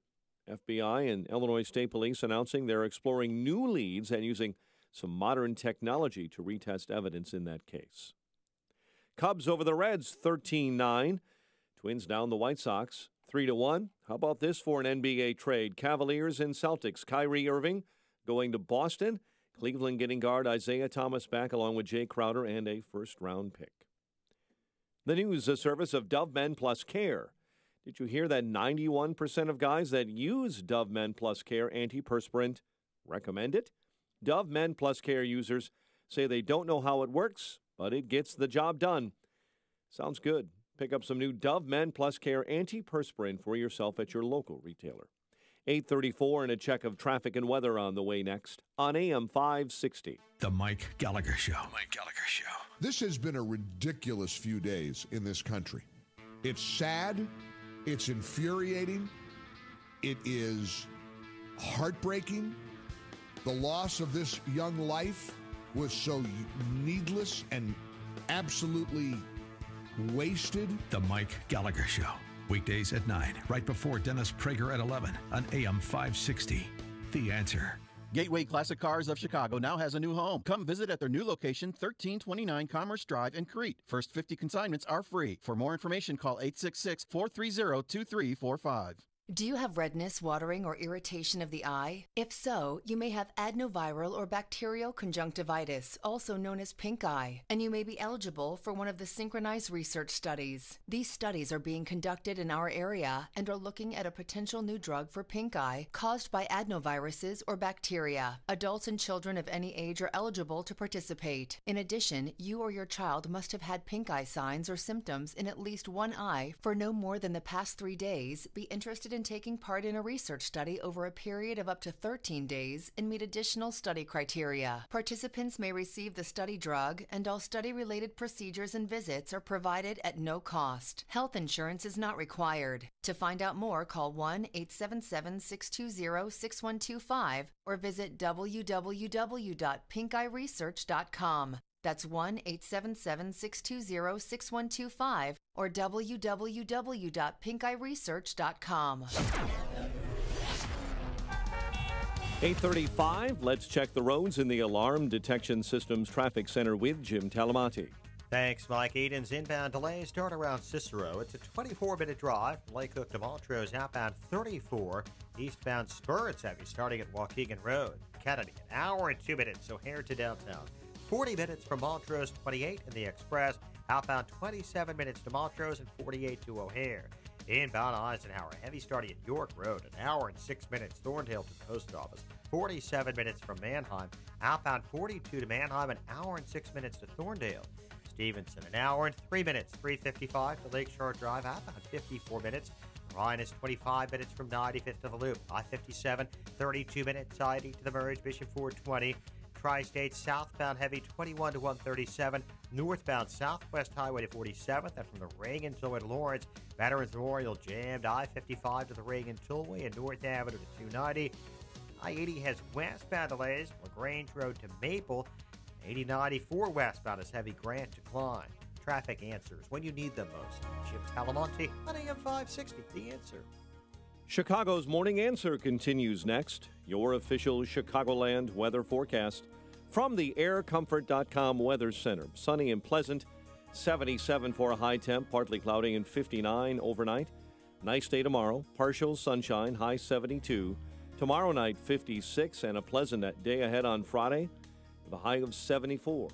FBI and Illinois State Police announcing they're exploring new leads and using some modern technology to retest evidence in that case. Cubs over the Reds, 13-9. Twins down the White Sox, 3-1. How about this for an NBA trade? Cavaliers and Celtics. Kyrie Irving going to Boston. Cleveland getting guard Isaiah Thomas back along with Jay Crowder and a first-round pick. The news, a service of Dove Men Plus Care. Did you hear that 91% of guys that use Dove Men Plus Care antiperspirant recommend it? Dove Men Plus Care users say they don't know how it works, but it gets the job done. Sounds good. Pick up some new Dove Men Plus Care antiperspirant for yourself at your local retailer. 8:34 and a check of traffic and weather on the way next on AM 560. The Mike Gallagher Show. Mike Gallagher Show. This has been a ridiculous few days in this country. It's sad. It's infuriating. It is heartbreaking. The loss of this young life was so needless and absolutely wasted. The Mike Gallagher Show. Weekdays at 9, right before Dennis Prager at 11 on AM 560. The Answer. Gateway Classic Cars of Chicago now has a new home. Come visit at their new location, 1329 Commerce Drive in Crete. First 50 consignments are free. For more information, call 866-430-2345. Do you have redness, watering, or irritation of the eye? If so, you may have adenoviral or bacterial conjunctivitis, also known as pink eye, and you may be eligible for one of the synchronized research studies. These studies are being conducted in our area and are looking at a potential new drug for pink eye caused by adenoviruses or bacteria. Adults and children of any age are eligible to participate. In addition, you or your child must have had pink eye signs or symptoms in at least one eye for no more than the past 3 days, be interested in taking part in a research study over a period of up to 13 days and meet additional study criteria. Participants may receive the study drug, and all study-related procedures and visits are provided at no cost. Health insurance is not required. To find out more, call 1-877-620-6125 or visit www.pinkeyeresearch.com. That's 1-877-620-6125 or www.pinkeyeresearch.com. 8:35, let's check the roads in the Alarm Detection Systems Traffic Center with Jim Talamati. Thanks, Mike. Eden's inbound delays start around Cicero. It's a 24-minute drive from Lake Cook to Montrose, outbound 34. Eastbound Spur, it's heavy, starting at Waukegan Road. Kennedy, an hour and 2 minutes, O'Hare to downtown. 40 minutes from Montrose, 28 in the Express. Outbound 27 minutes to Montrose and 48 to O'Hare. Inbound Eisenhower, heavy starting at York Road, an hour and 6 minutes, Thorndale to the post office. 47 minutes from Manheim. Outbound 42 to Manheim, an hour and 6 minutes to Thorndale. Stevenson, an hour and 3 minutes, 355 to Lakeshore Drive, outbound 54 minutes. Ryan is 25 minutes from 95th to the Loop. I-57, 32 minutes, I-80 to the Merge, Bishop 420. Tri-State southbound heavy 21 to 137. Northbound Southwest Highway to 47th. And from the Reagan Tollway to Lawrence, Veterans Memorial jammed. I-55 to the Reagan Tollway and North Avenue to 290. I-80 has westbound delays. LaGrange Road to Maple. 80-94 westbound is heavy Grant to Klein. Traffic answers when you need them most. Jim Talamonte on AM 560, The Answer. Chicago's Morning Answer continues next. Your official Chicagoland weather forecast from the aircomfort.com Weather Center. Sunny and pleasant, 77 for a high temp, partly cloudy and 59 overnight. Nice day tomorrow, partial sunshine, high 72. Tomorrow night, 56, and a pleasant day ahead on Friday with a high of 74.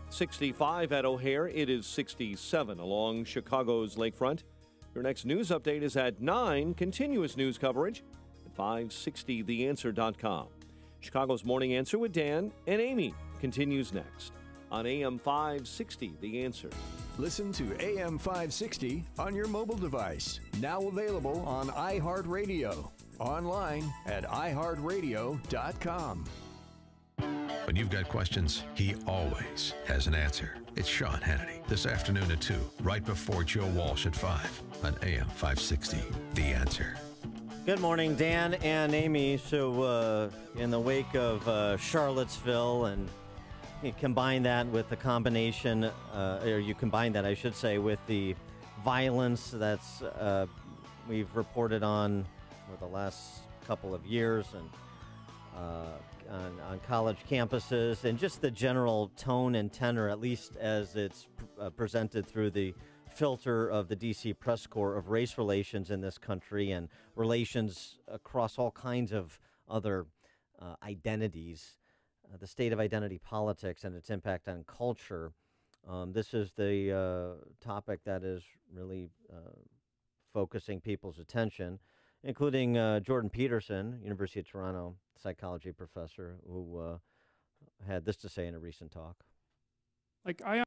65 at O'Hare. It is 67 along Chicago's lakefront. Your next news update is at 9. Continuous news coverage at 560theanswer.com. Chicago's Morning Answer with Dan and Amy continues next on AM 560, The Answer. Listen to AM 560 on your mobile device. Now available on iHeartRadio. Online at iHeartRadio.com. When you've got questions, he always has an answer. It's Sean Hannity this afternoon at 2, right before Joe Walsh at 5 on AM 560, The Answer. Good morning, Dan and Amy. So in the wake of Charlottesville, and you combine that with the combination, or you combine that, I should say, with the violence that's we've reported on for the last couple of years, and on college campuses, and just the general tone and tenor, at least as it's presented through the filter of the D.C. press corps, of race relations in this country and relations across all kinds of other identities, the state of identity politics and its impact on culture. This is the topic that is really focusing people's attention, including Jordan Peterson, University of Toronto psychology professor, who had this to say in a recent talk. I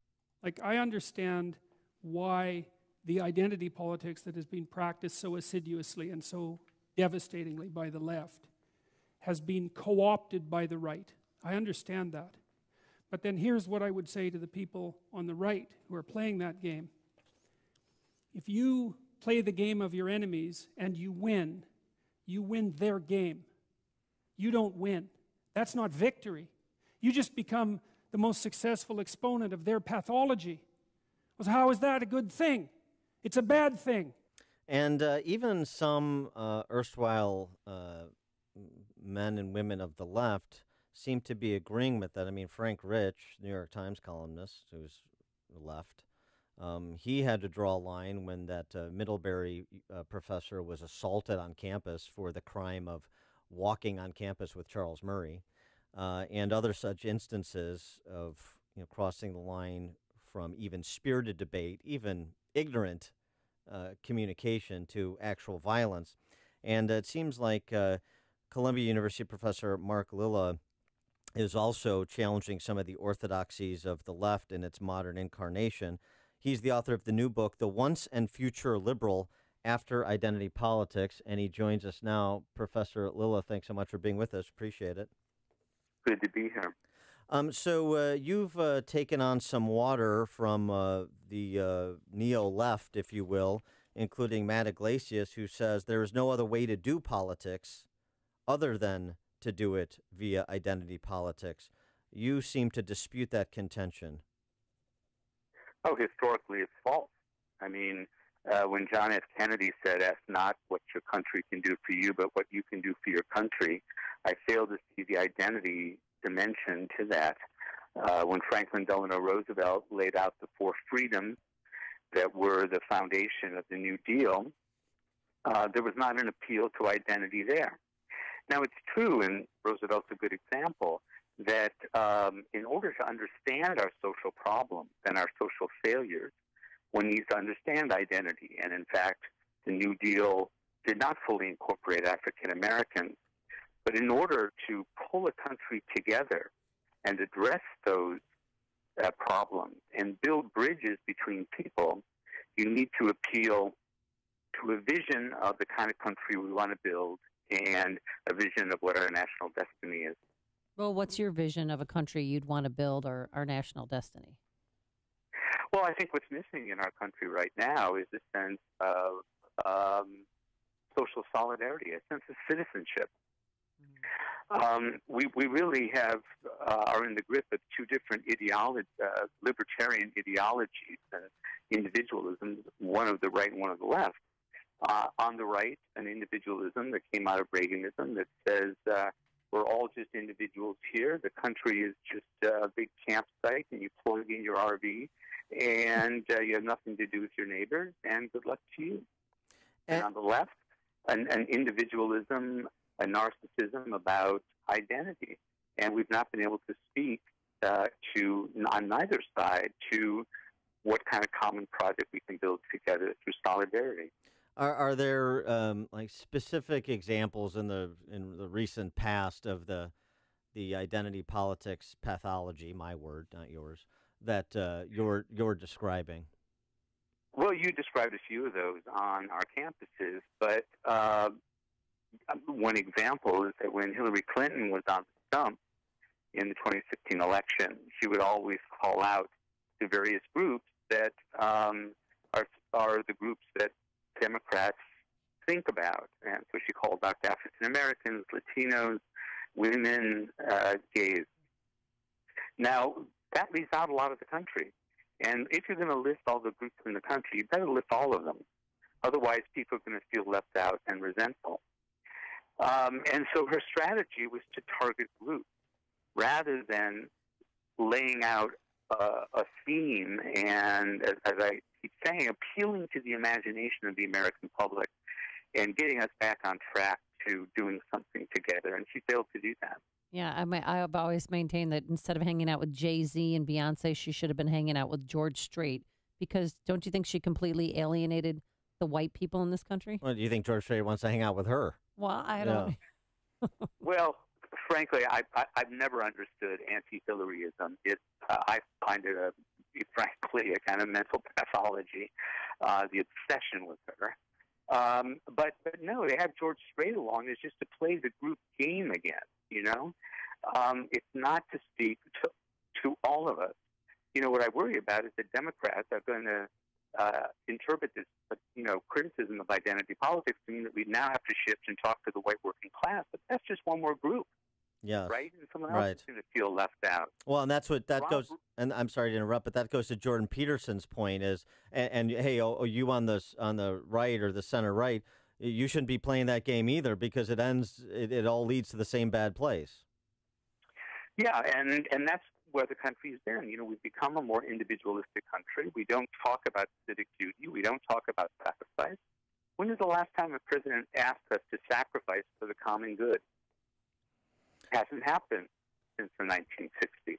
understand why the identity politics that has been practiced so assiduously and so devastatingly by the left has been co-opted by the right. I understand that. But then here's what I would say to the people on the right who are playing that game. If you play the game of your enemies and you win their game. You don't win. That's not victory. You just become the most successful exponent of their pathology. Well, how is that a good thing? It's a bad thing. And even some erstwhile men and women of the left seem to be agreeing with that. I mean, Frank Rich, New York Times columnist, who's left, he had to draw a line when that Middlebury professor was assaulted on campus for the crime of walking on campus with Charles Murray, and other such instances of crossing the line from even spirited debate, even ignorant communication, to actual violence. And it seems like Columbia University professor Mark Lilla is also challenging some of the orthodoxies of the left in its modern incarnation. He's the author of the new book, The Once and Future Liberal After Identity Politics, and he joins us now. Professor Lilla, thanks so much for being with us. Appreciate it. Good to be here. So you've taken on some water from the neo-left, if you will, including Matt Iglesias, who says there is no other way to do politics other than to do it via identity politics. You seem to dispute that contention. Oh, historically, it's false. I mean, when John F. Kennedy said, "Ask not what your country can do for you, but what you can do for your country," I fail to see the identity dimension to that. When Franklin Delano Roosevelt laid out the 4 freedoms that were the foundation of the New Deal, there was not an appeal to identity there. Now, it's true, and Roosevelt's a good example, that in order to understand our social problems and our social failures, one needs to understand identity. And in fact, the New Deal did not fully incorporate African Americans. But in order to pull a country together and address those problems and build bridges between people, you need to appeal to a vision of the kind of country we want to build and a vision of what our national destiny is. Well, what's your vision of a country you'd want to build, or our national destiny? Well, I think what's missing in our country right now is a sense of social solidarity, a sense of citizenship. We really are in the grip of 2 different libertarian ideologies and individualism, one of the right and one of the left. On the right, an individualism that came out of Reaganism that says we're all just individuals here. The country is just a big campsite, and you plug in your RV, and you have nothing to do with your neighbors, and good luck to you. And on the left, an individualism, a narcissism about identity. And we've not been able to speak on neither side to what kind of common project we can build together through solidarity. Are there like specific examples in the recent past of the identity politics pathology, my word, not yours, that you're describing? Well, you described a few of those on our campuses, but one example is that when Hillary Clinton was on the stump in the 2016 election, she would always call out to various groups that are the groups that Democrats think about. And so she called out African Americans, Latinos, women, gays. Now, that leaves out a lot of the country. And if you're going to list all the groups in the country, you better list all of them. Otherwise, people are going to feel left out and resentful. And so her strategy was to target groups rather than laying out a theme and, as I keep saying, appealing to the imagination of the American public and getting us back on track to doing something together. And she failed to do that. Yeah, I've always maintained that instead of hanging out with Jay-Z and Beyonce, she should have been hanging out with George Strait, because don't you think she completely alienated the white people in this country? Well, do you think George Strait wants to hang out with her? Well, I don't. Well, frankly, I've never understood anti-Hillaryism. I find it, frankly, a kind of mental pathology, the obsession with her. But no, they have George Strait along is just to play the group game again, you know? It's not to speak to all of us. You know, what I worry about is that Democrats are going to interpret this, criticism of identity politics to mean that we now have to shift and talk to the white working class. But that's just one more group. Yeah. Right? And someone else is going to feel left out. Well, and that's what goes, and I'm sorry to interrupt, but that goes to Jordan Peterson's point is, and hey, you on the right or the center right, you shouldn't be playing that game either, because it all leads to the same bad place. Yeah, and that's where the country's been. You know, we've become a more individualistic country. We don't talk about civic duty. We don't talk about sacrifice. When is the last time a president asked us to sacrifice for the common good? Hasn't happened since the 1960s.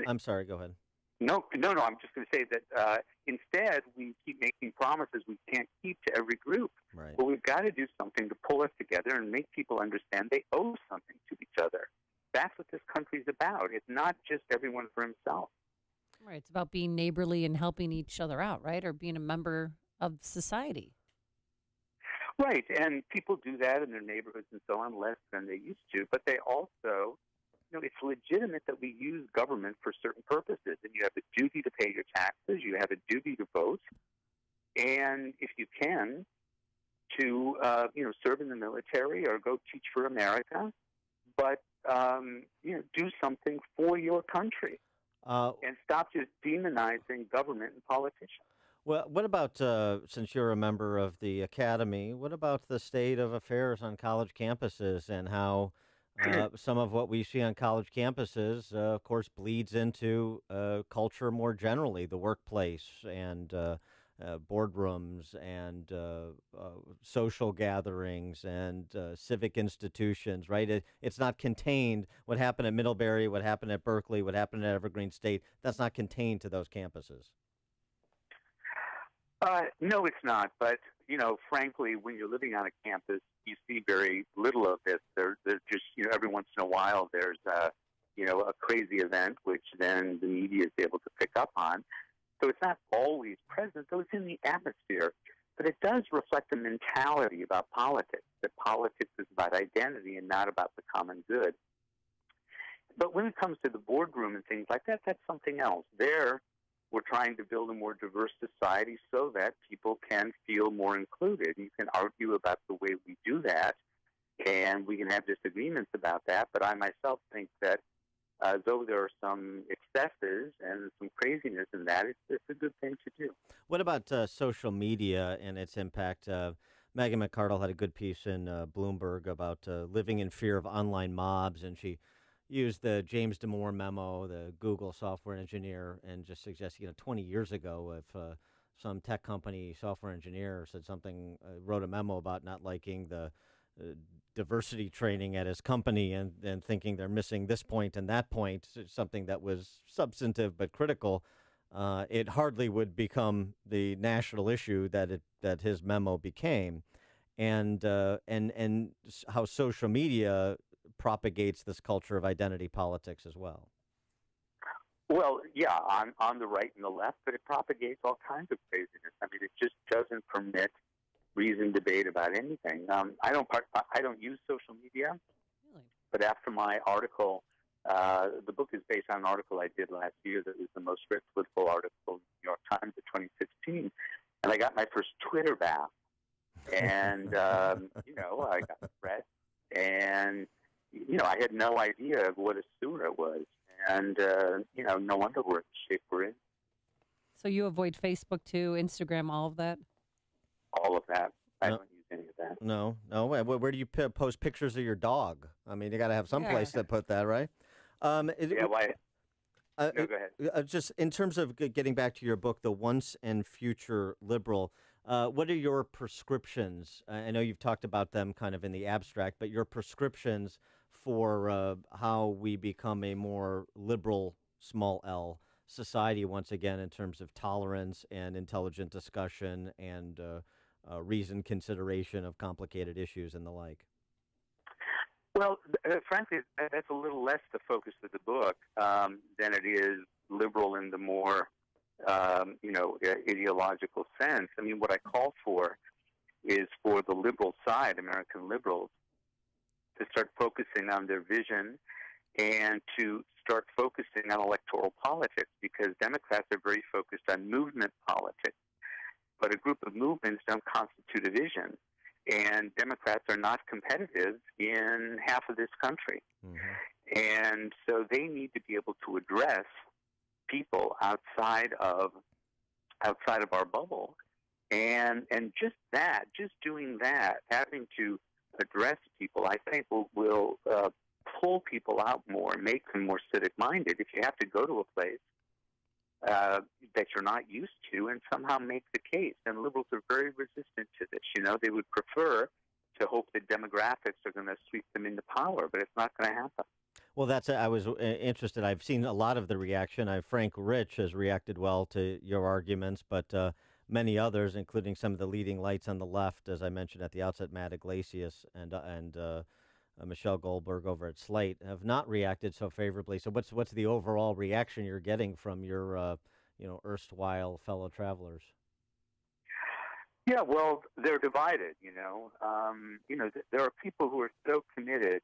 I'm sorry, go ahead. No, I'm just going to say that instead we keep making promises we can't keep to every group. Right. But we've got to do something to pull us together and make people understand they owe something to each other. That's what this country's about. It's not just everyone for himself. Right. It's about being neighborly and helping each other out, right? Or being a member of society. Right. And people do that in their neighborhoods and so on less than they used to. But they also, it's legitimate that we use government for certain purposes. And you have a duty to pay your taxes. You have a duty to vote. And if you can, to, serve in the military or go teach for America. But do something for your country and stop just demonizing government and politicians. Well, what about, since you're a member of the Academy, what about the state of affairs on college campuses and how some of what we see on college campuses, of course, bleeds into culture more generally, the workplace and boardrooms and social gatherings and civic institutions, right? It's not contained. What happened at Middlebury, what happened at Berkeley, what happened at Evergreen State, that's not contained to those campuses. No, it's not. But, frankly, when you're living on a campus, you see very little of this. There's just, every once in a while there's, a crazy event, which then the media is able to pick up on. So it's not always present, though it's in the atmosphere. But it does reflect a mentality about politics, that politics is about identity and not about the common good. But when it comes to the boardroom and things like that, that's something else. There, we're trying to build a more diverse society so that people can feel more included. You can argue about the way we do that, and we can have disagreements about that, but I myself think that though there are some excesses and some craziness in that, it's a good thing to do. What about social media and its impact? Megan McArdle had a good piece in Bloomberg about living in fear of online mobs, and she used the James Damore memo, the Google software engineer, and just suggested, 20 years ago, if some tech company software engineer said something, wrote a memo about not liking the diversity training at his company and thinking they're missing this point and that point, something that was substantive but critical, it hardly would become the national issue that his memo became, and how social media propagates this culture of identity politics as well. Well, yeah, on the right and the left, but it propagates all kinds of craziness. I mean, it just doesn't permit reasoned debate about anything. I don't use social media, really? But after my article, the book is based on an article I did last year that was the most read political article in the New York Times of 2016, and I got my first Twitter bath, and I got threats, and I had no idea of what a sewer was, and no wonder we're in the shape we're in. So you avoid Facebook too, Instagram, all of that? All of that. I don't use any of that. No. Where do you post pictures of your dog? I mean, you got to have some place to put that, right? Why? No, go ahead. Just in terms of getting back to your book, The Once and Future Liberal, what are your prescriptions? I know you've talked about them kind of in the abstract, but your prescriptions for how we become a more liberal, small L, society once again in terms of tolerance and intelligent discussion and reasoned consideration of complicated issues and the like? Well, frankly, that's a little less the focus of the book than it is liberal in the more, ideological sense. I mean, what I call for is for the liberal side, American liberals, to start focusing on their vision and to start focusing on electoral politics, because Democrats are very focused on movement politics. But a group of movements don't constitute a vision. And Democrats are not competitive in half of this country. Mm-hmm. And so they need to be able to address people outside of our bubble. And just doing that, having to address people, I think will pull people out more, make them more civic-minded. If you have to go to a place that you're not used to and somehow make the case. And liberals are very resistant to this. They would prefer to hope that demographics are going to sweep them into power, but it's not going to happen. Well, I was interested. I've seen a lot of the reaction. Frank Rich has reacted well to your arguments, but many others, including some of the leading lights on the left, as I mentioned at the outset, Matt Iglesias and Michelle Goldberg over at Slate, have not reacted so favorably. So what's the overall reaction you're getting from your erstwhile fellow travelers? Yeah, well, they're divided. There are people who are so committed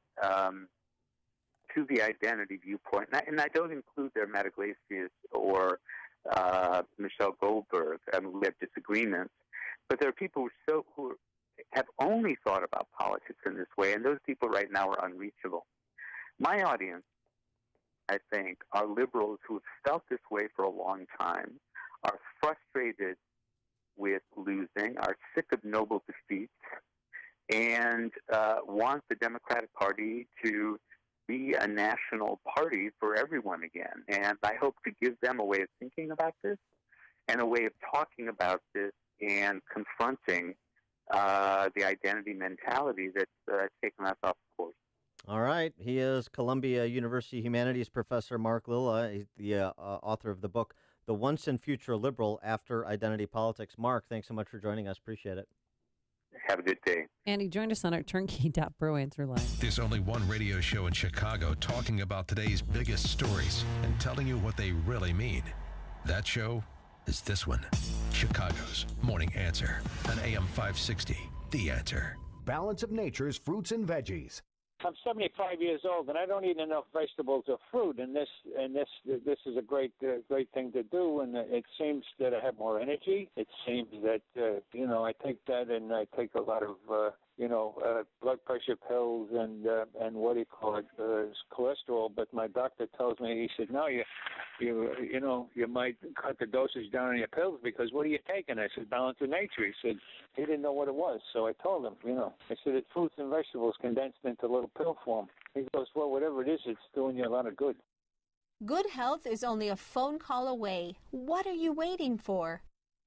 to the identity viewpoint, and I don't include their Matt Iglesias or Michelle Goldberg. I mean, we have disagreements, but there are people who have only thought about politics in this way, and those people right now are unreachable. My audience, I think, are liberals who have felt this way for a long time, are frustrated with losing, are sick of noble defeats, and want the Democratic Party to be a national party for everyone again. And I hope to give them a way of thinking about this and a way of talking about this and confronting the identity mentality that's taken us off course. All right. He is Columbia University Humanities Professor Mark Lilla, the author of the book, The Once and Future Liberal After Identity Politics. Mark, thanks so much for joining us. Appreciate it. Have a good day. And he joined us on our turnkey.pro answer line. There's only one radio show in Chicago talking about today's biggest stories and telling you what they really mean. That show is this one, Chicago's Morning Answer on AM 560, The Answer. Balance of Nature's fruits and veggies. I'm 75 years old, and I don't eat enough vegetables or fruit. And this is a great thing to do. And it seems that I have more energy. It seems that I take that, and I take a lot of blood pressure pills and what do you call it, cholesterol. But my doctor tells me, he said, no, you might cut the dosage down on your pills because what are you taking? I said, Balance of Nature. He said he didn't know what it was, so I told him, I said it's fruits and vegetables condensed into little pill form. He goes, well, whatever it is, it's doing you a lot of good. Good health is only a phone call away. What are you waiting for?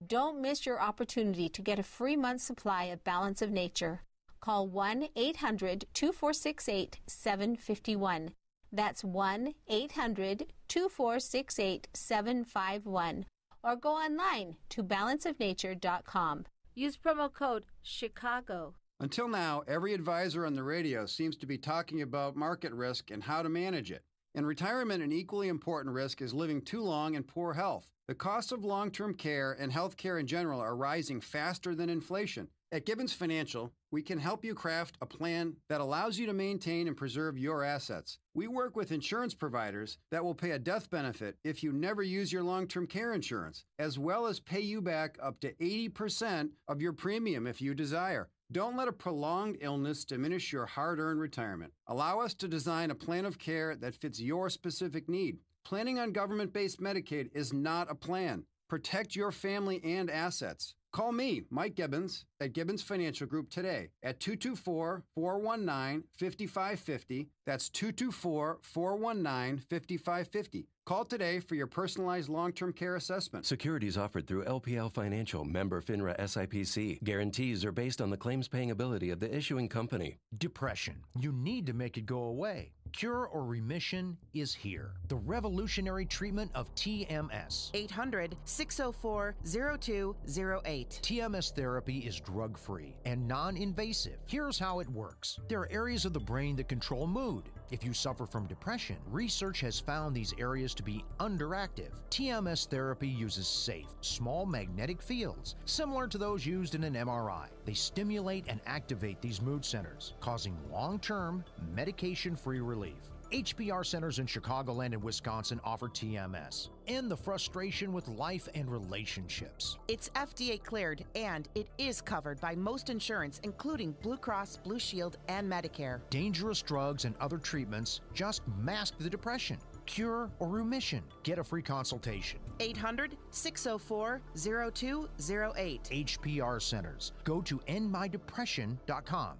Don't miss your opportunity to get a free month's supply of Balance of Nature. Call 1-800-2468-751. That's 1-800-2468-751. Or go online to balanceofnature.com. Use promo code CHICAGO. Until now, every advisor on the radio seems to be talking about market risk and how to manage it. In retirement, an equally important risk is living too long in poor health. The costs of long-term care and health care in general are rising faster than inflation. At Gibbons Financial, we can help you craft a plan that allows you to maintain and preserve your assets. We work with insurance providers that will pay a death benefit if you never use your long-term care insurance, as well as pay you back up to 80% of your premium if you desire. Don't let a prolonged illness diminish your hard-earned retirement. Allow us to design a plan of care that fits your specific need. Planning on government-based Medicaid is not a plan. Protect your family and assets. Call me, Mike Gibbons, at Gibbons Financial Group today at 224-419-5550. That's 224-419-5550. Call today for your personalized long-term care assessment. Securities offered through LPL Financial, member FINRA SIPC. Guarantees are based on the claims-paying ability of the issuing company. Depression. You need to make it go away. Cure or remission is here. The revolutionary treatment of TMS. 800-604-0208. TMS therapy is drug-free and non-invasive. Here's how it works. There are areas of the brain that control mood. If you suffer from depression, research has found these areas to be underactive. TMS therapy uses safe, small magnetic fields, similar to those used in an MRI. They stimulate and activate these mood centers, causing long-term, medication-free relief. HBR centers in Chicagoland and Wisconsin offer TMS. End the frustration with life and relationships. It's FDA cleared and it is covered by most insurance, including Blue Cross, Blue Shield, and Medicare. Dangerous drugs and other treatments just mask the depression. Cure or remission. Get a free consultation. 800-604-0208. HBR Centers. Go to endmydepression.com.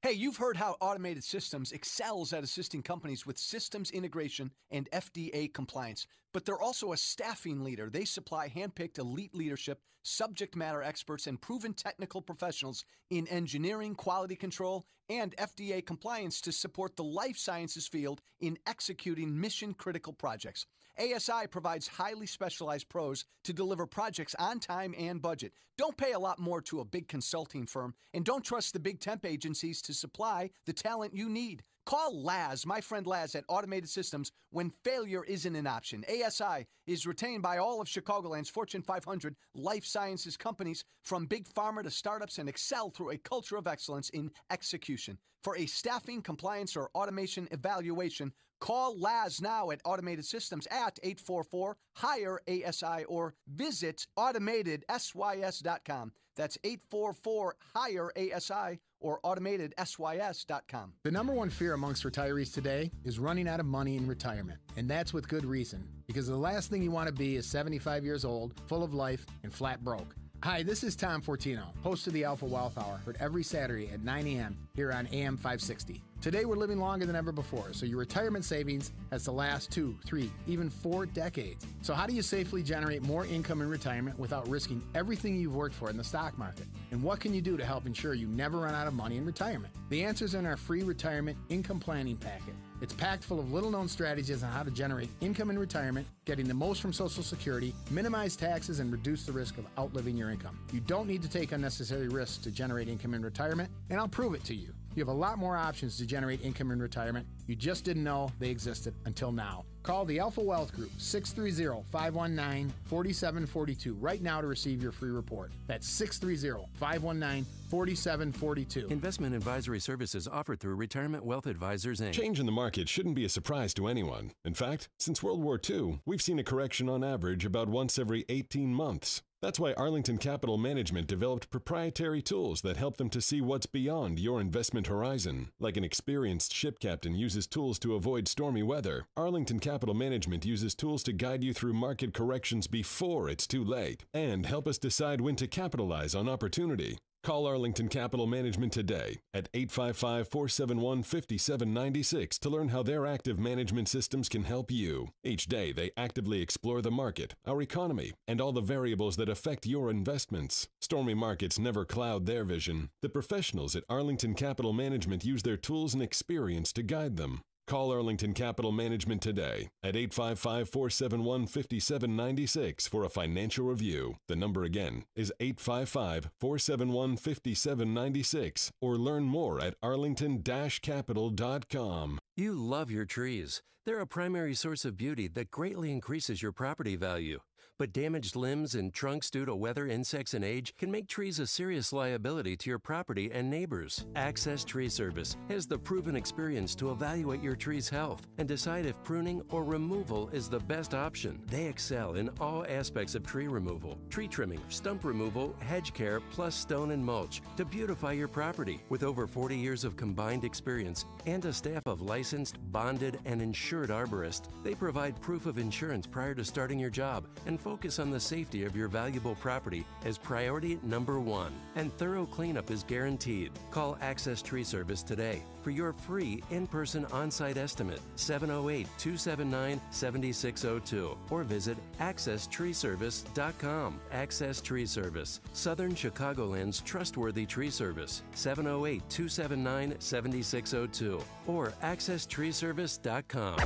Hey, you've heard how Automated Systems excels at assisting companies with systems integration and FDA compliance, but they're also a staffing leader. They supply handpicked elite leadership, subject matter experts, and proven technical professionals in engineering, quality control, and FDA compliance to support the life sciences field in executing mission-critical projects. ASI provides highly specialized pros to deliver projects on time and budget. Don't pay a lot more to a big consulting firm, and don't trust the big temp agencies to supply the talent you need. Call Laz, my friend Laz at Automated Systems, when failure isn't an option. ASI is retained by all of Chicagoland's Fortune 500 life sciences companies, from big pharma to startups, and excel through a culture of excellence in execution. For a staffing, compliance, or automation evaluation, call Laz now at Automated Systems at 844-HIRE-ASI or visit AutomatedSYS.com. That's 844-HIRE-ASI or AutomatedSYS.com. The number one fear amongst retirees today is running out of money in retirement. And that's with good reason, because the last thing you want to be is 75 years old, full of life, and flat broke. Hi, this is Tom Fortino, host of the Alpha Wealth Hour, heard every Saturday at 9 a.m. here on AM 560. Today, we're living longer than ever before, so your retirement savings has to last 2, 3, even 4 decades. So how do you safely generate more income in retirement without risking everything you've worked for in the stock market? And what can you do to help ensure you never run out of money in retirement? The answer's in our free retirement income planning packet. It's packed full of little-known strategies on how to generate income in retirement, getting the most from Social Security, minimize taxes, and reduce the risk of outliving your income. You don't need to take unnecessary risks to generate income in retirement, and I'll prove it to you. You have a lot more options to generate income in retirement. You just didn't know they existed until now. Call the Alpha Wealth Group, 630-519-4742, right now to receive your free report. That's 630-519-4742. Investment advisory services offered through Retirement Wealth Advisors, Inc. Change in the market shouldn't be a surprise to anyone. In fact, since World War II, we've seen a correction on average about once every 18 months. That's why Arlington Capital Management developed proprietary tools that help them to see what's beyond your investment horizon. Like an experienced ship captain uses tools to avoid stormy weather, Arlington Capital Management uses tools to guide you through market corrections before it's too late and help us decide when to capitalize on opportunity. Call Arlington Capital Management today at 855-471-5796 to learn how their active management systems can help you. Each day, they actively explore the market, our economy, and all the variables that affect your investments. Stormy markets never cloud their vision. The professionals at Arlington Capital Management use their tools and experience to guide them. Call Arlington Capital Management today at 855-471-5796 for a financial review. The number again is 855-471-5796 or learn more at arlington-capital.com. You love your trees. They're a primary source of beauty that greatly increases your property value. But damaged limbs and trunks due to weather, insects, and age can make trees a serious liability to your property and neighbors. Access Tree Service has the proven experience to evaluate your tree's health and decide if pruning or removal is the best option. They excel in all aspects of tree removal, tree trimming, stump removal, hedge care, plus stone and mulch to beautify your property. With over 40 years of combined experience and a staff of licensed, bonded, and insured arborists, they provide proof of insurance prior to starting your job and focus on the safety of your valuable property as priority number one. And thorough cleanup is guaranteed. Call Access Tree Service today for your free in-person on-site estimate, 708-279-7602, or visit accesstreeservice.com. Access Tree Service, Southern Chicagoland's trustworthy tree service, 708-279-7602, or accesstreeservice.com.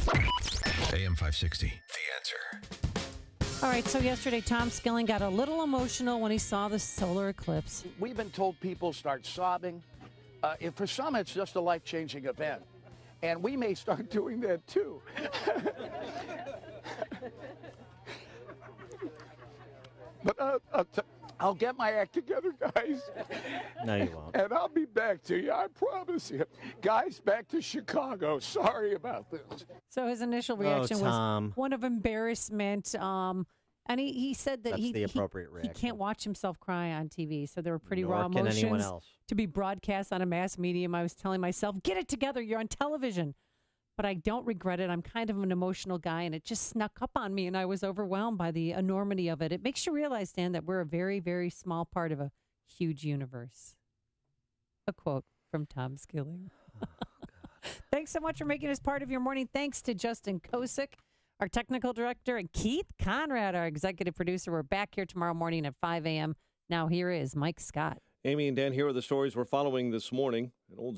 AM 560, The Answer. All right, so yesterday, Tom Skilling got a little emotional when he saw the solar eclipse. We've been told people start sobbing. For some, it's just a life-changing event. And we may start doing that, too. But I'll get my act together, guys. No, you won't. And I'll be back to you, I promise you. Guys, back to Chicago. Sorry about this. So his initial reaction was one of embarrassment. And he said that That's the appropriate reaction. He can't watch himself cry on TV. So there were pretty raw Nor can anyone emotions else. to be broadcast on a mass medium. I was telling myself, get it together. You're on television. But I don't regret it. I'm kind of an emotional guy, and it just snuck up on me, and I was overwhelmed by the enormity of it. It makes you realize, Dan, that we're a very, very small part of a huge universe. A quote from Tom Skilling. Thanks so much for making us part of your morning. Thanks to Justin Kosick, our technical director, and Keith Conrad, our executive producer. We're back here tomorrow morning at 5 a.m. Now here is Mike Scott. Amy and Dan, here are the stories we're following this morning. An old